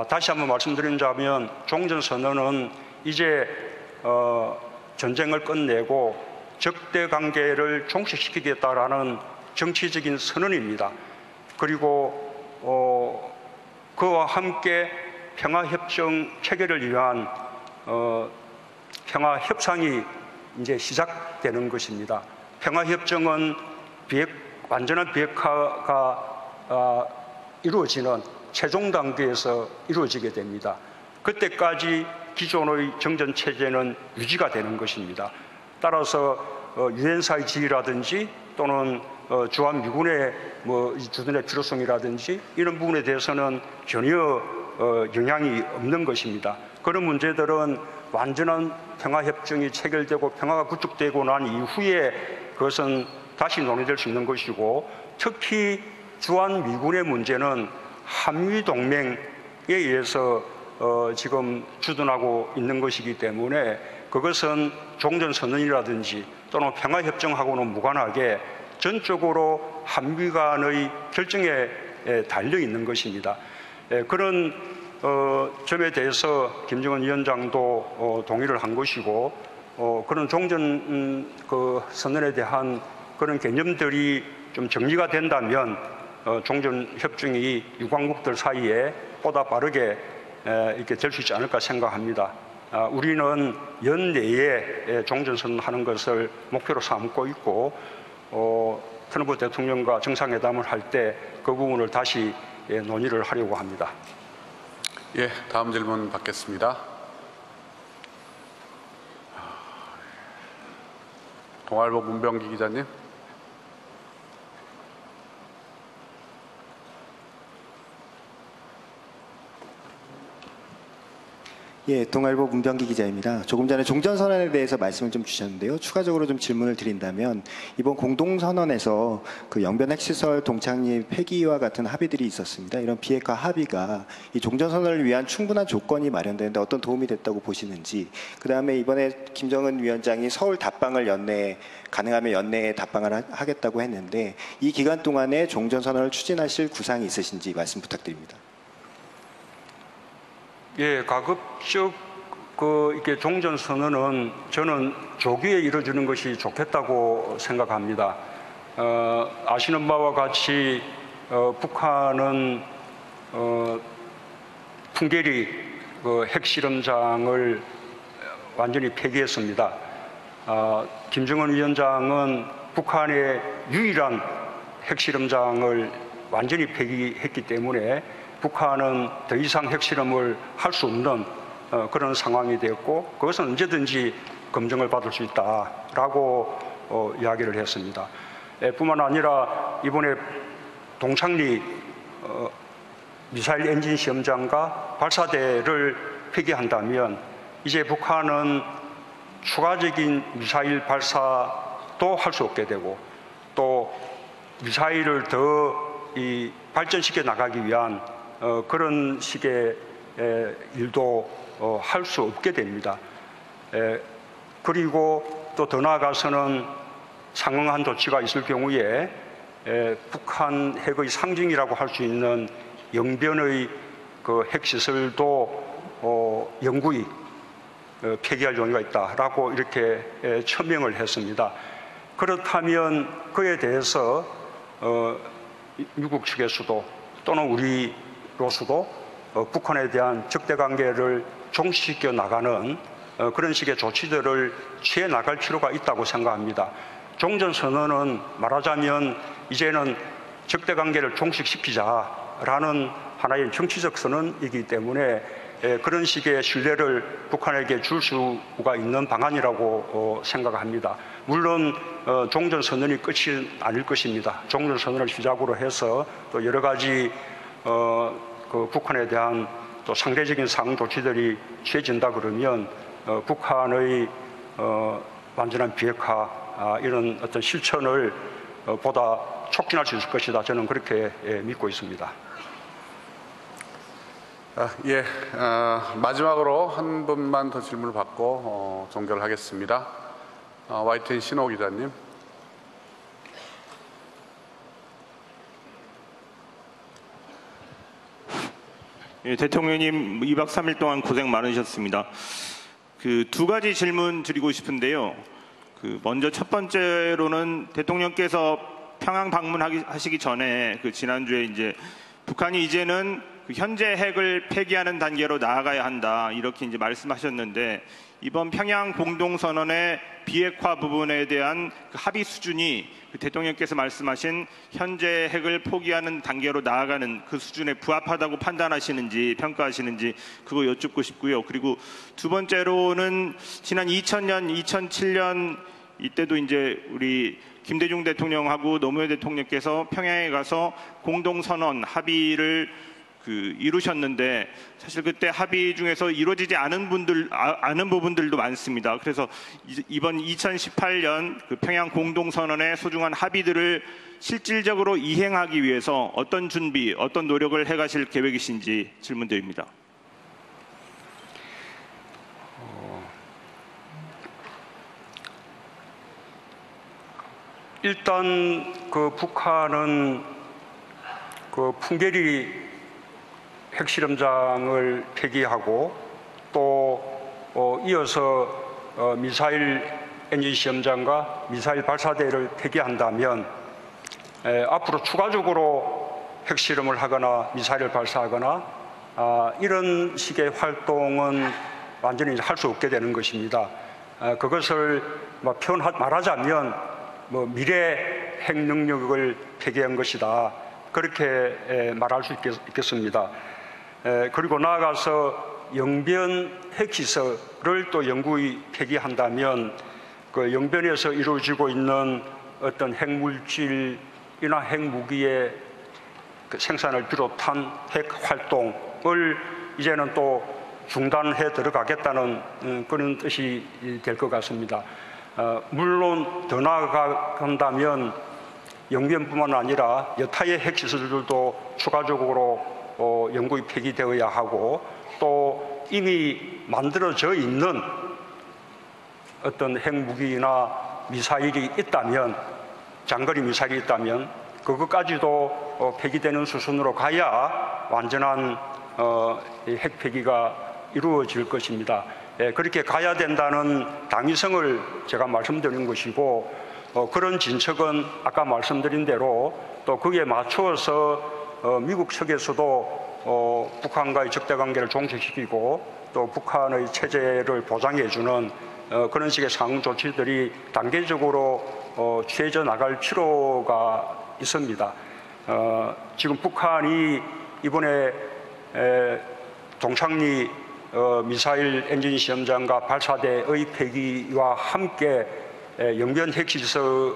S10: 다시 한번 말씀드리자면 종전선언은 이제 전쟁을 끝내고 적대 관계를 종식시키겠다라는 정치적인 선언입니다. 그리고 그와 함께 평화협정 체결을 위한 평화협상이 이제 시작되는 것입니다. 평화협정은 완전한 비핵화가 이루어지는 최종 단계에서 이루어지게 됩니다. 그때까지 기존의 정전체제는 유지가 되는 것입니다. 따라서 유엔사의 지위라든지 또는 주한미군의 주둔의 필요성이라든지 이런 부분에 대해서는 전혀 영향이 없는 것입니다. 그런 문제들은 완전한 평화협정이 체결되고 평화가 구축되고 난 이후에 그것은 다시 논의될 수 있는 것이고, 특히 주한미군의 문제는 한미동맹에 의해서 지금 주둔하고 있는 것이기 때문에 그것은 종전선언이라든지 또는 평화협정하고는 무관하게 전적으로 한미 간의 결정에 달려 있는 것입니다. 그런 점에 대해서 김정은 위원장도 동의를 한 것이고, 그런 종전 선언에 대한 그런 개념들이 좀 정리가 된다면 종전협정이 유관국들 사이에 보다 빠르게 이렇게 될 수 있지 않을까 생각합니다. 우리는 연내에 종전선언하는 것을 목표로 삼고 있고, 트럼프 대통령과 정상회담을 할 때 그 부분을 다시 논의를 하려고 합니다.
S4: 예, 다음 질문 받겠습니다. 동아일보 문병기 기자님.
S19: 예, 동아일보 문병기 기자입니다. 조금 전에 종전선언에 대해서 말씀을 좀 주셨는데요. 추가적으로 좀 질문을 드린다면, 이번 공동선언에서 그 영변 핵시설 동창립 폐기와 같은 합의들이 있었습니다. 이런 비핵화 합의가 이 종전선언을 위한 충분한 조건이 마련되는데 어떤 도움이 됐다고 보시는지, 그다음에 이번에 김정은 위원장이 서울 답방을 가능하면 연내에 답방을 하겠다고 했는데, 이 기간 동안에 종전선언을 추진하실 구상이 있으신지 말씀 부탁드립니다.
S10: 예, 가급적 이렇게 종전선언은 저는 조기에 이루어지는 것이 좋겠다고 생각합니다. 아시는 바와 같이 북한은 풍계리 핵실험장을 완전히 폐기했습니다. 김정은 위원장은 북한의 유일한 핵실험장을 완전히 폐기했기 때문에 북한은 더 이상 핵실험을 할 수 없는 그런 상황이 되었고, 그것은 언제든지 검증을 받을 수 있다라고 이야기를 했습니다. 뿐만 아니라 이번에 동창리 미사일 엔진 시험장과 발사대를 폐기한다면 이제 북한은 추가적인 미사일 발사도 할 수 없게 되고, 또 미사일을 더 발전시켜 나가기 위한 그런 식의 일도 할 수 없게 됩니다. 그리고 또 더 나아가서는 상응한 조치가 있을 경우에 북한 핵의 상징이라고 할 수 있는 영변의 그 핵시설도 영구히 폐기할 용의가 있다라고 이렇게 천명을 했습니다. 그렇다면 그에 대해서 미국 측에서도 또는 우리로서도 북한에 대한 적대관계를 종식시켜 나가는 그런 식의 조치들을 취해 나갈 필요가 있다고 생각합니다. 종전선언은 말하자면 이제는 적대관계를 종식시키자라는 하나의 정치적 선언이기 때문에 그런 식의 신뢰를 북한에게 줄 수가 있는 방안이라고 생각합니다. 물론 종전선언이 끝이 아닐 것입니다. 종전선언을 시작으로 해서 또 여러 가지 그 북한에 대한 또 상대적인 상응 조치들이 취해진다 그러면 북한의 완전한 비핵화 이런 어떤 실천을 보다 촉진할 수 있을 것이다. 저는 그렇게 믿고 있습니다.
S4: 마지막으로 한 분만 더 질문을 받고 종결을 하겠습니다. YTN 신호 기자님.
S20: 대통령님 2박 3일 동안 고생 많으셨습니다. 그 두 가지 질문 드리고 싶은데요. 먼저 첫 번째로는 대통령께서 평양 방문하시기 전에 지난주에 이제 북한이 이제는 현재 핵을 폐기하는 단계로 나아가야 한다 이렇게 이제 말씀하셨는데 이번 평양 공동선언의 비핵화 부분에 대한 합의 수준이 대통령께서 말씀하신 현재 핵을 포기하는 단계로 나아가는 그 수준에 부합하다고 판단하시는지 평가하시는지 그거 여쭙고 싶고요. 그리고 두 번째로는 지난 2000년, 2007년 이때도 이제 우리 김대중 대통령하고 노무현 대통령께서 평양에 가서 공동선언 합의를 이루셨는데 사실 그때 합의 중에서 이루어지지 않은 부분들도 많습니다. 그래서 이번 2018년 평양 공동선언의 소중한 합의들을 실질적으로 이행하기 위해서 어떤 준비, 어떤 노력을 해가실 계획이신지 질문드립니다.
S10: 일단 북한은 풍계리 핵실험장을 폐기하고 또 이어서 미사일 엔진 시험장과 미사일 발사대를 폐기한다면 앞으로 추가적으로 핵실험을 하거나 미사일을 발사하거나 이런 식의 활동은 완전히 할 수 없게 되는 것입니다. 그것을 말하자면 미래 핵 능력을 폐기한 것이다. 그렇게 말할 수 있겠습니다. 그리고 나아가서 영변 핵시설을 또 영구히 폐기한다면 그 영변에서 이루어지고 있는 어떤 핵물질이나 핵무기의 생산을 비롯한 핵 활동을 이제는 또 중단해 들어가겠다는 그런 뜻이 될 것 같습니다. 물론 더 나아간다면 영변뿐만 아니라 여타의 핵시설들도 추가적으로 영구히 폐기되어야 하고 또 이미 만들어져 있는 어떤 핵무기나 미사일이 있다면 장거리 미사일이 있다면 그것까지도 폐기되는 수준으로 가야 완전한 핵 폐기가 이루어질 것입니다. 그렇게 가야 된다는 당위성을 제가 말씀드린 것이고 그런 진척은 아까 말씀드린 대로 또 거기에 맞추어서 미국 측에서도 북한과의 적대관계를 종식시키고 또 북한의 체제를 보장해주는 그런 식의 상응 조치들이 단계적으로 취해져 나갈 필요가 있습니다. 지금 북한이 이번에 동창리 미사일 엔진 시험장과 발사대의 폐기와 함께 영변 핵시설의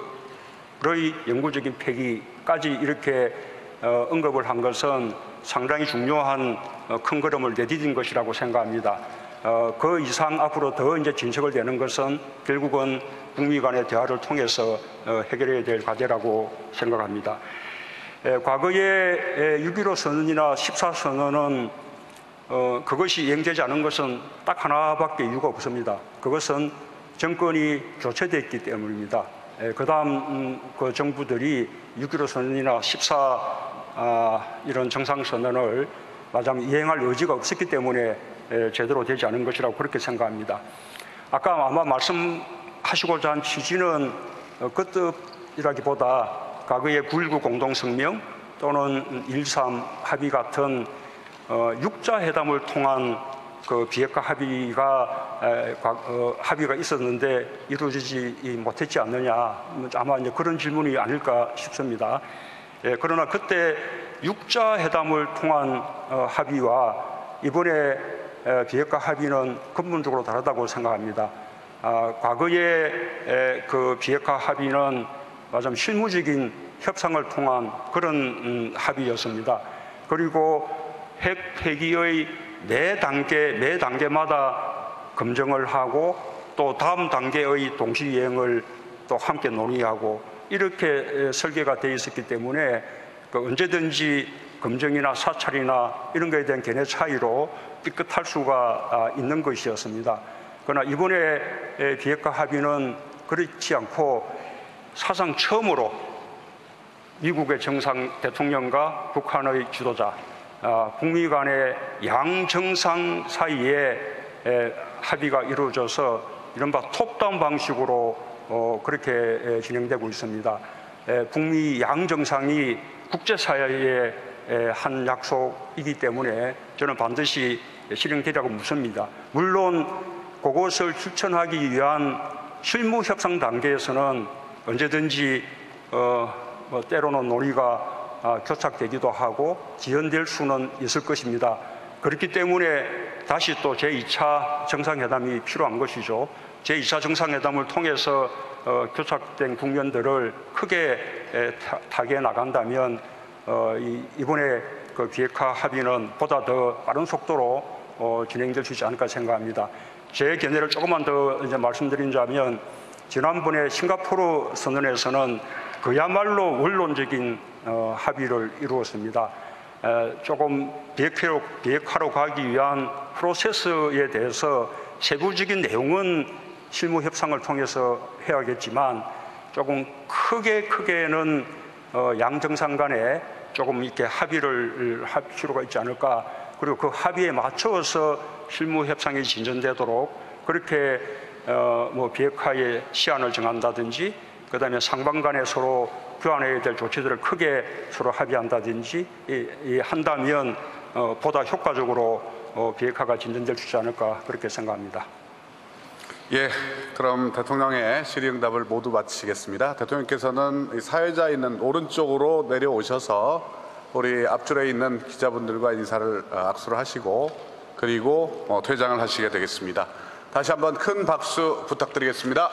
S10: 영구적인 폐기까지 이렇게 언급을 한 것은 상당히 중요한 큰 걸음을 내디딘 것이라고 생각합니다. 그 이상 앞으로 더 이제 진척을 되는 것은 결국은 북미 간의 대화를 통해서 해결해야 될 과제라고 생각합니다. 과거에 6.15 선언이나 14선언은 그것이 이행되지 않은 것은 딱 하나밖에 이유가 없습니다. 그것은 정권이 교체됐기 때문입니다. 그다음 그 정부들이 6.15 선언이나 14 이런 정상선언을 마땅히 이행할 여지가 없었기 때문에 제대로 되지 않은 것이라고 그렇게 생각합니다. 아까 아마 말씀하시고자 한 취지는 그 뜻이라기보다 과거의 9.19 공동성명 또는 1.3 합의 같은 6자 회담을 통한 그 비핵화 합의가 있었는데 이루어지지 못했지 않느냐, 아마 이제 그런 질문이 아닐까 싶습니다. 그러나 그때 6자 회담을 통한 합의와 이번에 비핵화 합의는 근본적으로 다르다고 생각합니다. 과거의 그 비핵화 합의는 맞으면 실무적인 협상을 통한 그런 합의였습니다. 그리고 핵 폐기의 매 단계마다 검증을 하고 또 다음 단계의 동시 이행을 또 함께 논의하고 이렇게 설계가 되어 있었기 때문에 그 언제든지 검증이나 사찰이나 이런 것에 대한 견해 차이로 삐끗할 수가 있는 것이었습니다. 그러나 이번에 비핵화 합의는 그렇지 않고 사상 처음으로 미국의 정상 대통령과 북한의 지도자, 북미 간의 양정상 사이에 합의가 이루어져서 이른바 톱다운 방식으로 그렇게 진행되고 있습니다. 북미 양정상이 국제사회의 한 약속이기 때문에 저는 반드시 실행되리라고 믿습니다. 물론 그것을 실천하기 위한 실무 협상 단계에서는 언제든지 때로는 논의가 교착되기도 하고 지연될 수는 있을 것입니다. 그렇기 때문에 다시 또 제2차 정상회담이 필요한 것이죠. 제2차 정상회담을 통해서 교착된 국면들을 크게 타개해 나간다면 이번에 그 비핵화 합의는 보다 더 빠른 속도로 진행될 수 있지 않을까 생각합니다. 제 견해를 조금만 더 이제 말씀드린다면 지난번에 싱가포르 선언에서는 그야말로 원론적인 합의를 이루었습니다. 조금 비핵화로 가기 위한 프로세스에 대해서 세부적인 내용은 실무 협상을 통해서 해야겠지만 조금 크게는 양 정상 간에 조금 이렇게 합의를 할 필요가 있지 않을까. 그리고 그 합의에 맞춰서 실무 협상이 진전되도록 그렇게 뭐 비핵화의 시한을 정한다든지 그다음에 상방 간에 서로 교환해야 될 조치들을 크게 서로 합의한다든지 한다면 보다 효과적으로 비핵화가 진전될 수 있지 않을까 그렇게 생각합니다.
S4: 예, 그럼 대통령의 질의응답을 모두 마치겠습니다. 대통령께서는 사회자에 있는 오른쪽으로 내려오셔서 우리 앞줄에 있는 기자분들과 인사를 악수를 하시고 그리고 퇴장을 하시게 되겠습니다. 다시 한번 큰 박수 부탁드리겠습니다.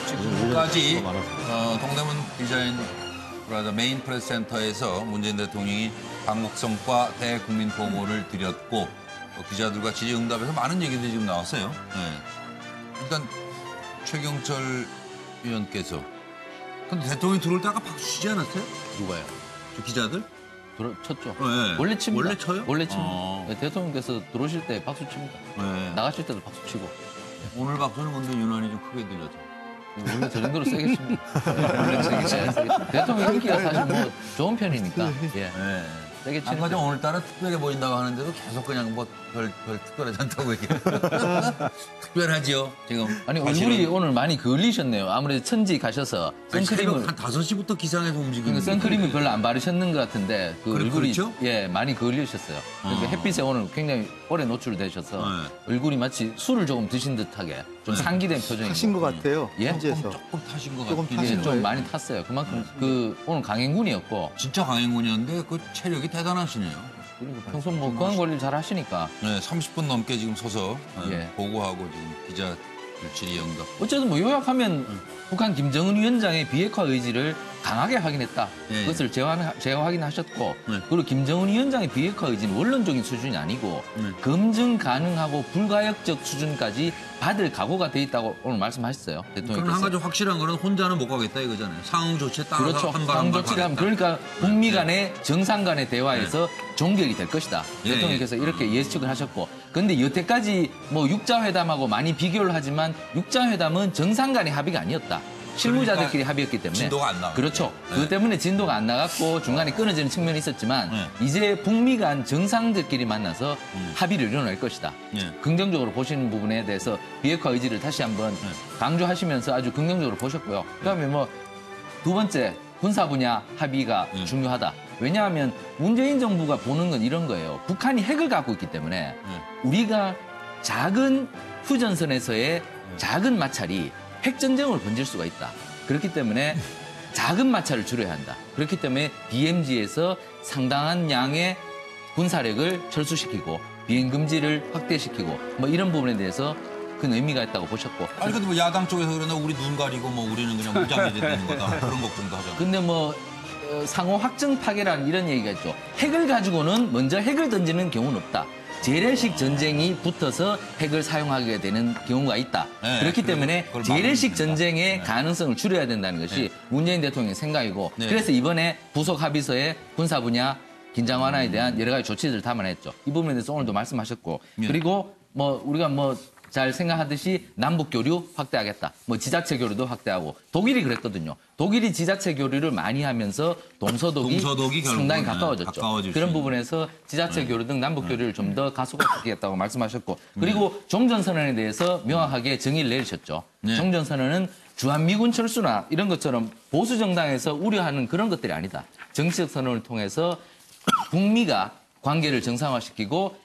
S1: 지금까지 동대문 디자인 브라더 메인 프레스 센터에서 문재인 대통령이 방북성과 대국민 보고를 드렸고 기자들과 질의응답에서 많은 얘기들이 지금 나왔어요. 네. 일단 최경철 위원께서 근데 대통령이 들어올 때 아까 박수 치지 않았어요?
S7: 누가요?
S1: 저 기자들?
S7: 쳤죠.
S1: 네.
S7: 원래 칩니다.
S1: 원래 쳐요?
S7: 원래 칩니다. 네, 대통령께서 들어오실 때 박수 칩니다.
S1: 네.
S7: 나가실 때도 박수 치고.
S1: 오늘 박수는 근데 유난히 좀 크게 들렸죠.
S7: 원래 저 정도로 세게 칩니다. 원래 세게 칩니다. 대통령 인기가 사실 뭐 좋은 편이니까. 예.
S1: 네.
S7: 세게 치는
S1: 아까 좀 오늘따라 특별해 보인다고 하는데도 계속 그냥 뭐 별 특별하지 않다고 얘기해요. 특별하지요, 지금.
S7: 아니, 얼굴이 오늘 많이 그을리셨네요. 아무래도 천지 가셔서
S1: 선크림을 한 5시부터 기상해서 움직이는
S7: 선크림을 별로 안 바르셨는 것 같은데 그 얼굴이
S1: 그렇죠?
S7: 예, 많이 그을리셨어요. 그러니까 햇빛에 오늘 굉장히 오래 노출되셔서 얼굴이 마치 술을 조금 드신 듯하게 좀 상기된 표정이고.
S9: 타신 것 같아요.
S7: 예?
S9: 현지에서.
S1: 조금 타신 것
S9: 조금
S1: 같긴
S9: 타신
S1: 해요.
S7: 좀 많이 탔어요. 그만큼 그 오늘 강행군이었고.
S1: 진짜 강행군이었는데 그 체력이 대단하시네요.
S7: 그리고 평소 뭐 건강 관리를 잘 하시니까.
S1: 네, 30분 넘게 지금 서서 보고하고 지금 기자 질의응답.
S7: 어쨌든 뭐 요약하면 북한 김정은 위원장의 비핵화 의지를 강하게 확인했다.
S1: 네.
S7: 그것을 제가 확인하셨고 그리고 김정은 위원장의 비핵화 의지는 원론적인 수준이 아니고 검증 가능하고 불가역적 수준까지 받을 각오가 돼 있다고 오늘 말씀하셨어요. 대통령께서.
S1: 그럼 한 가지 확실한 거는 혼자는 못 가겠다 이거잖아요. 상응 조치에 따라서
S7: 그렇죠.
S1: 한 발
S7: 상응
S1: 한 발
S7: 조치를 하면
S1: 가겠다.
S7: 그러니까 북미 간의 정상 간의 대화에서 종결이 될 것이다.
S1: 예,
S7: 대통령께서 이렇게 예측을 하셨고, 그런데 여태까지 뭐 육자회담하고 많이 비교를 하지만 육자회담은 정상 간의 합의가 아니었다. 실무자들끼리 합의했기 때문에
S1: 진도가 안 나와.
S7: 그렇죠. 그것 때문에 진도가 안 나갔고 중간에 끊어지는 측면이 있었지만 이제 북미 간 정상들끼리 만나서 합의를 이뤄낼 것이다. 긍정적으로 보시는 부분에 대해서 비핵화 의지를 다시 한번 강조하시면서 아주 긍정적으로 보셨고요. 그다음에 뭐 두 번째 군사 분야 합의가 중요하다. 왜냐하면 문재인 정부가 보는 건 이런 거예요. 북한이 핵을 갖고 있기 때문에 우리가 작은 휴전선에서의 작은 마찰이 핵전쟁으로 번질 수가 있다. 그렇기 때문에 작은 마찰을 줄여야 한다. 그렇기 때문에 DMZ에서 상당한 양의 군사력을 철수시키고 비행금지를 확대시키고 뭐 이런 부분에 대해서 큰 의미가 있다고 보셨고.
S1: 아니 근데 뭐 야당 쪽에서 그러나 우리 눈 가리고 뭐 우리는 그냥 무장해제 되는 거다. 그런 걱정도 하잖아요.
S7: 근데 뭐 상호 확정 파괴라는 이런 얘기가 있죠. 핵을 가지고는 먼저 핵을 던지는 경우는 없다. 재래식 전쟁이 붙어서 핵을 사용하게 되는 경우가 있다.
S1: 네,
S7: 그렇기 때문에
S1: 그걸
S7: 재래식
S1: 막는
S7: 전쟁의 가능성을 줄여야 된다는 것이 문재인 대통령의 생각이고
S1: 네.
S7: 그래서 이번에 부속 합의서에 군사 분야 긴장 완화에 대한 여러 가지 조치들을 담아냈죠. 이 부분에 대해서 오늘도 말씀하셨고 그리고 뭐 우리가 뭐 잘 생각하듯이 남북 교류 확대하겠다. 뭐 지자체 교류도 확대하고 독일이 그랬거든요. 독일이 지자체 교류를 많이 하면서 동서독이 상당히 가까워졌죠. 그런 부분에서 지자체 교류 등 남북 교류를 좀 더 가속화시키겠다고 말씀하셨고 그리고 종전선언에 대해서 명확하게 정의를 내리셨죠. 종전선언은 주한미군 철수나 이런 것처럼 보수 정당에서 우려하는 그런 것들이 아니다. 정치적 선언을 통해서 북미가 관계를 정상화시키고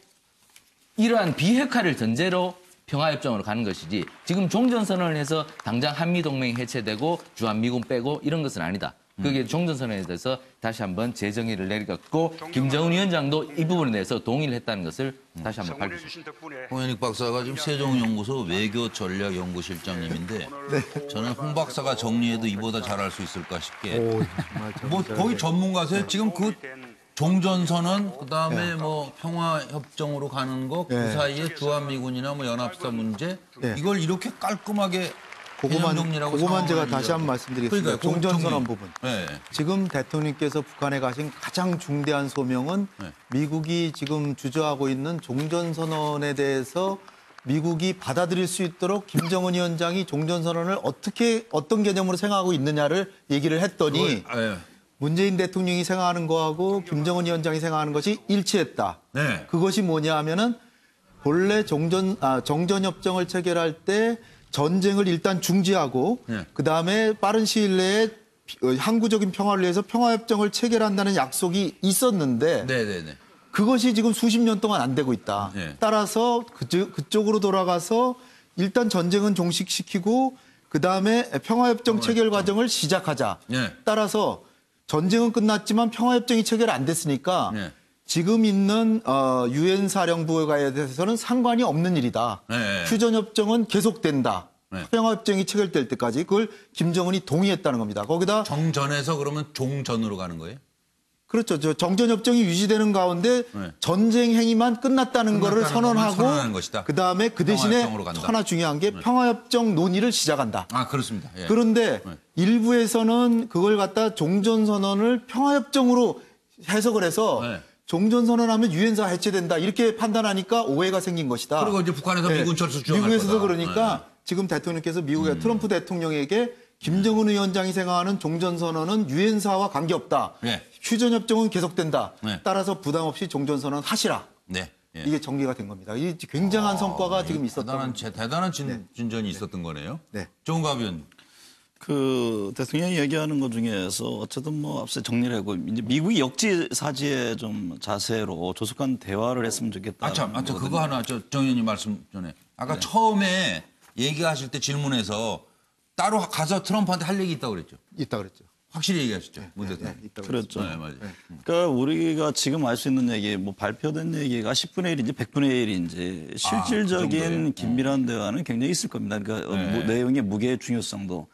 S7: 이러한 비핵화를 전제로 평화협정으로 가는 것이지 지금 종전선언을 해서 당장 한미동맹이 해체되고 주한미군 빼고 이런 것은 아니다. 그게 종전선언에 대해서 다시 한번 재정의를 내리겠고 김정은 위원장도 이 부분에 대해서 동의를 했다는 것을 다시 한번 밝혔습니다.
S1: 홍현익 박사가 지금 세종연구소 외교전략연구실장님인데 저는 홍 박사가 정리해도 이보다 잘할 수 있을까 싶게 뭐 거의 전문가세요. 지금 그 종전선언 그다음에 뭐 평화협정으로 가는 거 그 사이에 주한미군이나 뭐 연합사 문제 이걸 이렇게 깔끔하게
S9: 그거만 제가 다시 한번 말씀드리겠습니다. 종전선언 부분.
S1: 네.
S9: 지금 대통령께서 북한에 가신 가장 중대한 소명은 미국이 지금 주저하고 있는 종전선언에 대해서 미국이 받아들일 수 있도록 김정은 위원장이 종전선언을 어떤 개념으로 생각하고 있느냐를 얘기를 했더니 문재인 대통령이 생각하는 거하고 김정은 위원장이 생각하는 것이 일치했다. 그것이 뭐냐 하면은 본래 정전협정을 체결할 때 전쟁을 일단 중지하고 그다음에 빠른 시일 내에 항구적인 평화를 위해서 평화협정을 체결한다는 약속이 있었는데 그것이 지금 수십 년 동안 안 되고 있다. 따라서 그쪽으로 돌아가서 일단 전쟁은 종식시키고 그다음에 평화협정 체결 과정을 시작하자. 따라서 전쟁은 끝났지만 평화협정이 체결 안 됐으니까 지금 있는 유엔 사령부에 대해서는 상관이 없는 일이다. 휴전협정은 계속된다. 평화협정이 체결될 때까지 그걸 김정은이 동의했다는 겁니다. 거기다
S1: 정전에서 그러면 종전으로 가는 거예요?
S9: 그렇죠. 정전협정이 유지되는 가운데 전쟁 행위만 끝났다는 거를 선언하고 그다음에 그 대신에 하나 중요한 게 평화협정 논의를 시작한다.
S1: 아 그렇습니다.
S9: 그런데 일부에서는 그걸 갖다 종전선언을 평화협정으로 해석을 해서 종전선언하면 유엔사 해체된다 이렇게 판단하니까 오해가 생긴 것이다.
S1: 그리고 이제 북한에서 미군 철수 주장할
S9: 미국에서도
S1: 거다.
S9: 그러니까 지금 대통령께서 미국의 트럼프 대통령에게 김정은 위원장이 생각하는 종전선언은 유엔사와 관계없다. 휴전협정은 계속된다. 따라서 부담 없이 종전선언 하시라. 이게 전개가 된 겁니다. 이 굉장한 성과가 지금 있었던
S1: 대단한 진전이 있었던 거네요. 정갑 의원.
S6: 그 대통령이 얘기하는 것 중에서 어쨌든 뭐 앞서 정리를 하고 이제 미국이 역지사지의 좀 자세로 조속한 대화를 했으면 좋겠다.
S1: 그거 하나 정 의원님 말씀 전에 아까 처음에 얘기하실 때 질문에서 따로 가서 트럼프한테 할 얘기 있다고 그랬죠.
S9: 있다 그랬죠.
S1: 확실히 얘기하셨죠. 문 대통령.
S6: 그렇죠.
S1: 맞아요.
S6: 그러니까 우리가 지금 알 수 있는 얘기, 뭐 발표된 얘기가 10분의 1인지 100분의 1인지 실질적인 긴밀한 대화는 굉장히 있을 겁니다. 그러니까 내용의 무게의 중요성도.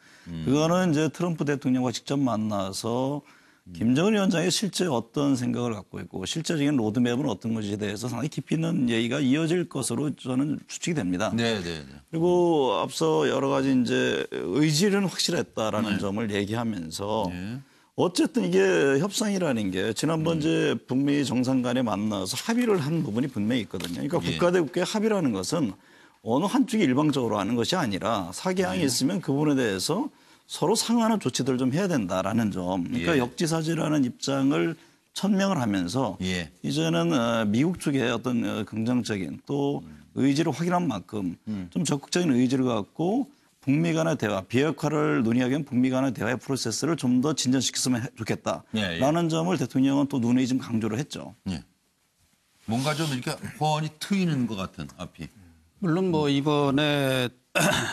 S6: 그거는 이제 트럼프 대통령과 직접 만나서 김정은 위원장이 실제 어떤 생각을 갖고 있고 실제적인 로드맵은 어떤 것에 대해서 상당히 깊이 있는 얘기가 이어질 것으로 저는 추측이 됩니다. 그리고 앞서 여러 가지 이제 의지는 확실했다라는 점을 얘기하면서 어쨌든 이게 협상이라는 게 지난번 이제 북미 정상 간에 만나서 합의를 한 부분이 분명히 있거든요. 그러니까 국가 대 국가의 합의라는 것은 어느 한쪽이 일방적으로 하는 것이 아니라 사개항이 있으면 그 부분에 대해서 서로 상응하는 조치들을 좀 해야 된다라는 점. 그러니까 역지사지라는 입장을 천명을 하면서 이제는 미국 쪽의 어떤 긍정적인 또 의지를 확인한 만큼 좀 적극적인 의지를 갖고 북미 간의 대화, 비핵화를 논의하기 위한 북미 간의 대화의 프로세스를 좀 더 진전시켰으면 좋겠다라는 점을 대통령은 또 눈에 좀 강조를 했죠.
S1: 뭔가 좀 이렇게 호언이 트이는 것 같은 앞이.
S8: 물론 뭐 이번에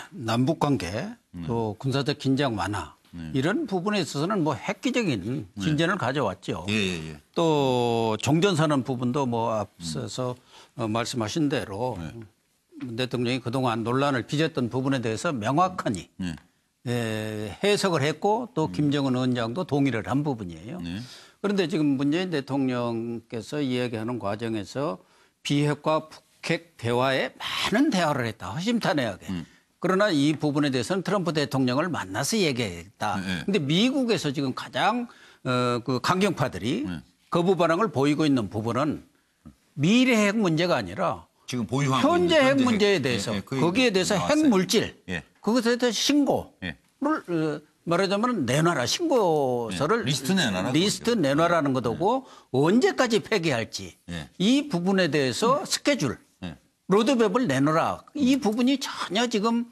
S8: 남북 관계 또 군사적 긴장 완화 이런 부분에 있어서는 뭐 획기적인 진전을 가져왔죠. 또 종전선언 부분도 뭐 앞서서 말씀하신 대로 문 대통령이 그동안 논란을 빚었던 부분에 대해서 명확하니 해석을 했고 또 김정은 위원장도 동의를 한 부분이에요. 그런데 지금 문재인 대통령께서 이야기하는 과정에서 비핵화 북핵 대화에 많은 대화를 했다. 허심탄회하게. 그러나 이 부분에 대해서는 트럼프 대통령을 만나서 얘기했다. 그런데 미국에서 지금 가장 그 강경파들이 거부 반응을 보이고 있는 부분은 미래 핵 문제가 아니라
S1: 지금 보유한
S8: 현재 핵 문제에 대해서 거기에 대해서 핵 물질 그것에 대해서 신고를 말하자면 내놔라 신고서를 리스트 내놔라는 것이고 언제까지 폐기할지 이 부분에 대해서 스케줄 로드맵을 내놓으라. 이 부분이 전혀 지금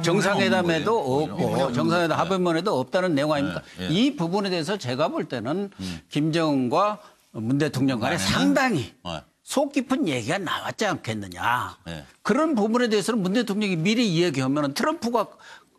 S8: 정상회담에도 없고 정상회담 합의문에도 없다는 내용 아닙니까? 이 부분에 대해서 제가 볼 때는 김정은과 문 대통령 간에 상당히 속 깊은 얘기가 나왔지 않겠느냐. 그런 부분에 대해서는 문 대통령이 미리 이야기하면 트럼프가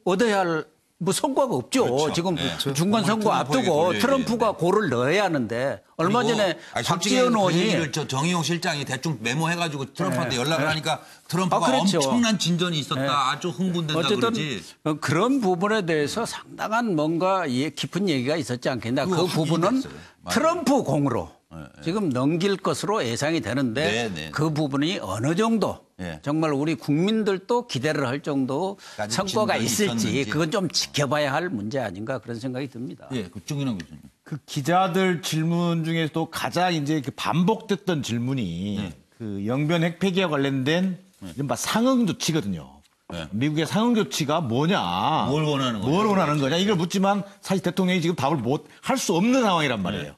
S8: 얻어야 할 뭐 성과가 없죠. 지금 중간 선거 앞두고 트럼프가 골을 넣어야 하는데 얼마 전에 박지원 의원이
S1: 정의용 실장이 대충 메모해가지고 트럼프한테 연락을 하니까 트럼프가 엄청난 진전이 있었다. 아주 흥분된다
S8: 어쨌든
S1: 그러지.
S8: 그런 부분에 대해서 상당한 뭔가 깊은 얘기가 있었지 않겠냐. 그 부분은 트럼프 공으로 지금 넘길 것으로 예상이 되는데 그 부분이 어느 정도 정말 우리 국민들도 기대를 할 정도 성과가 있을지 그건 좀 지켜봐야 할 문제 아닌가 그런 생각이 듭니다.
S1: 정인환 교수님.
S5: 그 기자들 질문 중에서도 가장 이제 반복됐던 질문이 그 영변 핵 폐기와 관련된 이른바 상응 조치거든요. 미국의 상응 조치가 뭐냐?
S1: 뭘 원하는 거냐?
S5: 뭘 원하는 거냐? 이걸 묻지만 사실 대통령이 지금 답을 할 수 없는 상황이란 말이에요.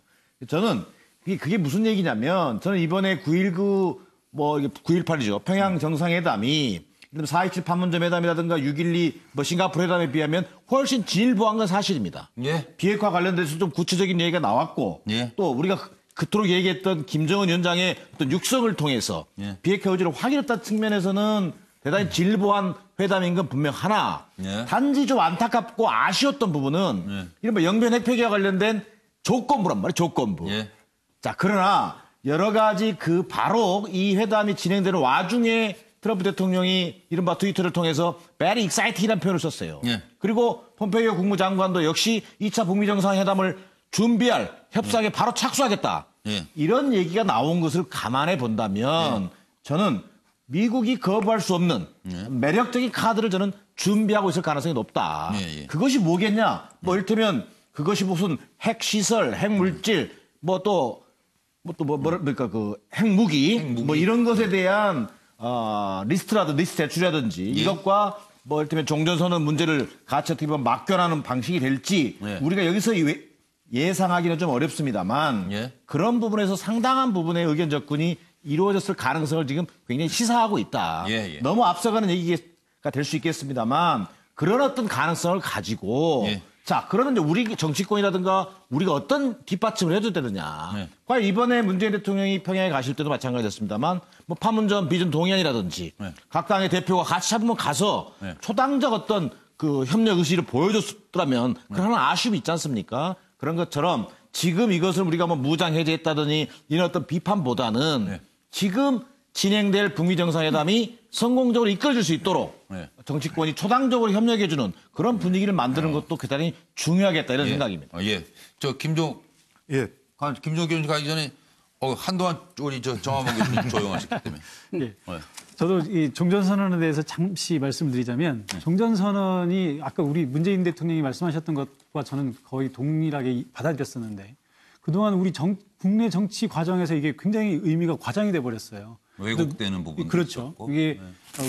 S5: 저는 그게 무슨 얘기냐면 저는 이번에 9.19 뭐 9.18이죠. 평양 정상회담이 4.27 판문점 회담이라든가 6.12 뭐 싱가포르 회담에 비하면 훨씬 진일보한 건 사실입니다. 비핵화 관련돼서 좀 구체적인 얘기가 나왔고 또 우리가 그토록 얘기했던 김정은 위원장의 어떤 육성을 통해서 비핵화 의지를 확인했다는 측면에서는 대단히 진일보한 회담인 건 분명 하나. 단지 좀 안타깝고 아쉬웠던 부분은 이른바 영변 핵 폐기와 관련된 조건부란 말이에요. 조건부. 자, 그러나 여러 가지 그 바로 이 회담이 진행되는 와중에 트럼프 대통령이 이른바 트위터를 통해서 very excited이라는 표현을 썼어요. 그리고 폼페이오 국무장관도 역시 2차 북미 정상회담을 준비할 협상에 바로 착수하겠다. 이런 얘기가 나온 것을 감안해 본다면 저는 미국이 거부할 수 없는 매력적인 카드를 저는 준비하고 있을 가능성이 높다. 그것이 뭐겠냐? 뭐 이를테면 그것이 무슨 핵시설, 핵물질, 뭐랄까 그 핵무기 뭐 이런 것에 대한 리스트 제출이라든지 이것과 뭐 이를테면 종전선언 문제를 같이 어떻게 보면 막견하는 방식이 될지 우리가 여기서 예상하기는 좀 어렵습니다만 그런 부분에서 상당한 부분의 의견 접근이 이루어졌을 가능성을 지금 굉장히 시사하고 있다. 너무 앞서가는 얘기가 될 수 있겠습니다만 그런 어떤 가능성을 가지고 자, 그러면 이제 우리 정치권이라든가 우리가 어떤 뒷받침을 해줘야 되느냐. 과연 이번에 문재인 대통령이 평양에 가실 때도 마찬가지였습니다만 뭐 판문점 비전 동의안이라든지 각 당의 대표가 같이 한번 가서 초당적 어떤 그 협력 의지를 보여줬더라면 그런 아쉬움이 있지 않습니까? 그런 것처럼 지금 이것을 우리가 뭐 무장 해제했다더니 이런 어떤 비판보다는 지금 진행될 북미 정상회담이 성공적으로 이끌어질 수 있도록 정치권이 초당적으로 협력해주는 그런 분위기를 만드는 것도 대단히 중요하겠다 이런 생각입니다.
S1: 김종 교수님 가기 전에 한동안 우리 정화봉 교수님 조용하셨기 때문에.
S12: 예. 저도 이 종전선언에 대해서 잠시 말씀드리자면 종전선언이 아까 우리 문재인 대통령이 말씀하셨던 것과 저는 거의 동일하게 받아들였었는데 그동안 우리 국내 정치 과정에서 이게 굉장히 의미가 과장이 돼 버렸어요.
S1: 왜곡되는 부분도
S12: 그렇죠.
S1: 있었고.
S12: 이게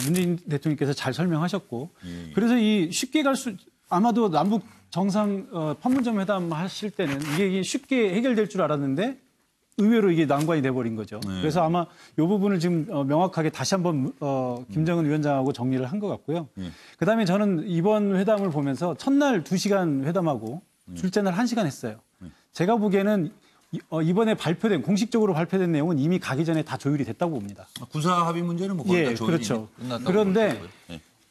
S12: 문재인 대통령께서 잘 설명하셨고 그래서 이 쉽게 아마도 남북 정상 판문점 회담 하실 때는 이게 쉽게 해결될 줄 알았는데 의외로 이게 난관이 돼버린 거죠. 그래서 아마 이 부분을 지금 명확하게 다시 한번 김정은 위원장하고 정리를 한 것 같고요. 그다음에 저는 이번 회담을 보면서 첫날 2시간 회담하고 둘째 날 1시간 했어요. 제가 보기에는 이번에 공식적으로 발표된 내용은 이미 가기 전에 다 조율이 됐다고 봅니다.
S1: 군사 합의 문제는 뭐 거의 다 조율이
S12: 그렇죠.
S1: 끝났다고
S12: 그런데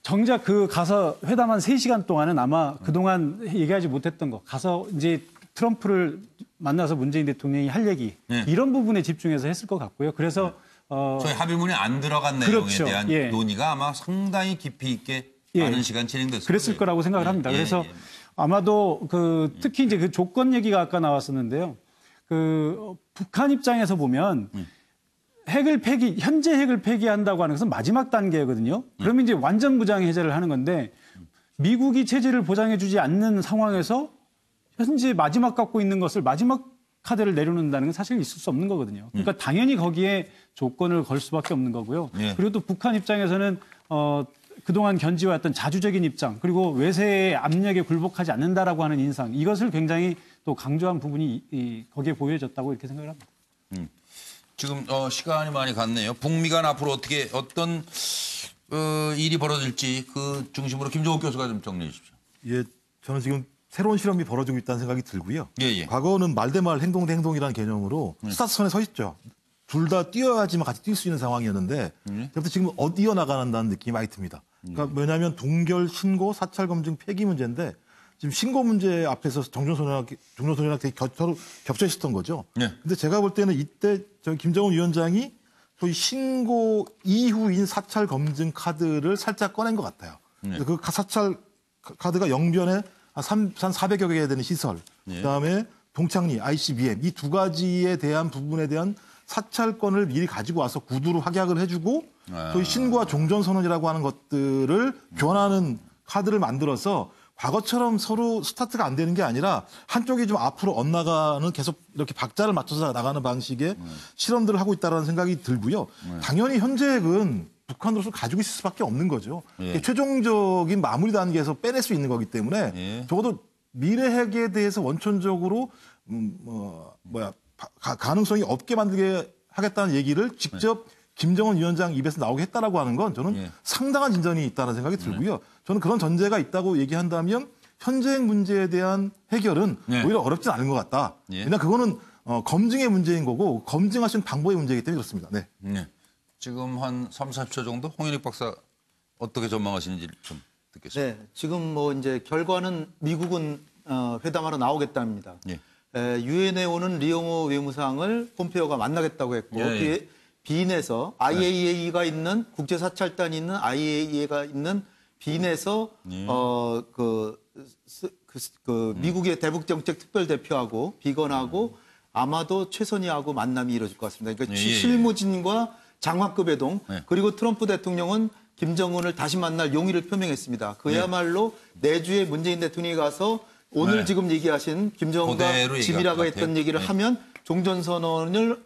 S12: 정작 가서 회담한 3시간 동안은 아마 그동안 얘기하지 못했던 거 가서 이제 트럼프를 만나서 문재인 대통령이 할 얘기 이런 부분에 집중해서 했을 것 같고요. 그래서
S1: 저희 합의문에 안 들어간 내용에
S12: 그렇죠.
S1: 대한 논의가 아마 상당히 깊이 있게 많은 시간 진행됐을
S12: 그랬을 거라고 생각을 합니다. 그래서 아마도 특히 이제 그 조건 얘기가 아까 나왔었는데요. 북한 입장에서 보면 현재 핵을 폐기한다고 하는 것은 마지막 단계거든요. 그러면 이제 완전 무장 해제를 하는 건데 미국이 체제를 보장해주지 않는 상황에서 현재 마지막 갖고 있는 것을 마지막 카드를 내려놓는다는 건 사실 있을 수 없는 거거든요. 그러니까 당연히 거기에 조건을 걸 수밖에 없는 거고요. 그리고 또 북한 입장에서는 그동안 견지해왔던 자주적인 입장 그리고 외세의 압력에 굴복하지 않는다라고 하는 인상 이것을 굉장히 또 강조한 부분이 거기에 보여졌다고 이렇게 생각을 합니다.
S1: 지금 시간이 많이 갔네요. 북미 간 앞으로 어떤 일이 벌어질지 그 중심으로 김종욱 교수가 좀 정리해 주십시오.
S3: 예, 저는 지금 새로운 실험이 벌어지고 있다는 생각이 들고요.
S1: 예.
S3: 과거는 말 대 말 행동 대 행동이라는 개념으로 스타트선에 서 있죠. 둘 다 뛰어야지만 같이 뛸 수 있는 상황이었는데 그래서 지금 이어나가는다는 느낌이 많이 듭니다. 그러니까 뭐냐면 동결, 신고, 사찰 검증, 폐기 문제인데 지금 신고 문제 앞에서 정전선언이랑 되게 서로 겹쳐 있었던 거죠. 근데 제가 볼 때는 이때 김정은 위원장이 소위 신고 이후인 사찰 검증 카드를 살짝 꺼낸 것 같아요. 그 사찰 카드가 영변에 한 400여 개에 되는 시설, 그다음에 동창리, ICBM 이 두 가지에 대한 부분에 대한 사찰권을 미리 가지고 와서 구두로 확약을 해주고 소위 신고와 종전선언이라고 하는 것들을 교환하는 카드를 만들어서 과거처럼 서로 스타트가 안 되는 게 아니라 한쪽이 좀 앞으로 엇나가는 계속 이렇게 박자를 맞춰서 나가는 방식의 실험들을 하고 있다는 생각이 들고요. 당연히 현재는 북한으로서 가지고 있을 수밖에 없는 거죠. 최종적인 마무리 단계에서 빼낼 수 있는 거기 때문에 적어도 미래 핵에 대해서 원천적으로 가능성이 없게 만들게 하겠다는 얘기를 직접 김정은 위원장 입에서 나오게 했다라고 하는 건 저는 상당한 진전이 있다는 생각이 들고요. 저는 그런 전제가 있다고 얘기한다면 현재 문제에 대한 해결은 오히려 어렵진 않은 것 같다. 왜냐하면 그거는 검증의 문제인 거고 검증할 수 있는 방법의 문제이기 때문에 그렇습니다. 네.
S1: 지금 한 3, 40초 정도 홍인익 박사 어떻게 전망하시는지 좀 듣겠습니다.
S9: 네, 지금 이제 결과는 미국은 회담하러 나오겠답니다. 유엔에 오는 리용호 외무상을 폼페오가 만나겠다고 했고 빈에서 IAEA가 있는 국제사찰단이 있는 IAEA가 있는 빈에서 미국의 대북정책 특별대표하고 비건하고 아마도 최선희하고 만남이 이루어질 것 같습니다. 그러니까 실무진과 장관급 회동 그리고 트럼프 대통령은 김정은을 다시 만날 용의를 표명했습니다. 그야말로 내주에 문재인 대통령이 가서 오늘 지금 얘기하신 김정은과 짐이라고 했던 얘기를 하면 종전선언을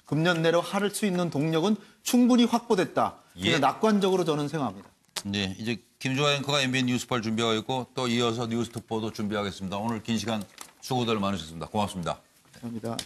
S9: 금년 내로 할 수 있는 동력은 충분히 확보됐다. 낙관적으로 저는 생각합니다.
S1: 네, 이제 김종화 앵커가 MBN 뉴스팔 준비하고 있고 또 이어서 뉴스톱보도 준비하겠습니다. 오늘 긴 시간 수고들 많으셨습니다. 고맙습니다.
S9: 감사합니다.